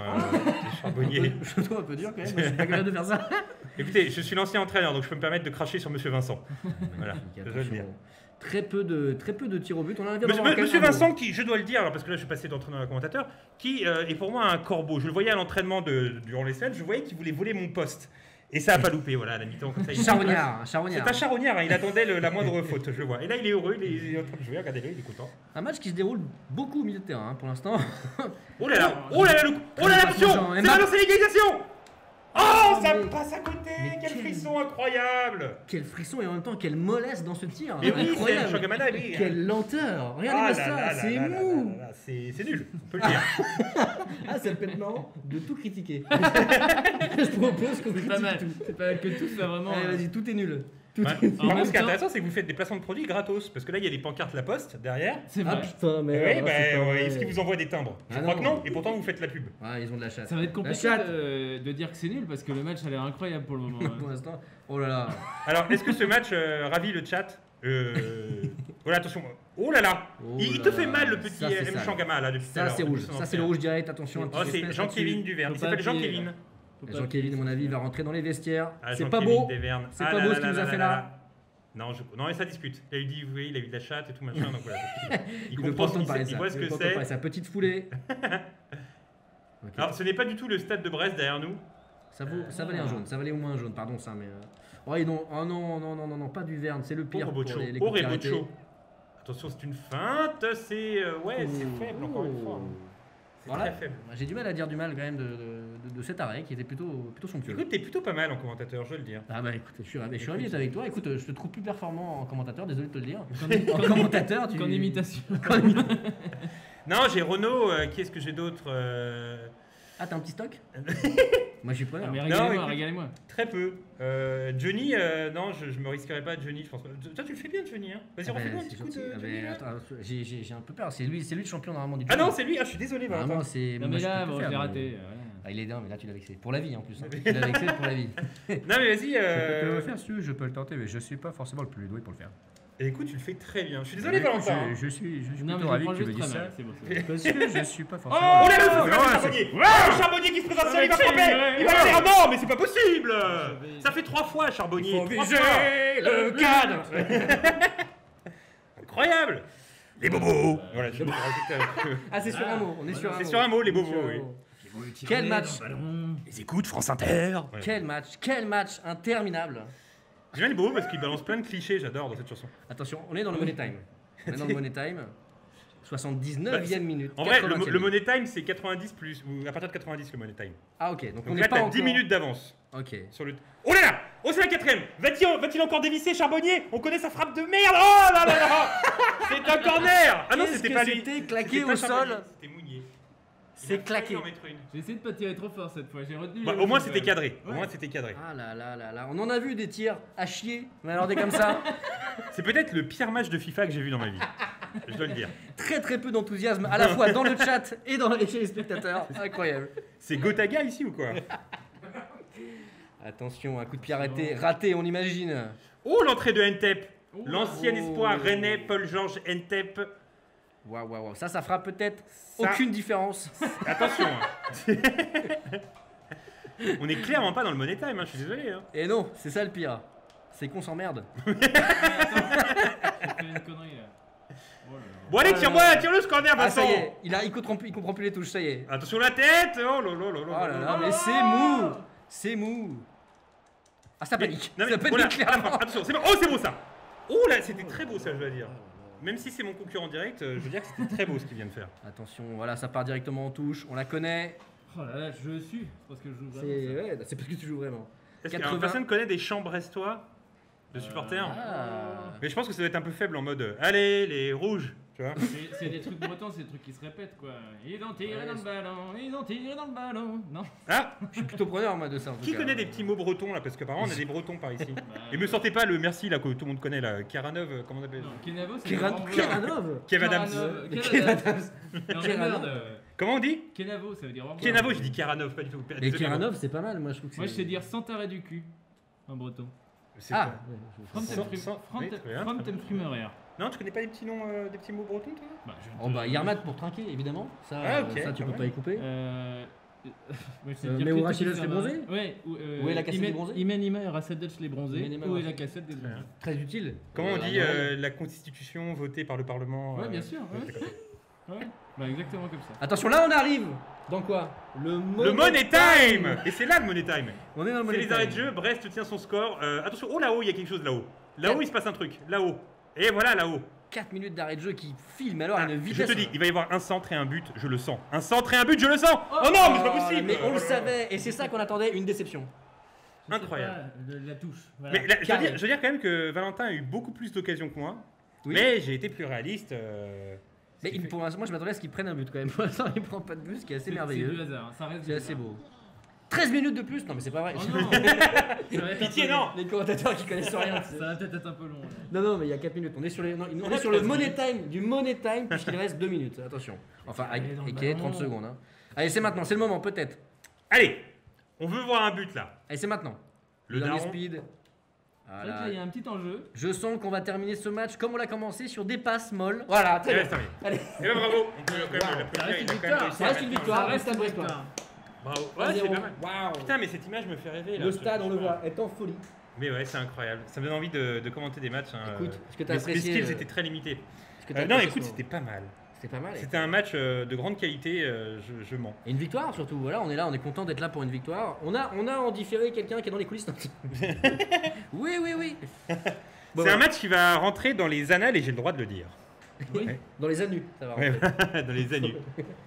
C'est Charbonnier.
Je dois un peu dire quand même, moi, je suis pas capable de faire ça.
Écoutez, je suis l'ancien entraîneur, donc je peux me permettre de cracher sur Monsieur Vincent. Voilà, je dois le dire.
Très peu de tirs au but. On en vient d'avoir
Monsieur
quand même un
Vincent, qui, je dois le dire, alors parce que là je suis passé d'entraîneur à commentateur, qui est pour moi un corbeau. Je le voyais à l'entraînement durant les semaines, je voyais qu'il voulait voler mon poste. Et ça a pas loupé, voilà, à la mi-temps. Comme ça, il-
Charognard,
C'est
charognard.
un charognard, hein, il attendait la moindre faute, je le vois. Et là il est heureux, il est en train de jouer, regardez-le, il est content.
Un match qui se déroule beaucoup au milieu de terrain hein, pour l'instant.
Oh là là, oh là là, le coup, oh là là, attention, c'est
Mbappé.
balancé l'égalisation. Oh, ça
mais-
passe à côté,
mais
quel
quel-
frisson incroyable.
Quel frisson et en même temps quelle mollesse dans ce tir.
Mais oui, c'est
Incroyable.
Changamana, oui.
Quelle lenteur. Regardez
Ah
ça,
là là
c'est
là là
mou.
là là, c'est nul, on peut le dire.
Ah, ça peut être marrant de tout critiquer. Je propose qu'on
C'est pas mal.
critique tout.
C'est pas mal que tout soit vraiment.
Allez, vas-y, tout est nul. Tout
Ouais.
est nul.
Par contre,
même
ce qui est
temps-
intéressant, c'est que vous faites des placements de produits gratos. Parce que là, il y a des pancartes La Poste derrière.
C'est
Ah
vrai.
putain, mais.
Oui, est-ce qu'ils vous envoient des timbres? Je
Ah
crois
non.
que non, et pourtant vous faites la pub.
Ah, ils ont de la chatte.
Ça va être compliqué
La chatte.
de dire que c'est nul parce que le match a l'air incroyable pour le moment.
Pour l'instant. Oh là là.
Alors, est-ce que ce match ravit le chat? Voilà, attention. Oh là là,
Oh
il
là
te fait
là.
mal le petit
Ça, c'est
M.
sale.
Changama là depuis tout à
Ça,
l'heure,
c'est
depuis
rouge.
son
Ça, c'est
entrée.
le rouge direct. Attention, un petit
Oh, c'est
suspense
Jean-Kévin
là-dessus.
Duverne.
Faut
Il
pas
s'appelle
appuyer,
Jean-Kévin.
Faut pas
Jean-Kévin, à mon avis, il va rentrer dans les vestiaires.
Ah,
C'est pas
Jean-Kévin
beau.
Duverne.
C'est
Ah
pas
là
beau
là
ce qu'il
là
nous a
là
fait
là
là.
là. Non, et ça dispute. Il a eu dit, vous voyez, il a eu de la chatte et tout machin, donc voilà.
Il veut
comprend
pas
ce
entendre
qu'il
parler
sait,
de
il
ça.
voit ce
Il veut
que
pas entendre
c'est.
parler de sa petite foulée. Ok.
Alors, ce n'est pas du tout le stade de Brest derrière nous.
Ça valait un jaune, ça valait au moins un jaune, pardon ça, mais. Oh, non, pas du Verne, c'est le pire.
Pauvre
pour
Bocho.
les coups de pied
Pauvre
arrêtés.
Bocho. Attention, c'est une feinte, c'est faible encore une fois. C'est
Voilà.
très faible.
J'ai du mal à dire du mal quand même de cet arrêt qui était plutôt somptueux.
Écoute, t'es plutôt pas mal en commentateur, je veux le dire.
Ah bah écoute, je suis ravi d'être avec toi. Écoute, je te trouve plus performant en commentateur, désolé de te le dire. En commentateur, tu.
Qu'en imitation.
Non, j'ai Renault, qui est-ce que j'ai d'autre
Ah, t'as un petit stock Moi je suis preneur.
Ah, mais
Non,
régalez-moi,
écoute.
régalez-moi.
Très peu. Johnny, non, je me risquerais pas de Johnny, je pense pas. Toi, tu le fais bien, Johnny, hein. Vas-y,
Ah bah,
refais-nous un
c'est
petit coup de
gentil. Ah bah,
Johnny. Là.
attends, j'ai un peu peur. C'est lui le champion normalement du
Ah
jeu.
non, c'est lui, je suis désolé,
Vraiment,
Valentin.
c'est.
Non,
moi,
mais
je peux
là,
plus
bon, je
faire,
l'ai
mais-
raté.
Ah, il est dingue, mais là tu l'as vexé. Pour la vie en plus. Hein.
Oui.
Tu l'as vexé pour la vie.
Non, mais vas-y.
Je peux le faire, si tu veux, je peux le tenter, mais je suis pas forcément le plus doué pour le faire.
Écoute, tu le fais très bien. Je suis désolé,
Mais
Valentin.
Je suis
Non, mais
plutôt
je
ravi
prends
que tu me
juste
dises
très
ça.
mal. C'est bon, c'est bon.
Parce que je suis pas
Oh
forcément.
là là, le
Ouais,
Charbonnier Le Charbonnier qui se présente seul, il va frapper. Il va aller ah non, mais c'est pas possible. Ça fait 3 fois, Charbonnier. 3 fois.
le cadre.
Incroyable. Les bobos. Voilà, je rajoute,
Ah, c'est sur un mot. On est sur un mot.
C'est sur un mot, les
On est
bobos,
sur un
oui.
mot. Quel match
Les écoutes, France Inter.
Quel match interminable.
J'aime bien les bobos parce qu'ils balancent plein de clichés, j'adore dans cette chanson.
Attention, on est dans le Money Time. On est dans le Money Time. 79e minute.
En vrai,
80e
le Money Time, c'est 90 plus, ou à partir de 90 le Money Time.
Ah, ok. Donc on
Donc
n'est
là,
pas
t'as
encore.
10 minutes d'avance.
Ok.
Sur le... Oh là là. Oh, c'est la 4ème. Va-t-il encore dévisser Charbonnier? On connaît sa frappe de merde. Oh là là là. C'est un corner. Ah non,
Qu'est-ce
c'était
que
pas lui.
c'était claqué
C'était pas
au
Charbonnier,
sol.
C'était Mounier.
C'est claqué.
J'ai essayé de pas tirer trop fort cette fois, j'ai retenu.
Bah,
le
au moins
coup,
c'était
quand
cadré. Au
Ouais.
moins c'était cadré.
Ah là là là là. On en a vu des tirs à chier. Mais alors des comme ça.
C'est peut-être le pire match de FIFA que j'ai vu dans ma vie. Je dois le dire.
Très très peu d'enthousiasme à la fois dans le chat et chez les spectateurs. Incroyable.
C'est Gotaga ici ou quoi?
Attention, un coup de pied raté, on imagine.
Oh, l'entrée de Ntep.
Oh.
L'ancien espoir rennais Paul-Georges Ntep.
Waouh. Ça fera peut-être
Ça-
aucune différence.
Attention. hein. On est clairement pas dans le Money Time, hein, je suis désolé. Hein.
Et non, c'est ça le pire. C'est qu'on s'emmerde.
J'ai fait une connerie là. Oh là là.
Bon allez, tire-le ce corner,
Ah ça
Vincent.
y est, il comprend plus les touches, ça y est.
Attention la tête. Oh là là là
Oh
là
là là, mais c'est mou. C'est mou. Ah ça panique.
Non, mais
Ça panique
voilà,
clairement.
attention, c'est bon. Oh, c'est beau ça. Oh là, c'était très beau ça, je dois dire. Même si c'est mon concurrent direct, je veux dire que c'était très beau ce qu'il vient de faire.
Attention, voilà, ça part directement en touche. On la connaît.
Oh là là, je suis. C'est parce que je joue
C'est
vraiment.
ouais, c'est parce que tu joues vraiment.
Est-ce que
80.
personne connaît des chants brestois de supporters
Ah.
Mais je pense que ça doit être un peu faible en mode allez, les rouges, tu vois.
C'est des trucs bretons, c'est des trucs qui se répètent quoi. Ils ont tiré
Ouais,
dans le
c'est-
ballon, ils ont tiré dans le ballon. Non.
Ah,
Je suis plutôt preneur moi de ça. En tout
qui
cas.
connaît des petits mots bretons là? Parce qu'apparemment on a des bretons par ici.
Bah,
Et me sortez pas le merci là que tout le monde connaît là. Karanov, comment on appelle?
Non, Kenavo, c'est
Keranov.
Kev Adams.
Kev Adams.
Non,
Keranov.
merde.
Comment on dit?
Kenavo, ça veut dire au revoir.
Kenavo, j'ai dit Karanov, pas du tout.
Mais
Désolé,
Keranov, c'est pas mal, moi je trouve que
Moi je
c'est.
sais dire sans t'arrêt du cul.
en breton.
C'est
Ah
quoi
Fronten Frumerer.
Non, tu connais pas des petits noms, des petits mots bretons, toi?
Bah,
Oh bah Yermat pour trinquer, évidemment. Ça,
Ah, ok,
ça tu peux
quand
pas y couper.
Mais
où Rachel les bronzés?
Ouais.
Où est la cassette des bronzés?
Imen et Rachel les bronzés.
Imen,
Où est
Rachel.
la cassette des bronzés?
Très utile.
Comment on dit la constitution votée par le Parlement?
Ouais, bien sûr. Ouais. Bah, exactement comme ça.
Attention, là on arrive. Dans quoi?
Le Money Time. Et c'est là le Money Time.
On est dans le
C'est
Money
les
Time.
arrêts de jeu, Brest tient son score. Attention, oh là-haut, il y a quelque chose là-haut. Là-haut, il se passe un truc. Là-haut. Et voilà, là-haut.
4 minutes d'arrêt de jeu qui filme alors à une
Je
vitesse.
te dis, il va y avoir un centre et un but, je le sens. Un centre et un but, je le sens. Oh non, mais c'est pas possible.
Mais on le savait, et c'est ça qu'on attendait, une déception.
Je sais
Incroyable.
pas, la touche. Voilà.
Mais là, je
Carré.
veux dire quand même que Valentin a eu beaucoup plus d'occasions que moi.
Oui.
Mais j'ai été plus réaliste.
Mais pour l'instant, moi je m'attendais à ce qu'il prenne un but quand même. Pour l'instant, il prend pas de but, ce qui est assez
C'est du
merveilleux.
hasard, hein, ça reste
C'est
du
assez
hasard.
beau. 13 minutes de plus? Non, mais c'est pas vrai.
Oh non. Ça va être
Pitié,
un peu
non.
long.
Les commentateurs qui connaissent rien.
Ça va peut-être être un peu long.
Non, non, mais il y a 4 minutes. On est sur, on est sur le money time, du money time, puisqu'il reste 2 minutes. Attention. Enfin,
Allez, dans le
et qui est 30
ballon.
secondes. Hein. Allez, c'est maintenant, c'est le moment, peut-être.
Allez, on veut voir un but là.
Allez, c'est maintenant.
Le
dernier
daron.
speed.
C'est vrai que
Voilà.
là, il y a un petit enjeu.
Je sens qu'on va terminer ce match comme on l'a commencé sur des passes molles. Voilà, très
Et là,
bien.
c'est terminé.
Allez.
Et ben bravo. On peut quand même
Ça reste une
il a quand même
victoire.
réussi
Ça
à
reste une
mettre-
victoire,
Ça
reste un
une
Brestois.
victoire.
Bravo. Ouais, c'est
1-0.
pas mal.
Waouh.
Putain, mais cette image me fait rêver là.
Le stade, on le voit, est en folie.
Mais ouais, c'est incroyable. Ça me donne envie de commenter des matchs. Hein.
Écoute, est-ce que t'as
Les
apprécié,
skills étaient très limités.
Est-ce que t'as
Non,
apprécié
écoute,
ce
c'était pas mal.
C'était pas mal.
C'était un match de grande qualité, je mens.
Et une victoire surtout, voilà, on est là, on est content d'être là pour une victoire. On a en différé quelqu'un qui est dans les coulisses. Oui, oui, oui. Bon,
C'est un
voilà.
match qui va rentrer dans les annales et j'ai le droit de le dire.
Oui.
Ouais.
Dans les anus, ça va.
Ouais, dans les années.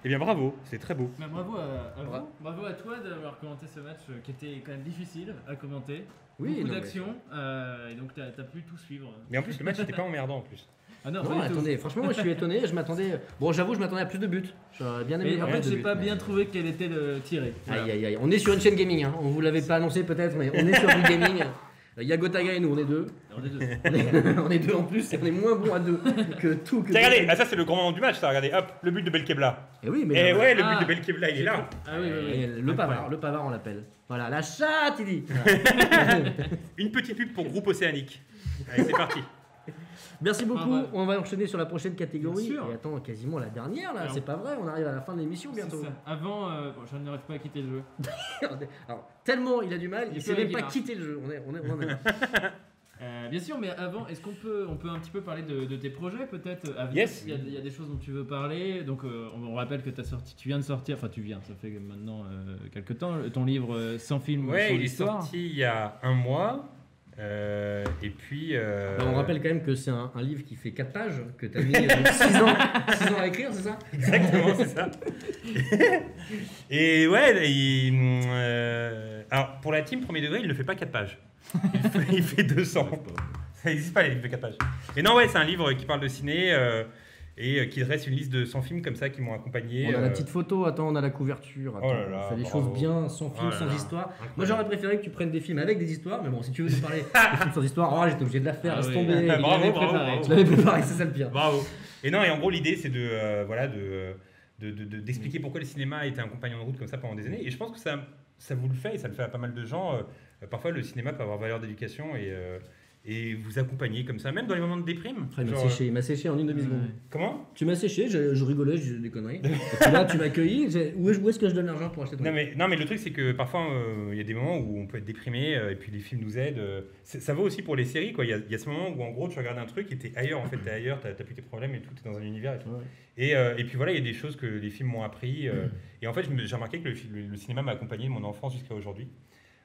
Eh bien bravo, c'est très beau.
Mais bravo à
Bra-
vous. Bravo à toi d'avoir commenté ce match qui était quand même difficile à commenter.
Oui,
Beaucoup
non, mais-
d'actions. Et donc t'as pu tout suivre.
Mais en plus, le match n'était pas emmerdant en plus.
Ah non,
Non,
pas du tout.
attendez, franchement, moi je suis étonné, je m'attendais. Bon, j'avoue, je m'attendais à plus de buts. J'aurais bien aimé
Mais
voir
en
plus
fait,
de
j'ai
buts,
pas
mais-
bien trouvé quel était le tiré.
Aïe aïe aïe, on est sur une chaîne gaming, hein. On vous l'avait pas annoncé peut-être, mais on est sur du gaming. Il y a Gotaga et nous, on est deux.
Alors, les deux.
On est deux en plus, et on est moins bon à deux que tout. Que
Tiens, regardez, ah, ça c'est le grand moment du match, ça, regardez, hop, le but de Belkebla.
Et oui,
Et
mais.
ouais, le
Ah.
but de Belkebla, il est là.
Ah oui, oui,
Et
oui.
le pavard, on l'appelle. Voilà, la chatte, il dit.
Une petite pub pour Groupe Océanique. Allez, c'est parti.
Merci beaucoup.
Ah, ouais.
On va enchaîner sur la prochaine catégorie.
Bien sûr.
Et attends, quasiment la dernière là.
Alors.
C'est pas vrai, on arrive à la fin de l'émission
C'est
bientôt.
ça. Avant, bon, je n'arrive pas à quitter le jeu.
Alors, tellement il a du mal,
Il
il
peut
sait même
qu'il
pas
marche.
quitter le jeu. On en est là.
Bien sûr, mais avant, est-ce qu'on peut un petit peu parler de tes projets peut-être à venir?
Yes.
Il y a des choses dont tu veux parler. Donc, on rappelle que tu viens de sortir, enfin, ça fait maintenant quelques temps, ton livre sans film
Ouais,
sur
il est
l'histoire.
sorti il y a un mois. Et puis.
Alors, on rappelle quand même que c'est un livre qui fait 4 pages, que tu as mis 6 ans à écrire, c'est ça?
Exactement, c'est ça. Et ouais, alors pour la team premier degré, il ne fait pas 4 pages. Il fait 200. Ça n'existe pas les livres de 4 pages. Et non, ouais, c'est un livre qui parle de ciné et qui dresse une liste de 100 films comme ça qui m'ont accompagné.
On a la petite photo, attends, on a la couverture. Attends,
Oh là là,
on fait des
bravo.
choses bien, sans film,
Oh là
sans
là,
histoire.
incroyable.
Moi j'aurais préféré que tu prennes des films avec des histoires, mais bon, si tu veux nous parler des films sans histoire, oh, j'étais obligé de la faire,
Ah
laisse
oui.
tomber.
Bravo,
l'avait
bravo,
préparé.
bravo.
Je l'avais préparé, c'est ça le pire.
Bravo. Et non, et en gros, l'idée, c'est d'expliquer pourquoi le cinéma a été un compagnon de route comme ça pendant des années. Et je pense que ça vous le fait, et ça le fait à pas mal de gens. Parfois, le cinéma peut avoir valeur d'éducation et vous accompagner comme ça, même dans les moments de déprime.
Il m'a
Genre,
séché, il m'a séché en une demi-seconde.
Ouais.
Comment?
Tu m'as séché, je rigolais, je disais des conneries. Et puis là, tu m'as accueilli. Où est-ce que je donne l'argent pour acheter ton
Non
livre?
mais le truc c'est que parfois il y a des moments où on peut être déprimé et puis les films nous aident. Ça vaut aussi pour les séries quoi. Il y a ce moment où en gros tu regardes un truc et t'es ailleurs en fait, t'es ailleurs, t'as plus tes problèmes et tout, t'es dans un univers et tout.
Ouais.
Et puis voilà, il y a des choses que les films m'ont appris et en fait j'ai remarqué que le cinéma m'a accompagné de mon enfance jusqu'à aujourd'hui.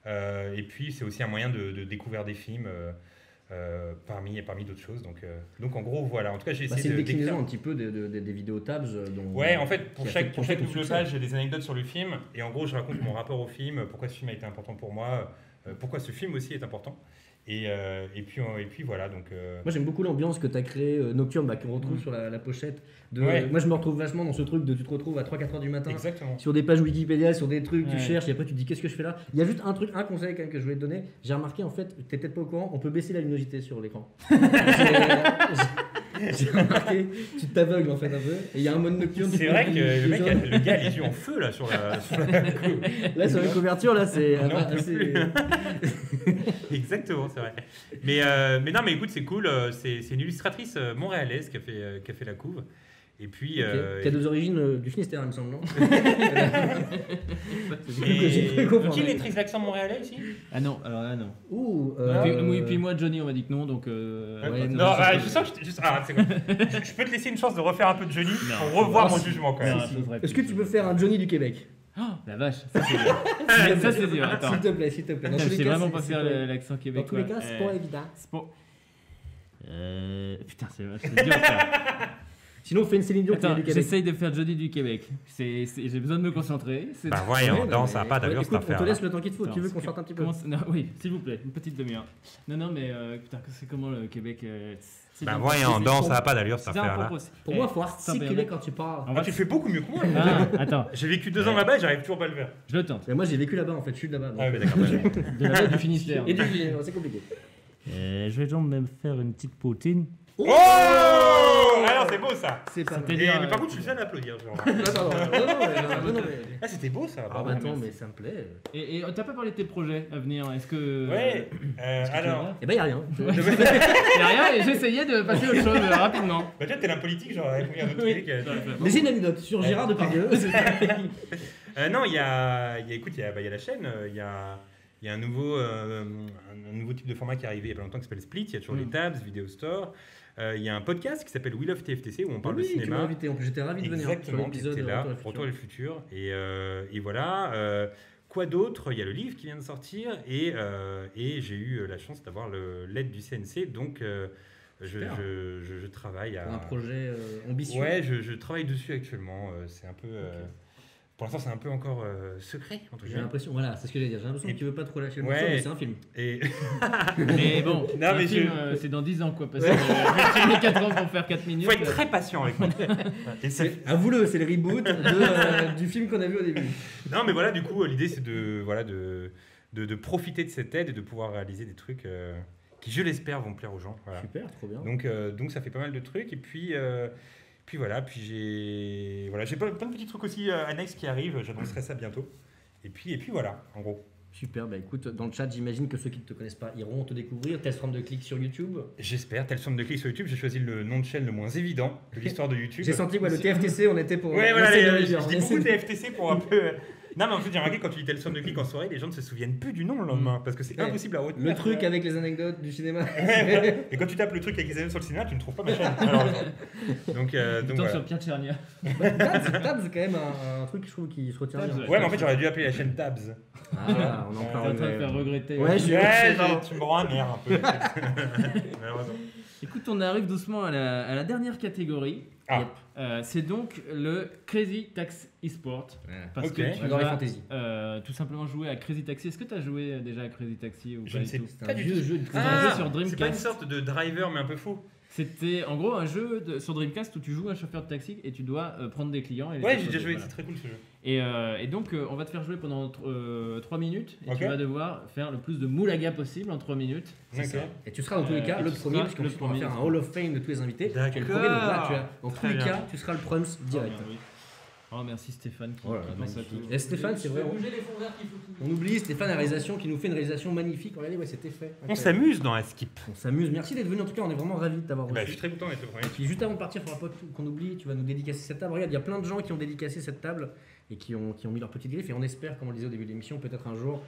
Et puis c'est aussi un moyen de découvrir des films parmi d'autres choses. Donc en gros voilà. En tout cas j'ai
Bah,
essayé
c'est une
de
déclinaison
décrire.
un petit peu des vidéos tabs. Dont,
Ouais, en fait, pour
qui a
chaque,
fait-
pour
qui a
chaque
fait tout
double
succès.
page, j'ai des anecdotes sur le film. Et en gros, je raconte mon rapport au film, pourquoi ce film a été important pour moi, pourquoi ce film aussi est important. Et puis voilà. Donc,
Moi j'aime beaucoup l'ambiance que tu as créée, Nocturne, bah, qu'on retrouve sur la pochette.
Ouais.
Moi je me retrouve vachement dans ce truc de tu te retrouves à 3-4 heures du matin.
exactement.
Sur des pages Wikipédia, sur des trucs, tu
Ouais.
cherches et après tu te dis qu'est-ce que je fais là. Il y a juste un conseil quand même que je voulais te donner. J'ai remarqué en fait, t'es peut-être pas au courant, on peut baisser la luminosité sur l'écran. J'ai remarqué, tu t'aveugles en fait un peu. Et il y a un mode nocturne.
C'est vrai que le gars a les yeux en feu là sur la.
Là sur les couvertures, là c'est
On n'en peut
assez.
plus. Exactement, c'est vrai. Mais non, mais écoute, c'est cool. C'est une illustratrice montréalaise qui a fait la couve. Et puis.
Qui a des origines du Finistère, il me semble, non?
Qui maîtrise l'accent montréalais ici?
Ah non, alors là non.
Ouh,
Et puis moi, Johnny, on m'a dit que non, donc.
Non, je sens que c'est quoi. Je peux te laisser une chance de refaire un peu de Johnny pour revoir mon jugement quand même.
Est-ce que tu peux faire un Johnny du Québec?
Oh, la vache, ça c'est dur. Ça c'est dur, attends.
S'il te plaît, s'il te plaît.
Je sais vraiment pas faire l'accent québécois.
Dans tous les cas, c'est pas évident.
C'est pas. Putain, c'est dur ça.
Sinon, on fait une Céline Dion qui vient
Attends,
du Québec.
j'essaye de faire Johnny du Québec. J'ai besoin de me concentrer.
Bah voyons, non, ça n'a pas d'allure cette
Écoute, on
affaire.
te laisse le temps qu'il te faut. Tu veux qu'on sorte un petit peu?
Non, oui, s'il vous plaît, une petite demi-heure. Non, mais putain, c'est comment le Québec
Bah voyons, non, ça n'a pas d'allure cette
c'est un
affaire-là.
propos.
Pour moi, il faut articuler quand tu parles.
Ah, tu le fais beaucoup mieux que moi.
Attends,
J'ai vécu 2 ans là-bas et j'arrive toujours pas à le faire.
je le tente.
Mais moi, j'ai vécu là-bas en fait. Je suis de là-bas. donc-
Ah oui, d'accord.
De la du Finistère.
Et du Finistère, c'est compliqué.
Je vais donc même faire une petite poutine.
Oh alors c'est beau ça.
C'est pas
C'était
mal.
bien.
Mais par contre, je suis le seul à applaudir. Genre.
Non, mais-
Ah, c'était beau ça.
Ah,
bravo.
bah attends, mais ça me plaît.
Et t'as pas parlé de tes projets à venir? Est-ce que.
Ouais,
est-ce que tu
alors.
as-
Eh ben, y a rien.
Il y a rien et j'essayais de passer à autre chose rapidement.
Bah, toi, t'es l'homme politique, genre, avec un autre
Oui.
truc.
Mais j'ai une anecdote sur Gérard Depardieu.
Non, il y a la chaîne, il y a un nouveau type de format qui est arrivé il y a pas longtemps qui s'appelle Split, il y a toujours les tabs, Video Store. Il y a un podcast qui s'appelle We Love TFTC où on parle de
Oui, tu m'as
cinéma.
invité. En plus, j'étais ravi de venir sur
Exactement,
l'épisode
tu étais là,
Retour
Retour
vers le
vers le futur. Et voilà. Quoi d'autre? Il y a le livre qui vient de sortir et j'ai eu la chance d'avoir l'aide du CNC, donc je travaille à...
Pour un projet ambitieux.
Ouais, je travaille dessus actuellement. C'est un peu... Pour l'instant, c'est un peu encore secret, entre
J'ai
guillemets.
l'impression, voilà, c'est ce que j'allais dire. J'ai l'impression que tu veux pas trop lâcher le
Ouais.
morceau, mais c'est un film.
Et...
Mais bon,
Non,
un
mais
film, c'est dans 10 ans quoi. Parce que j'ai mis 4 ans pour faire 4 minutes.
faut être très patient avec moi. Et ça-
Avoue-le, c'est le reboot du film qu'on a vu au début.
Non, mais voilà, du coup, l'idée, c'est de profiter de cette aide et de pouvoir réaliser des trucs qui, je l'espère, vont plaire aux gens. Voilà.
Super, trop bien.
Donc, ça fait pas mal de trucs. Et puis voilà, j'ai plein de petits trucs aussi annexes qui arrivent. J'annoncerai ça bientôt. Et puis voilà, en gros.
Super, bah écoute, dans le chat, j'imagine que ceux qui ne te connaissent pas iront te découvrir. Test forme de clic sur YouTube.
J'espère. Tel somme de clics sur YouTube. J'ai choisi le nom de chaîne le moins évident de l'histoire de YouTube.
J'ai senti que le TFTC, on était pour.
Ouais, voilà,
on
je
essaie
dis
de-
beaucoup de TFTC pour un peu. Non, mais en fait, j'ai remarqué quand tu dis tel somme de clics en soirée, les gens ne se souviennent plus du nom le lendemain parce que c'est
Ouais.
impossible à retenir.
Le truc avec les anecdotes du cinéma.
Ouais. Et quand tu tapes le truc avec les anecdotes sur le cinéma, tu ne trouves pas ma chaîne. malheureusement. Donc
Attends
voilà.
sur Pierre Tchernia.
Tabs, c'est quand même un truc, je trouve, qui se retient
Tabs,
bien.
Ouais, mais en fait, j'aurais dû appeler la chaîne Tabs.
Ah, on en
T'es
parle.
en train de faire regretter.
Ouais, je suis.
Ouais,
pardon.
tu me rends amer un peu. Malheureusement.
Écoute, on arrive doucement à la dernière catégorie.
Ah.
C'est donc le Crazy Taxi Esport. Parce
Ok.
que tu
J'adore les
vas
fantaisies.
tout simplement jouer à Crazy Taxi. Est-ce que tu as joué déjà à Crazy Taxi ou
Je
pas
ne
du
sais
tout?
C'est
pas
un
du
vieux
tout.
jeu de
C'est un jeu sur
C'est pas une
Dreamcast.
sorte de driver, mais un peu fou.
C'était en gros un jeu sur Dreamcast où tu joues un chauffeur de taxi et tu dois prendre des clients. Et les
Ouais,
faire
j'ai déjà
sauter,
joué,
voilà.
c'est très cool ce jeu.
Et donc on va te faire jouer pendant 3 minutes et
Ok.
tu vas devoir faire le plus de moulaga possible en 3 minutes.
D'accord.
Et tu seras dans tous les cas le
tu
premier,
seras
parce qu'on
le
va faire
premier.
un Hall of Fame de tous les invités. Tu es le
D'accord.
premier, donc là, tu as, dans tous
Très
les
bien.
cas, tu seras le Prums direct.
Ah, oui. Oh merci Stéphane qui,
Oh là
qui
là,
pense à
magnifique.
tout.
Et Stéphane, c'est vrai, on oublie Stéphane, la réalisation, qui nous fait une réalisation magnifique. Regardez, ouais, c'était fait.
On s'amuse dans la skip.
On s'amuse. Merci d'être venu. En tout cas, on est vraiment ravis de t'avoir
Bah, je
reçu.
suis très content d'être le premier.
Et puis juste avant de partir, il faudra pas qu'on oublie, tu vas nous dédicacer cette table. Regarde, il y a plein de gens qui ont dédicacé cette table et qui ont mis leur petite griffe. Et on espère, comme on le disait au début de l'émission, peut-être un jour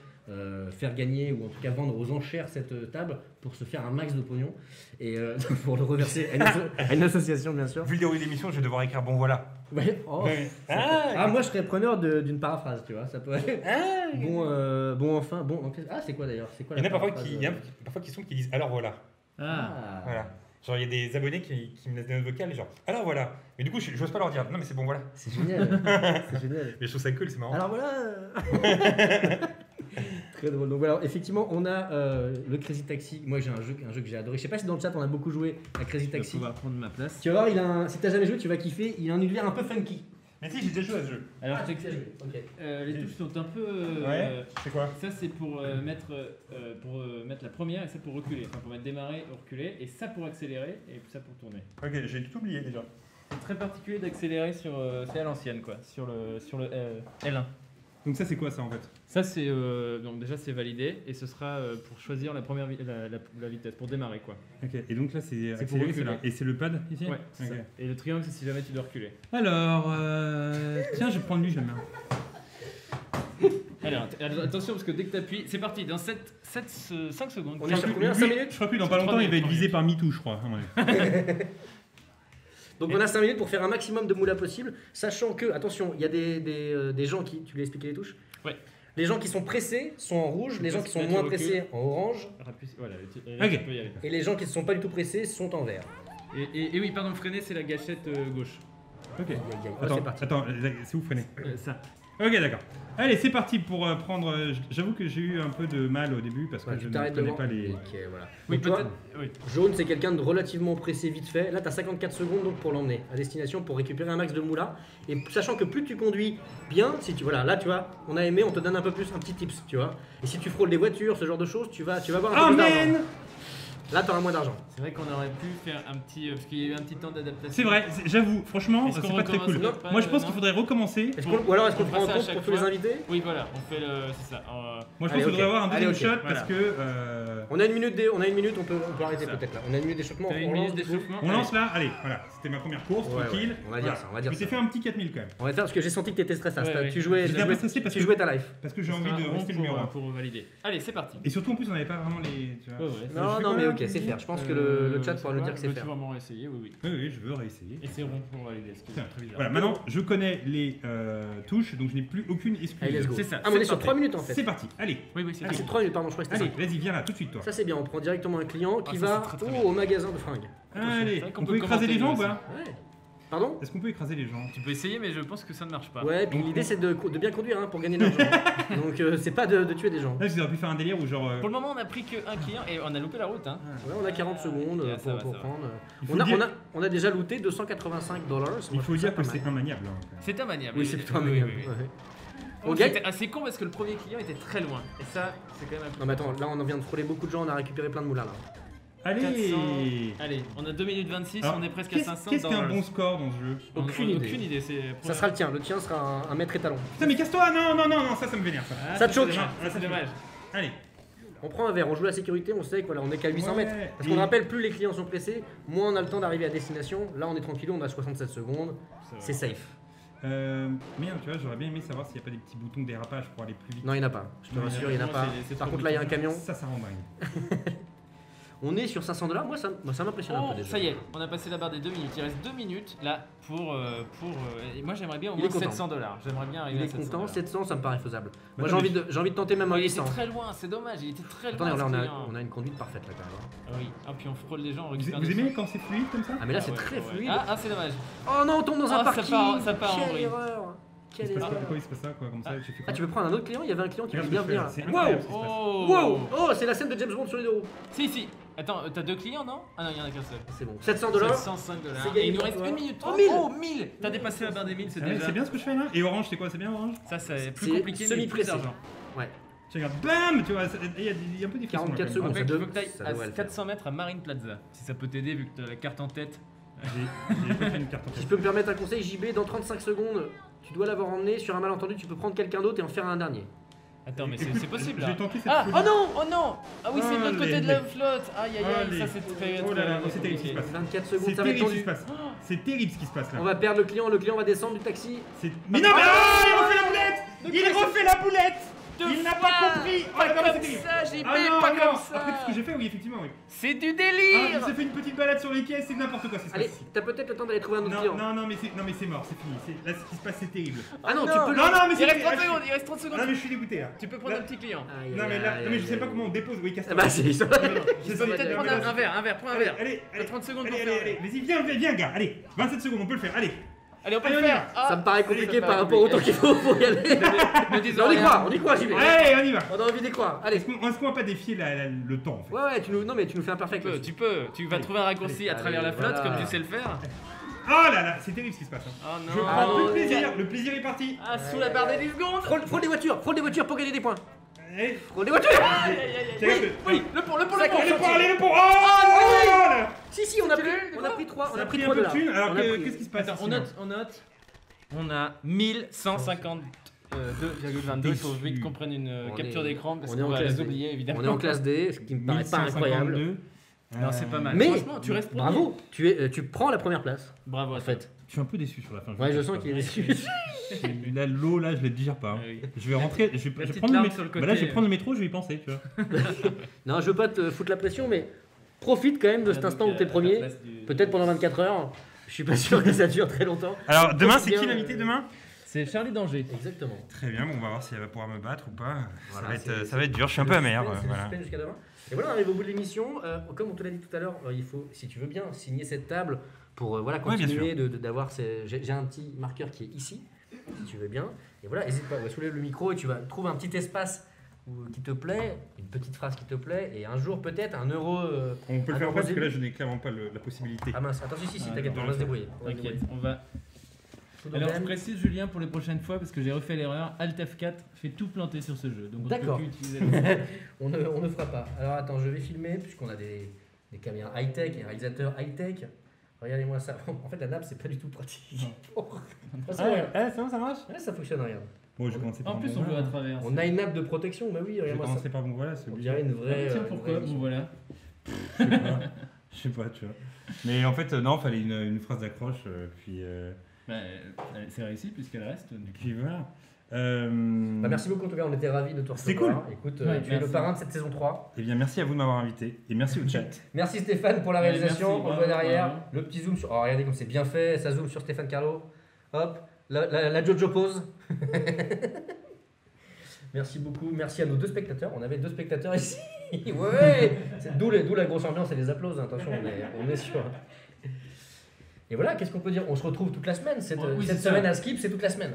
faire gagner ou en tout cas vendre aux enchères cette table pour se faire un max de pognon et pour le reverser à une association, bien sûr.
Vu le déroulé de l'émission, je vais devoir écrire bon voilà.
Ouais. Oh. Ah, moi je serais preneur d'une paraphrase, tu vois. Ça peut être bon enfin, bon. Ah, c'est quoi d'ailleurs? C'est quoi
Il y en
la
a parfois
paraphrase
qui disent alors voilà.
Ah.
Voilà. Genre, il y a des abonnés qui me laissent des notes vocales, genre, alors voilà. Mais du coup, j'ose pas leur dire, non, mais c'est bon, voilà.
C'est génial. C'est génial.
Mais je trouve ça cool, c'est marrant.
Alors voilà. Très drôle. Donc voilà, effectivement, on a le Crazy Taxi. Moi, j'ai un jeu que j'ai adoré. Je sais pas si dans le chat on a beaucoup joué à Crazy
Tu vas
Taxi.
pouvoir prendre ma place.
Tu vas voir, si t'as jamais joué, tu vas kiffer. Il a un univers un peu funky.
Mais si, j'ai déjà joué à ce jeu.
Alors
Ah,
je
tu as joué. Ok.
les touches sont un peu.
Ouais, c'est quoi?
Ça c'est pour mettre la première et ça pour reculer. Enfin pour mettre démarrer, reculer et ça pour accélérer et ça pour tourner.
Ok, j'ai tout oublié déjà.
C'est très particulier d'accélérer sur. C'est à l'ancienne quoi. Sur le L1.
Donc ça c'est quoi ça en fait?
Ça c'est donc déjà c'est validé et ce sera pour choisir la première la vitesse pour démarrer quoi.
Ok. Et donc là c'est
C'est pour
accéléré,
reculer.
et c'est le pad ici?
Ouais. c'est
Ok.
ça. Et le triangle c'est si jamais tu dois reculer.
Alors tiens je vais prendre lui j'aime bien.
Alors attention parce que dès que tu appuies, c'est parti dans 5 secondes.
On est sur combien? 5 minutes?
Je crois que lui dans pas longtemps il va être visé par MeToo je crois. à mon avis.
Donc on a 5 minutes pour faire un maximum de moula possible, sachant que, attention, il y a des gens qui... Tu lui as expliqué les touches?
Ouais.
Les gens qui sont pressés sont en rouge, les gens qui sont
Là, tu
moins
recules.
pressés en orange,
Voilà,
Ok.
tu peux y aller.
et les gens qui ne sont pas du tout pressés sont en vert.
Et oui, pardon, freiner c'est la gâchette gauche.
Ok.
Aïe, aïe, aïe.
Attends,
C'est parti.
attends, c'est où freiner?
Ça.
Ok d'accord. Allez c'est parti pour prendre. J'avoue que j'ai eu un peu de mal au début parce que
Ouais,
je
tu
ne
t'arrêtes
connais
devant.
pas les.
Ok, voilà.
Oui,
Donc, tu vois,
peut-être. Oui.
jaune, c'est quelqu'un de relativement pressé vite fait. Là, tu as 54 secondes donc, pour l'emmener à destination pour récupérer un max de moula. Et sachant que plus tu conduis bien, si tu voilà, là tu vois, on a aimé, on te donne un peu plus, un petit tips, tu vois. Et si tu frôles des voitures, ce genre de choses, tu vas avoir un peu plus d'argent.
Amen.
Là, tu auras moins d'argent.
C'est vrai qu'on aurait pu faire un petit parce qu'il y a eu un petit temps d'adaptation.
C'est vrai, j'avoue, franchement,
Est-ce
c'est
qu'on
pas très cool.
recommencerait pas,
Moi je pense
non
qu'il faudrait recommencer.
Ou alors est-ce qu'on
on
prend en
fera ça à
compte
chaque
pour tous les
fois.
invités?
Oui, voilà, on fait c'est ça.
Moi je pense
Allez,
qu'il faudrait
ok.
avoir un
Allez,
deuxième
ok.
shot parce
Voilà.
que.
On a une minute, on peut arrêter
Ça.
peut-être là. On a une minute d'échauffement.
T'as une
on
minute
lance.
d'échauffement.
On lance là, allez, voilà, c'était ma première course,
Ouais,
tranquille.
ouais, on va dire ça, on va dire
Je m'étais
ça.
fait un petit 4000 quand même.
On va faire parce que j'ai senti que t'étais stressé.
Ouais, ouais.
Tu jouais,
J'étais un peu stressé parce
tu
que-
jouais ta life.
Parce que j'ai envie de rester le numéro 1.
pour valider. Allez, c'est parti.
Et surtout en plus on n'avait pas vraiment les. Tu vois.
Ouais, ouais.
Non,
fais
non,
quoi,
mais
là,
ok, c'est faire. Je pense que le chat pourra nous dire que c'est
Tu
faire.
vas vraiment essayer, oui.
Oui, oui, je veux réessayer.
Et c'est rond pour valider, ce qui est très bizarre.
Voilà, maintenant je connais les touches donc je n'ai plus aucune excuse.
Allez, let's go.
C'est ça,
Ah, mais on
c'est
est sur
parti.
3 minutes en fait.
C'est parti, allez.
Oui, c'est
Ah, c'est
tout.
3 minutes, pardon, je crois que c'était
Allez,
ça.
vas-y, viens là, tout de suite toi.
Ça c'est bien, on prend directement un client qui
Ah, ça,
va
c'est très, très bien.
au magasin de fringues.
Allez,
C'est vrai qu'on
on
peut
peut écraser les gens ou
commenter,
pas?
Ouais. Pardon?
Est-ce qu'on peut écraser les gens?
Tu peux essayer, mais je pense que ça ne marche pas.
Ouais, puis l'idée c'est de bien conduire hein, pour gagner de l'argent. Donc c'est pas de tuer des gens.
Là, vous auriez pu faire un délire où genre.
Pour le moment, on a pris qu'un client et on a loupé la route. Hein.
Ouais, on a 40 secondes
Ah, ça va,
pour
ça va.
prendre.
Il faut
On a,
dire-
on a déjà looté 285 $.
Il faut dire que c'est immaniable. hein, quand même.
C'est un maniable.
Oui, c'est plutôt un
Oui,
maniable.
oui, oui.
Ouais.
Oh,
On gagne.
c'était assez con parce que le premier client était très loin. Et ça, c'est quand même un peu.
Non mais attends, là on vient de frôler beaucoup de gens, on a récupéré plein de moulins là.
Allez
400. Allez, on a 2 minutes 26,
Alors,
on est presque à
qu'est-ce
500
qu'est-ce qu'un bon score dans ce jeu?
Aucune idée.
Aucune idée, c'est.
Ça sera le tien sera un maître étalon.
Putain, mais casse-toi! Non, non, non, non, ça me vénère ça.
Ah,
Ça te choque.
c'est dommage.
Ah, ça
C'est
te
dommage.
Allez,
On prend un verre, on joue la sécurité, on sait que voilà, on est qu'à 800
Ouais,
mètres. Parce
et-
qu'on rappelle, plus les clients sont pressés, moins on a le temps d'arriver à destination. Là on est tranquille, on a 67 secondes, c'est safe.
merde, tu vois, j'aurais bien aimé savoir s'il n'y a pas des petits boutons de dérapage pour aller plus vite.
Non, il n'y en a pas, je te
Non,
rassure, il n'y en a
non,
pas.
c'est
Par
trop
contre là il y a un camion.
Ça rend dingue.
On est sur 500 $, moi ça m'impressionne un
Oh,
peu déjà.
ça y est, on a passé la barre des 2 minutes. Il reste 2 minutes là pour. Et moi j'aimerais bien au
Il est
moins
content.
700 $. J'aimerais bien arriver
Il
à
est
700
content,
$.
700 ça me paraît faisable. Moi
Attends,
j'ai envie de tenter même un
Il était
800.
très loin, c'est dommage, il était très loin.
Attendez, là
ce client.
on a une conduite parfaite là quand même. hein.
Ah oui, ah, puis on frôle les gens, on
Vous,
récupère
vous
des
aimez
sous.
quand c'est fluide comme ça?
Ah mais là
Ah
c'est
ouais,
très
ouais.
fluide.
Ah, c'est dommage.
Oh non, on tombe dans un
Ah, ça
parking.
part en
Quelle
vrille.
erreur. Quelle
Il se passe
erreur.
quoi, il se passe ça quoi, comme ça, tu fais
Ah
quoi?
tu veux prendre un autre client? Il y avait un client qui voulait
Regarde
bien
ce que je
venir.
fais,
Wow.
c'est incroyable ce qui se passe.
Oh
Wow. Oh c'est la scène de James Bond sur les deux roues.
Si. Attends, t'as 2 clients non? Ah non, il y en a qu'un seul.
C'est bon. 700 $.
705 $.
C'est gagné
Et il nous
pour
reste
toi.
1 minute
Oh,
30.
1000.
Oh, 1000. T'as dépassé la barre des 1000, c'est
Ah ouais,
déjà.
c'est bien ce que je fais là? Et orange, c'est quoi? C'est bien orange?
Ça, c'est plus
C'est
compliqué, mais plus
semi-pressé.
d'argent.
Ouais.
Tu regardes, bam! Tu vois, il y a un peu de différence.
44
là, quand
secondes.
même.
Rappelle qu'il
ça
faut que t'ailles
ça devrait
à
le faire.
400 mètres à Marine Plaza. Si ça peut t'aider vu que t'as la carte en tête.
J'ai pas fait une carte en
Si
tête.
je peux me permettre un conseil, JB, dans 35 secondes, tu dois l'avoir emmené. Sur un malentendu, tu peux prendre quelqu'un d'autre et en faire un dernier.
Attends, mais
Écoute,
c'est possible là.
J'ai tenté cette
Ah,
folie.
oh non, oh non. Ah oui, c'est de l'autre côté de la
Allez.
flotte. Aïe aïe aïe, ça
Allez.
c'est très.
Oh là là,
très
c'est terrible ce qui se
compliqué.
passe.
24 secondes,
C'est
ça va être
terrible ce qui
tendu.
se passe. C'est terrible ce qui se passe là.
On va perdre le client va descendre du taxi.
Mais non, mais ah, il refait la boulette! Il refait la boulette! Il n'a pas compris! Oh
Pas
là là, c'est
comme
terrible!
ça, JB,
Ah non,
pas
non.
comme ça.
Après tout ce que j'ai fait, oui, effectivement, oui.
C'est du
Ah, il
délire.
s'est fait une petite balade sur les caisses, c'est n'importe quoi ce qui se
Allez,
passe.
t'as peut-être le temps d'aller trouver un autre
Non,
client.
non, non, mais c'est mort, c'est fini. Là, ce qui se passe, c'est terrible.
Ah non, tu
non.
peux le.
Non, non, mais
Il
c'est
reste 30
ah,
secondes, il reste 30 secondes.
Non, mais je suis dégoûté là.
Tu peux prendre
Là-
un petit client.
Aïe,
Non, mais
aïe,
là,
aïe,
non, mais je sais
aïe,
pas
aïe.
comment on dépose. Oui, casse-toi.
Bah, c'est ça.
Tu peux peut-être prendre un verre, prends un verre.
Allez,
T'as 30 secondes
allez,
pour
allez,
faire.
allez, vas-y, viens, gars, allez, 27 secondes, on peut le faire, allez.
Allez, on peut
Allez,
le
on y
faire.
Ça me paraît compliqué
ça
par
paraît
rapport au temps
compliqué.
qu'il faut pour y aller.
Ne disons
On y
rien.
croit, JB.
Allez, on y va.
On a envie d'y croire. Allez.
Est-ce qu'on va pas défier le temps en fait?
Ouais, ouais, non, mais tu nous fais un perfect. là-dessus.
Tu vas trouver un raccourci à travers la flotte
voilà.
comme tu sais le faire.
Oh là là, c'est terrible ce qui se passe. Hein.
Oh
Je
non.
prends plus
non,
de plaisir, le plaisir est parti.
Ah, sous la barre des 10 secondes.
Frôle des voitures pour gagner des points.
Allez,
Frôle des voitures.
tiens,
Oui, le pont.
allez, le pont, allez, le pont. Oh là.
Si, on a pris
Ça a pris
3
un peu de
$.
thunes, alors
On a pris-
qu'est-ce qui se passe
Attends,
ici,
on note. On a 1150
2,22. Il faut vite qu'on prenne une
On
capture
est-
d'écran parce
on est
qu'on
en
va
classe
les
D.
oublier évidemment.
On est en classe D, ce qui me paraît pas incroyable.
1152.
Non, c'est pas mal.
Mais
Franchement, tu restes premier.
bravo, tu prends la première place.
Bravo.
En fait.
Je suis un peu déçu sur la fin.
Ouais, je sens qu'il est déçu.
Là, l'eau, là, je le digère pas. hein.
Ah oui.
Je vais rentrer, je vais
petite
prendre le
larme
métro.
sur le
Bah là,
côté,
je vais prendre le métro, je vais y penser, tu vois.
Non, je veux pas te foutre la pression, mais profite quand même de cet instant où t'es premier. Peut-être pendant 24 heures. Je suis pas sûr que ça dure très longtemps.
Alors, demain,
Profite
c'est qui
bien,
l'invité demain
C'est Charlie Danger.
Exactement.
Très bien, bon, on va voir si elle va pouvoir me battre ou pas.
Voilà,
Ça va être dur, je suis un peu amer.
C'est le
Voilà.
suspense jusqu'à demain. Et voilà, on arrive au bout de l'émission. Comme on te l'a dit tout à l'heure, il faut, si tu veux bien, signer cette table pour voilà,
Ouais, bien
continuer d'avoir. J'ai un petit marqueur qui est ici, si tu veux bien. Et voilà, n'hésite pas, soulève le micro et tu vas trouver un petit espace qui te plaît, une petite phrase qui te plaît, et un jour peut-être un euro.
On peut le
un
faire
euro
après parce que
début.
là, je n'ai clairement pas la possibilité.
Ah mince, attends, si,
Ah,
t'inquiète, on va se débrouiller.
T'inquiète, on va.
Tout dans
Alors
le
je
même.
précise Julien pour les prochaines fois parce que j'ai refait l'erreur. Alt F4 fait tout planter sur ce jeu. Donc on ne peut
D'accord.
plus utiliser le-
on ne fera pas. Alors attends, je vais filmer, puisqu'on a des caméras high-tech, et un réalisateur high-tech. Regardez-moi ça. En fait, la nappe, c'est pas du tout pratique. Ça, regarde.
ça marche.
Ouais, ça fonctionne, regarde.
Bon, je vais commencer par
En plus
bon
on joue à
voilà.
travers.
On a une nappe de protection, bah oui,
Je vais
regarde-moi ça.
commencer par bon voilà, c'est
On
obligé.
dirait une vraie.
Tiens
une
pourquoi
vraie
Bon
émission.
voilà.
Je sais pas, tu vois. Mais en fait, non, fallait une phrase d'accroche, puis
Bah, c'est réussi puisqu'elle reste. Du coup.
puis voilà.
Bah, merci beaucoup, en tout cas, on était ravis de te
C'était
recevoir. Écoute,
Ouais,
tu es le
merci.
parrain de cette saison 3.
Eh bien, merci à vous de m'avoir invité et merci au chat.
Merci Stéphane pour la
Ouais,
réalisation.
merci,
On le
bravo,
voit derrière.
bravo.
Le petit zoom sur. Oh, regardez comme c'est bien fait. Ça zoome sur Stéphane Carlo. Hop, la Jojo pose. Merci beaucoup. Merci à nos 2 spectateurs. On avait 2 spectateurs ici. Ouais, c'est d'où la grosse ambiance et les applaudissements. Attention, on est sûr. Et voilà, qu'est-ce qu'on peut dire? On se retrouve toute la semaine. Cette
Oui, c'est
semaine
ça.
à Skip, c'est toute la semaine.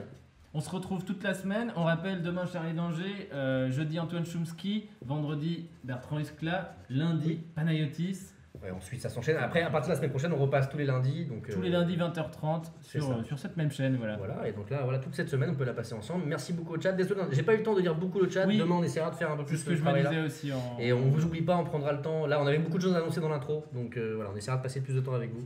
On se retrouve toute la semaine. On rappelle demain Charlie Danger, jeudi Antoine Chomsky, vendredi Bertrand Huskla, lundi Panayotis,
Ouais, ensuite, ça s'enchaîne. Après, à partir de la semaine prochaine, on repasse tous les lundis. Donc,
tous les lundis 20h30
c'est ça.
sur cette même chaîne. Voilà.
Voilà, et donc là, voilà, toute cette semaine, on peut la passer ensemble. Merci beaucoup au chat. Désolé, j'ai pas eu le temps de dire beaucoup le chat.
Oui.
Demain, on essaiera de faire un peu
C'est
plus
ce que
de
je me
travail là.
disais aussi en.
Et on vous oublie pas, on prendra le temps. Là, on avait beaucoup de choses à annoncer dans l'intro. Donc voilà, on essaiera de passer plus de temps avec vous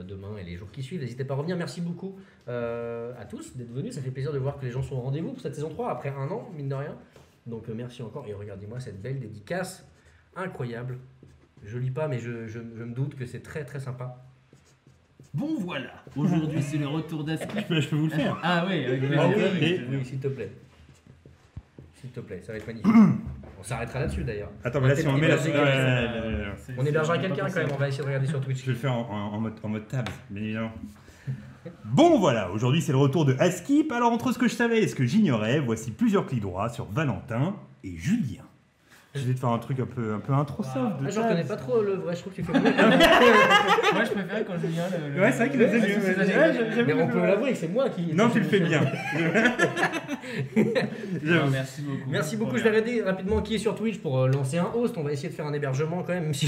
demain et les jours qui suivent. N'hésitez pas à revenir. Merci beaucoup à tous d'être venus. Ça fait plaisir de voir que les gens sont au rendez-vous pour cette saison 3 après un an, mine de rien. Donc merci encore. Et regardez-moi cette belle dédicace incroyable. Je lis pas, mais je me doute que c'est très très sympa.
Bon voilà, aujourd'hui c'est le retour d'Aski.
Je peux vous le faire.
Ah oui, avec
Ah oui,
plaisir.
et-
Oui, s'il te plaît. S'il te plaît, ça va être magnifique. On s'arrêtera là-dessus d'ailleurs.
Attends, mais là, si on met la.
Héberger quelqu'un. On hébergera quelqu'un quand même, on va essayer de regarder sur Twitch.
Je vais le faire en mode tabs, bien évidemment. Bon voilà, aujourd'hui c'est le retour de Askip. Alors entre ce que je savais et ce que j'ignorais, voici plusieurs clics droits sur Valentin et Julien. Je vais te faire un truc un peu intro soft.
Ah, je reconnais pas trop le vrai, je trouve que tu fais mieux.
Moi je préfère quand Julien le.
Ouais, c'est vrai qu'il le faisait mieux.
c'est ça,
Ouais,
j'ai-
Mais on peut l'avouer que c'est moi qui.
Non, tu le fais bien.
Non, merci beaucoup.
Merci beaucoup, je vais arrêter rapidement qui est sur Twitch pour lancer un host. On va essayer de faire un hébergement quand même si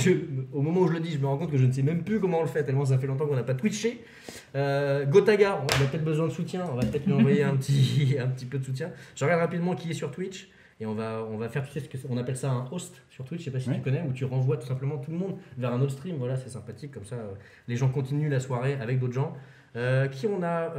au moment où je le dis, je me rends compte que je ne sais même plus comment on le fait, tellement ça fait longtemps qu'on n'a pas twitché. Gotaga, on a peut-être besoin de soutien, on va peut-être lui envoyer un petit peu de soutien. Je regarde rapidement qui est sur Twitch. Et on va faire, tu sais, on appelle ça un host sur Twitch, je sais pas si
Ouais.
tu connais, où tu renvoies tout simplement tout le monde vers un autre stream. Voilà, c'est sympathique, comme ça les gens continuent la soirée avec d'autres gens. Qui on a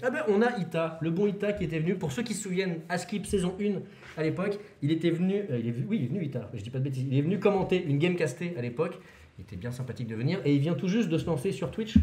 Ah ben on a Ita, le bon Ita qui était venu. Pour ceux qui se souviennent, Askip saison 1 à l'époque, il était venu, il est venu Ita, je dis pas de bêtises, il est venu commenter une gamecastée à l'époque. Il était bien sympathique de venir et il vient tout juste de se lancer sur Twitch.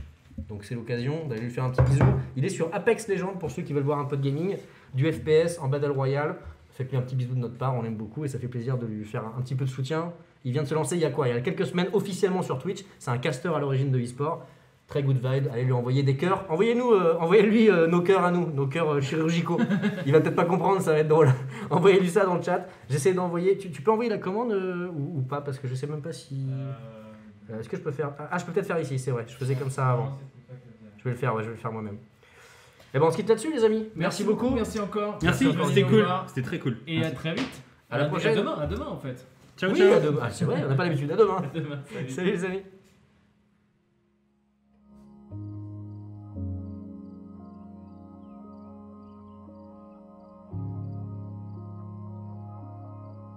Donc c'est l'occasion d'aller lui faire un petit bisou. Il est sur Apex Legends pour ceux qui veulent voir un peu de gaming, du FPS en Battle Royale. Faites-lui un petit bisou de notre part, on l'aime beaucoup et ça fait plaisir de lui faire un petit peu de soutien. Il vient de se lancer il y a quoi? Il y a quelques semaines officiellement sur Twitch. C'est un caster à l'origine de e-sport. Très good vibe, allez lui envoyer des cœurs. Envoyez-lui nos cœurs à nous, nos cœurs chirurgicaux. Il va peut-être pas comprendre, ça va être drôle. Envoyez-lui ça dans le chat. J'essaie d'envoyer. Tu peux envoyer la commande ou pas? Parce que je sais même pas si. Est-ce que je peux faire. Ah, je peux peut-être faire ici, c'est vrai. Je faisais comme ça avant. Je vais le faire, ouais, je vais le faire moi-même. Et bon, on se quitte là-dessus, les amis. Merci beaucoup.
Merci encore.
Merci,
encore de
c'était
nous
cool.
voir.
C'était très cool.
Et à très vite.
À la prochaine.
À demain en fait.
Ciao,
Oui,
ciao.
à demain. Ah, c'est vrai, on n'a pas l'habitude. À demain.
À demain. Salut.
Salut les amis.